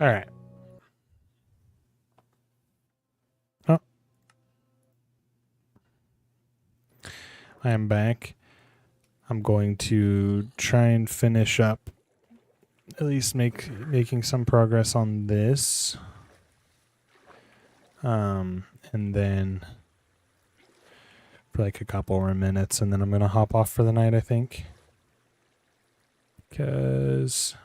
All right. Oh. I am back. I'm going to try and finish up, at least making some progress on this. And then for like a couple more minutes, and then I'm going to hop off for the night, I think. Because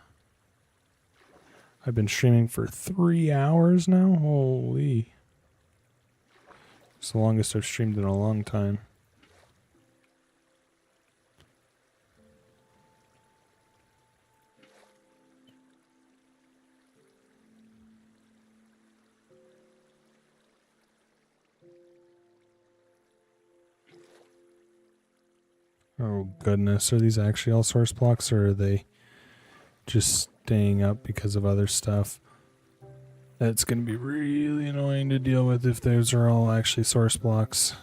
I've been streaming for 3 hours now. Holy. It's the longest I've streamed in a long time. Oh goodness, are these actually all source blocks, or are they just staying up because of other stuff? That's going to be really annoying to deal with if those are all actually source blocks.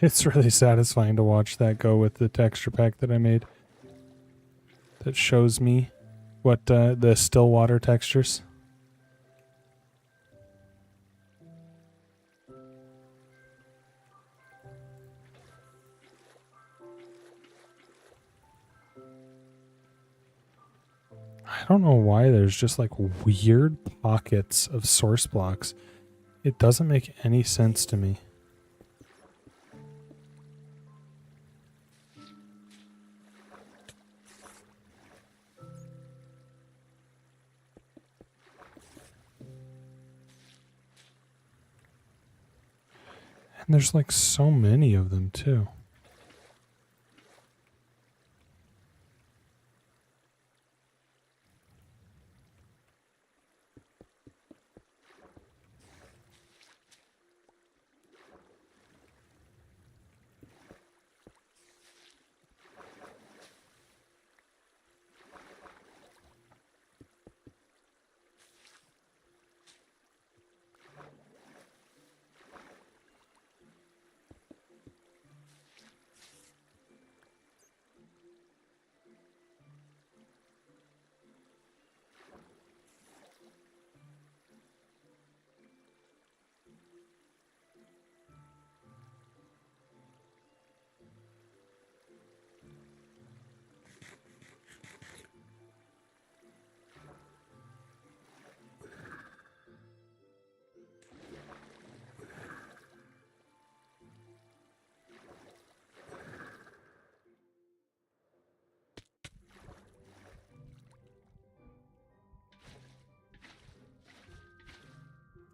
It's really satisfying to watch that go with the texture pack that I made. That shows me what the still water textures. I don't know why there's just like weird pockets of source blocks. It doesn't make any sense to me. And there's like so many of them too.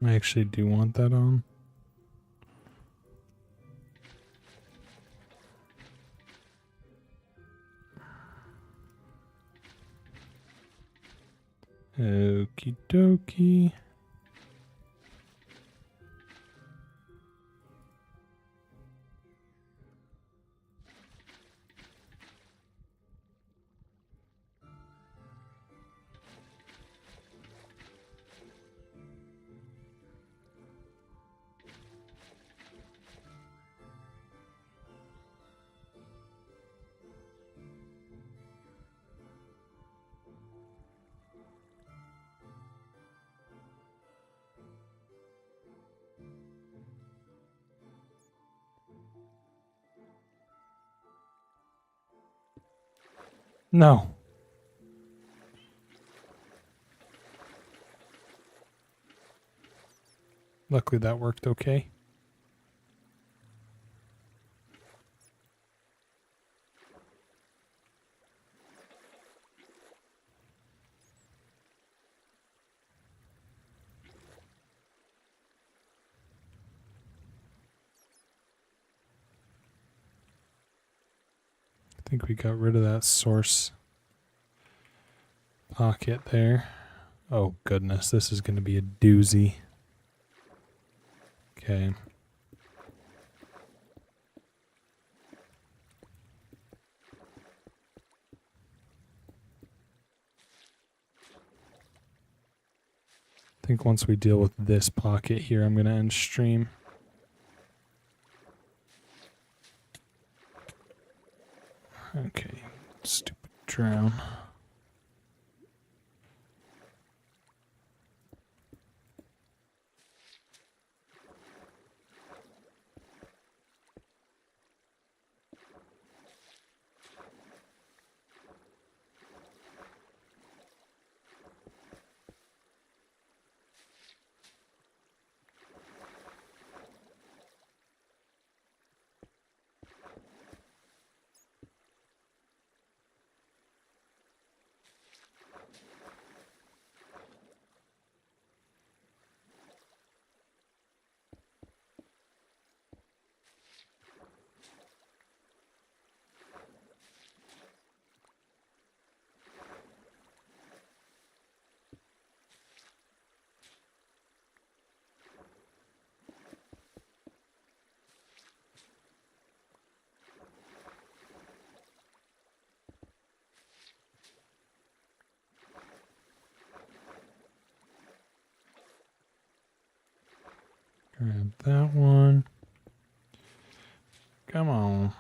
I actually do want that on. Okie dokie. No. Luckily that worked okay. think we got rid of that source pocket there. Oh goodness, this is going to be a doozy. Okay. I think once we deal with this pocket here, I'm going to end stream. Okay, stupid drown. Grab that one. Come on.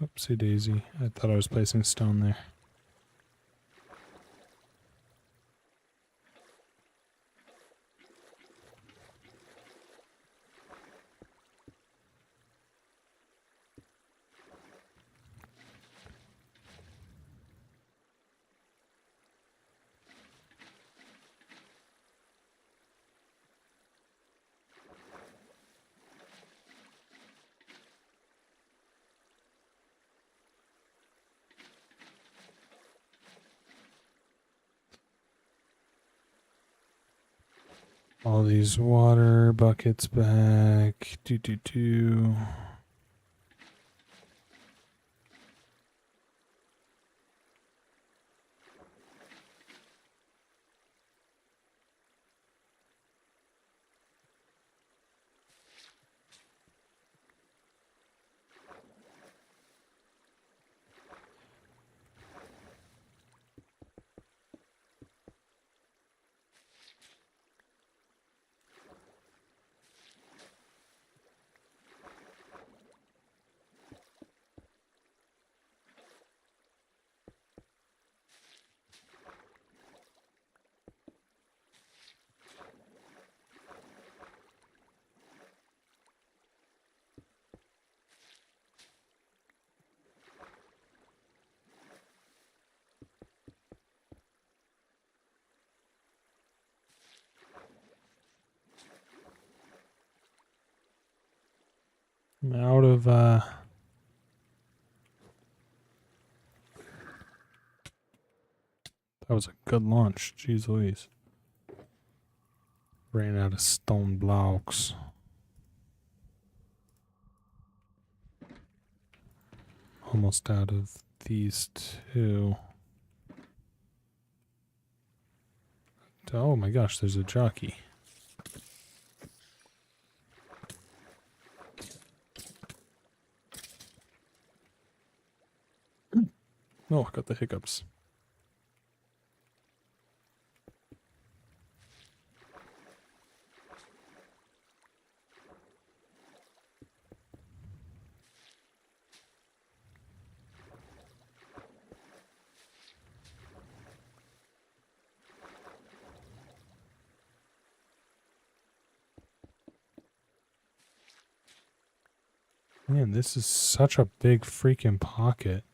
Oopsie daisy. I thought I was placing stone there. All these water buckets back. Do. I'm out of that was a good launch. Jeez Louise. Ran out of stone blocks. Almost out of these two. Oh my gosh, there's a jockey. Oh, I got the hiccups. Man, this is such a big freaking pocket.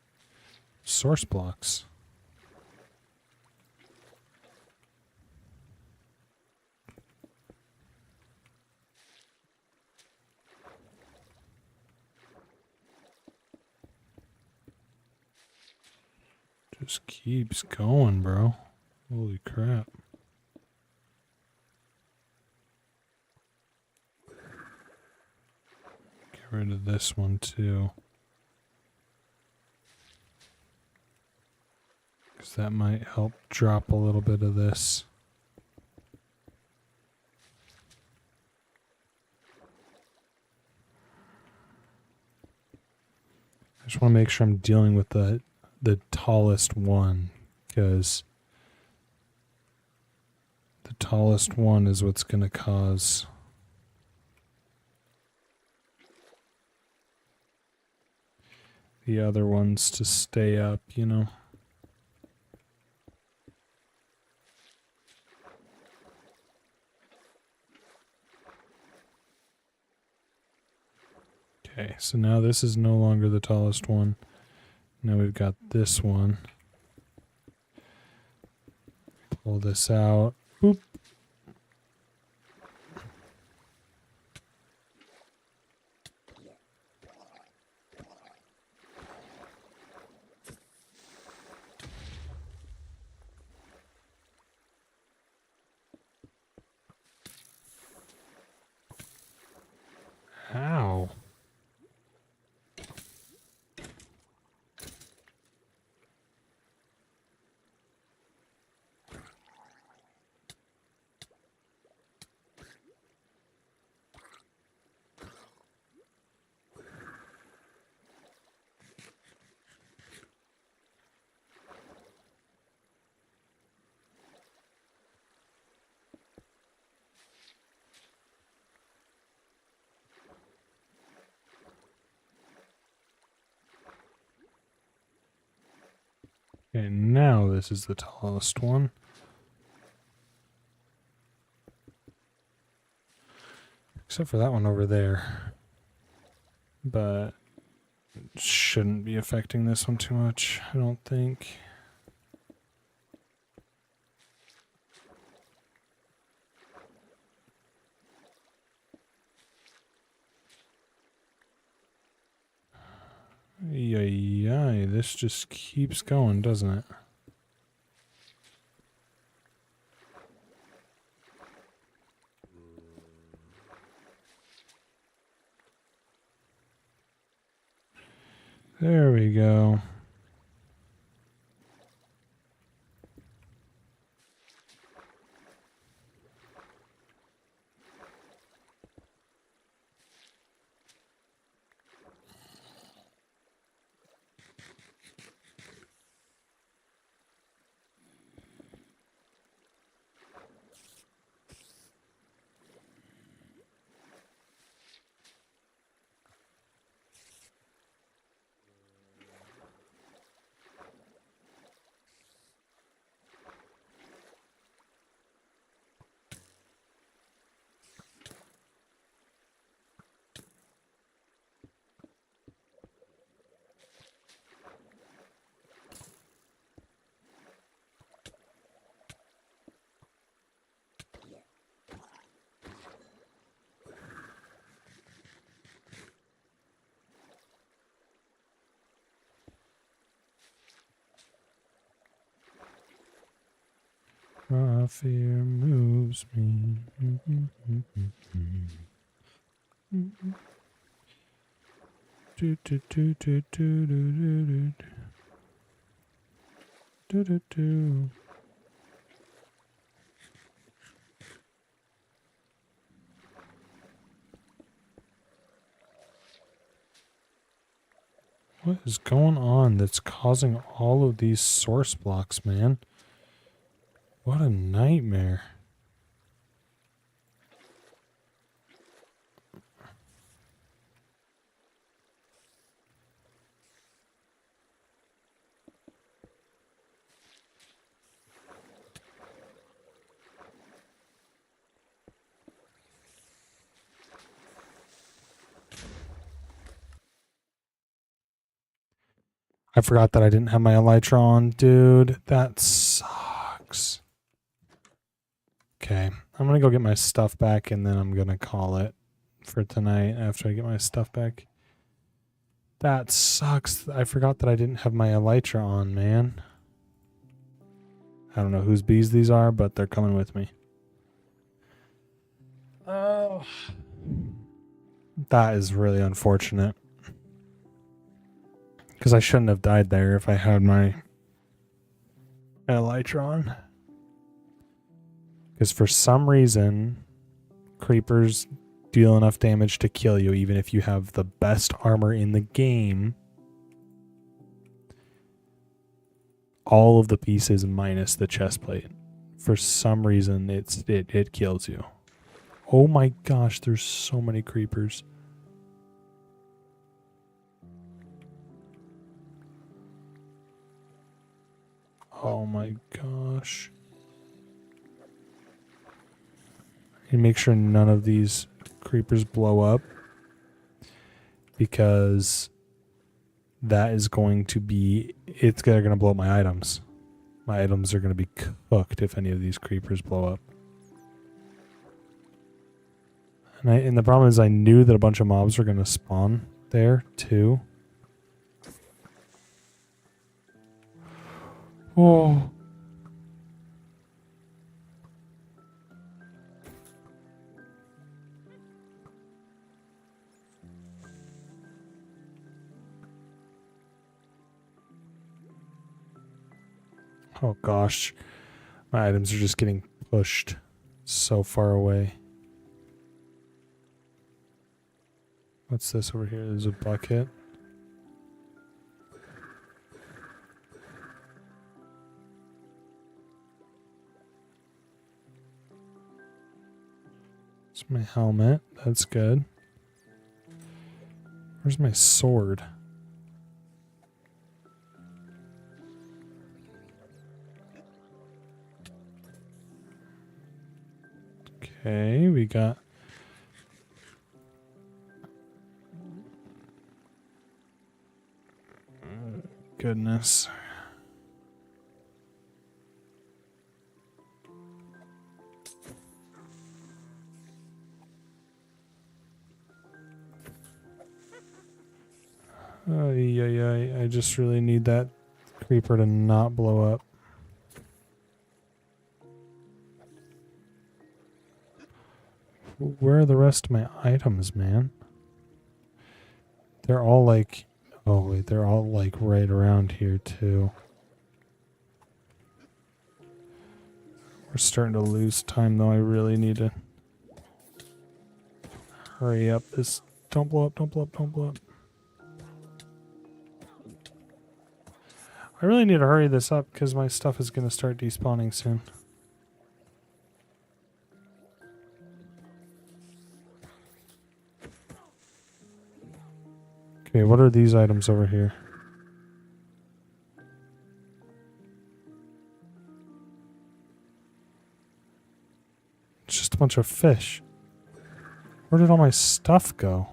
Source blocks. Just keeps going, bro. Holy crap. Get Get rid of this one too. Because that might help drop a little bit of this. I just want to make sure I'm dealing with the tallest one, because the tallest one is what's going to cause the other ones to stay up, you know? Okay, so now this is no longer the tallest one. Now we've got this one. Pull this out. Boop. Ow. Okay, now this is the tallest one. Except for that one over there. But it shouldn't be affecting this one too much, I don't think. Yay, this just keeps going, doesn't it? There we go. Fear moves me. Do, do, do, do, do, do, do, do, do, do. What is going on that's causing all of these source blocks, man? What a nightmare. I forgot that I didn't have my elytra on, dude. That sucks. Okay, I'm gonna go get my stuff back and then I'm gonna call it for tonight after I get my stuff back. That sucks. I forgot that I didn't have my elytra on, man. I don't know whose bees these are, but they're coming with me. Oh. That is really unfortunate. Because I shouldn't have died there if I had my elytra on. Because for some reason, creepers deal enough damage to kill you even if you have the best armor in the game. All of the pieces minus the chest plate. For some reason, it kills you. Oh my gosh, there's so many creepers. Oh my gosh. And make sure none of these creepers blow up, because that is going to be, they're going to blow up my items. My items are going to be cooked if any of these creepers blow up. And the problem is I knew that a bunch of mobs were going to spawn there too. Oh. Oh gosh. My items are just getting pushed so far away. What's this over here? There's a bucket. It's my helmet. That's good. Where's my sword? Okay, we got... Goodness. Oh, yeah. I just really need that creeper to not blow up. Where are the rest of my items, man? They're all like... Oh, wait, they're all like right around here, too. We're starting to lose time, though. I really need to hurry up. This... Don't blow up, don't blow up, don't blow up. I really need to hurry this up because my stuff is going to start despawning soon. Okay, what are these items over here? It's just a bunch of fish. Where did all my stuff go?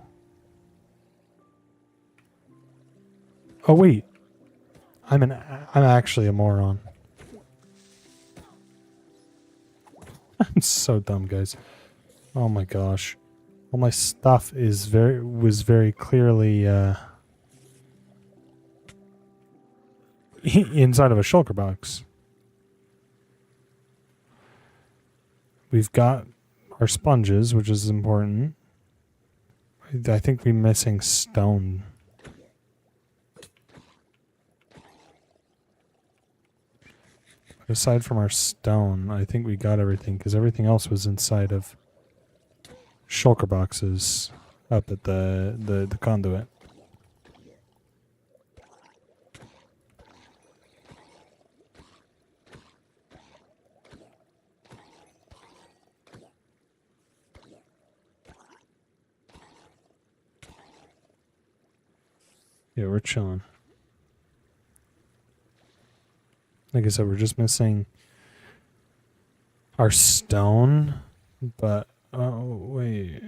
Oh wait. I'm actually a moron. I'm so dumb, guys. Oh my gosh. All my stuff was very clearly inside of a shulker box. We've got our sponges, which is important. I think we're missing stone. Aside from our stone, I think we got everything, because everything else was inside of shulker boxes up at the conduit. Yeah, we're chilling. Like I said, we're just missing our stone, but oh wait.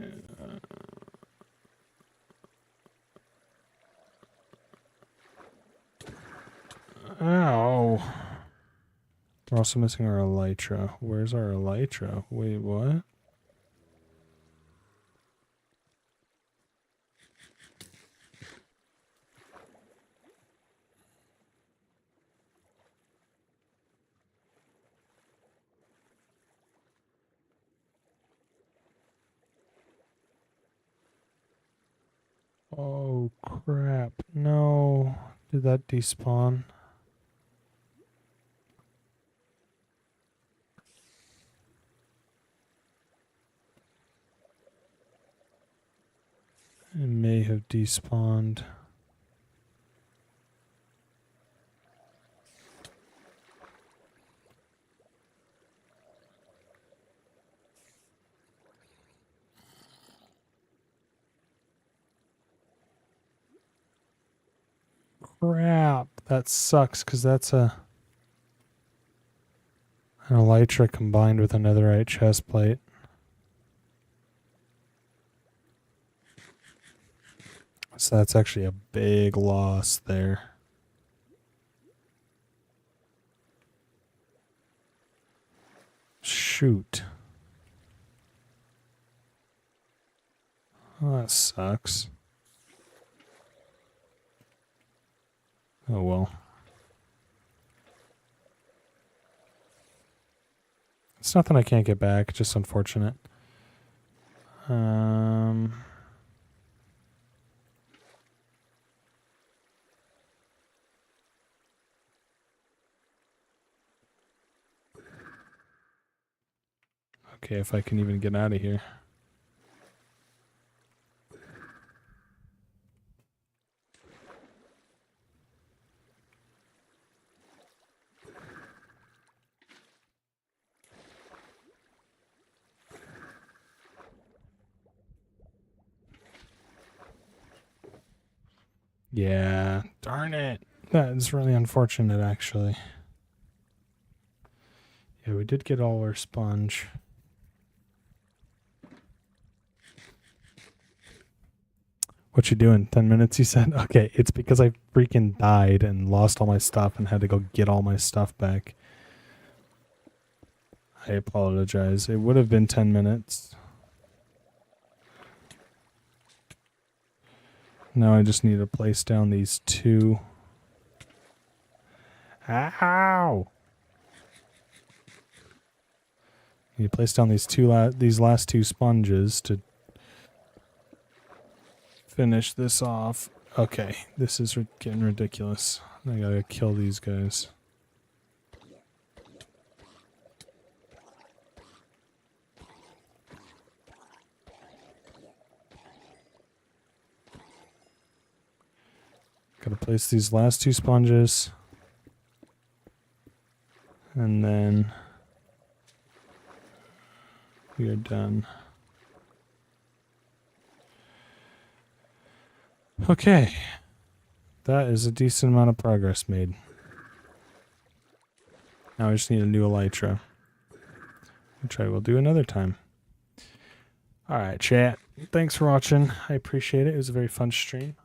Ow. We're also missing our elytra. Where's our elytra? Wait, what? Oh crap. No. Did that despawn? It may have despawned. Crap. That sucks because that's an elytra combined with another right chest plate. So that's actually a big loss there. Shoot. Oh, that sucks. Oh well. It's nothing I can't get back, just unfortunate. Okay, if I can even get out of here. Yeah, darn it. That is really unfortunate, actually. Yeah, we did get all our sponge. What you doing? 10 minutes, you said? Okay, it's because I freaking died and lost all my stuff and had to go get all my stuff back. I apologize. It would have been 10 minutes. Now I just need to place down these two. Ow! You place down these last two sponges to finish this off. Okay, this is getting ridiculous. I gotta kill these guys. Gotta place these last two sponges. And then we are done. Okay. That is a decent amount of progress made. Now I just need a new elytra, which I will do another time. Alright, chat. Thanks for watching. I appreciate it. It was a very fun stream.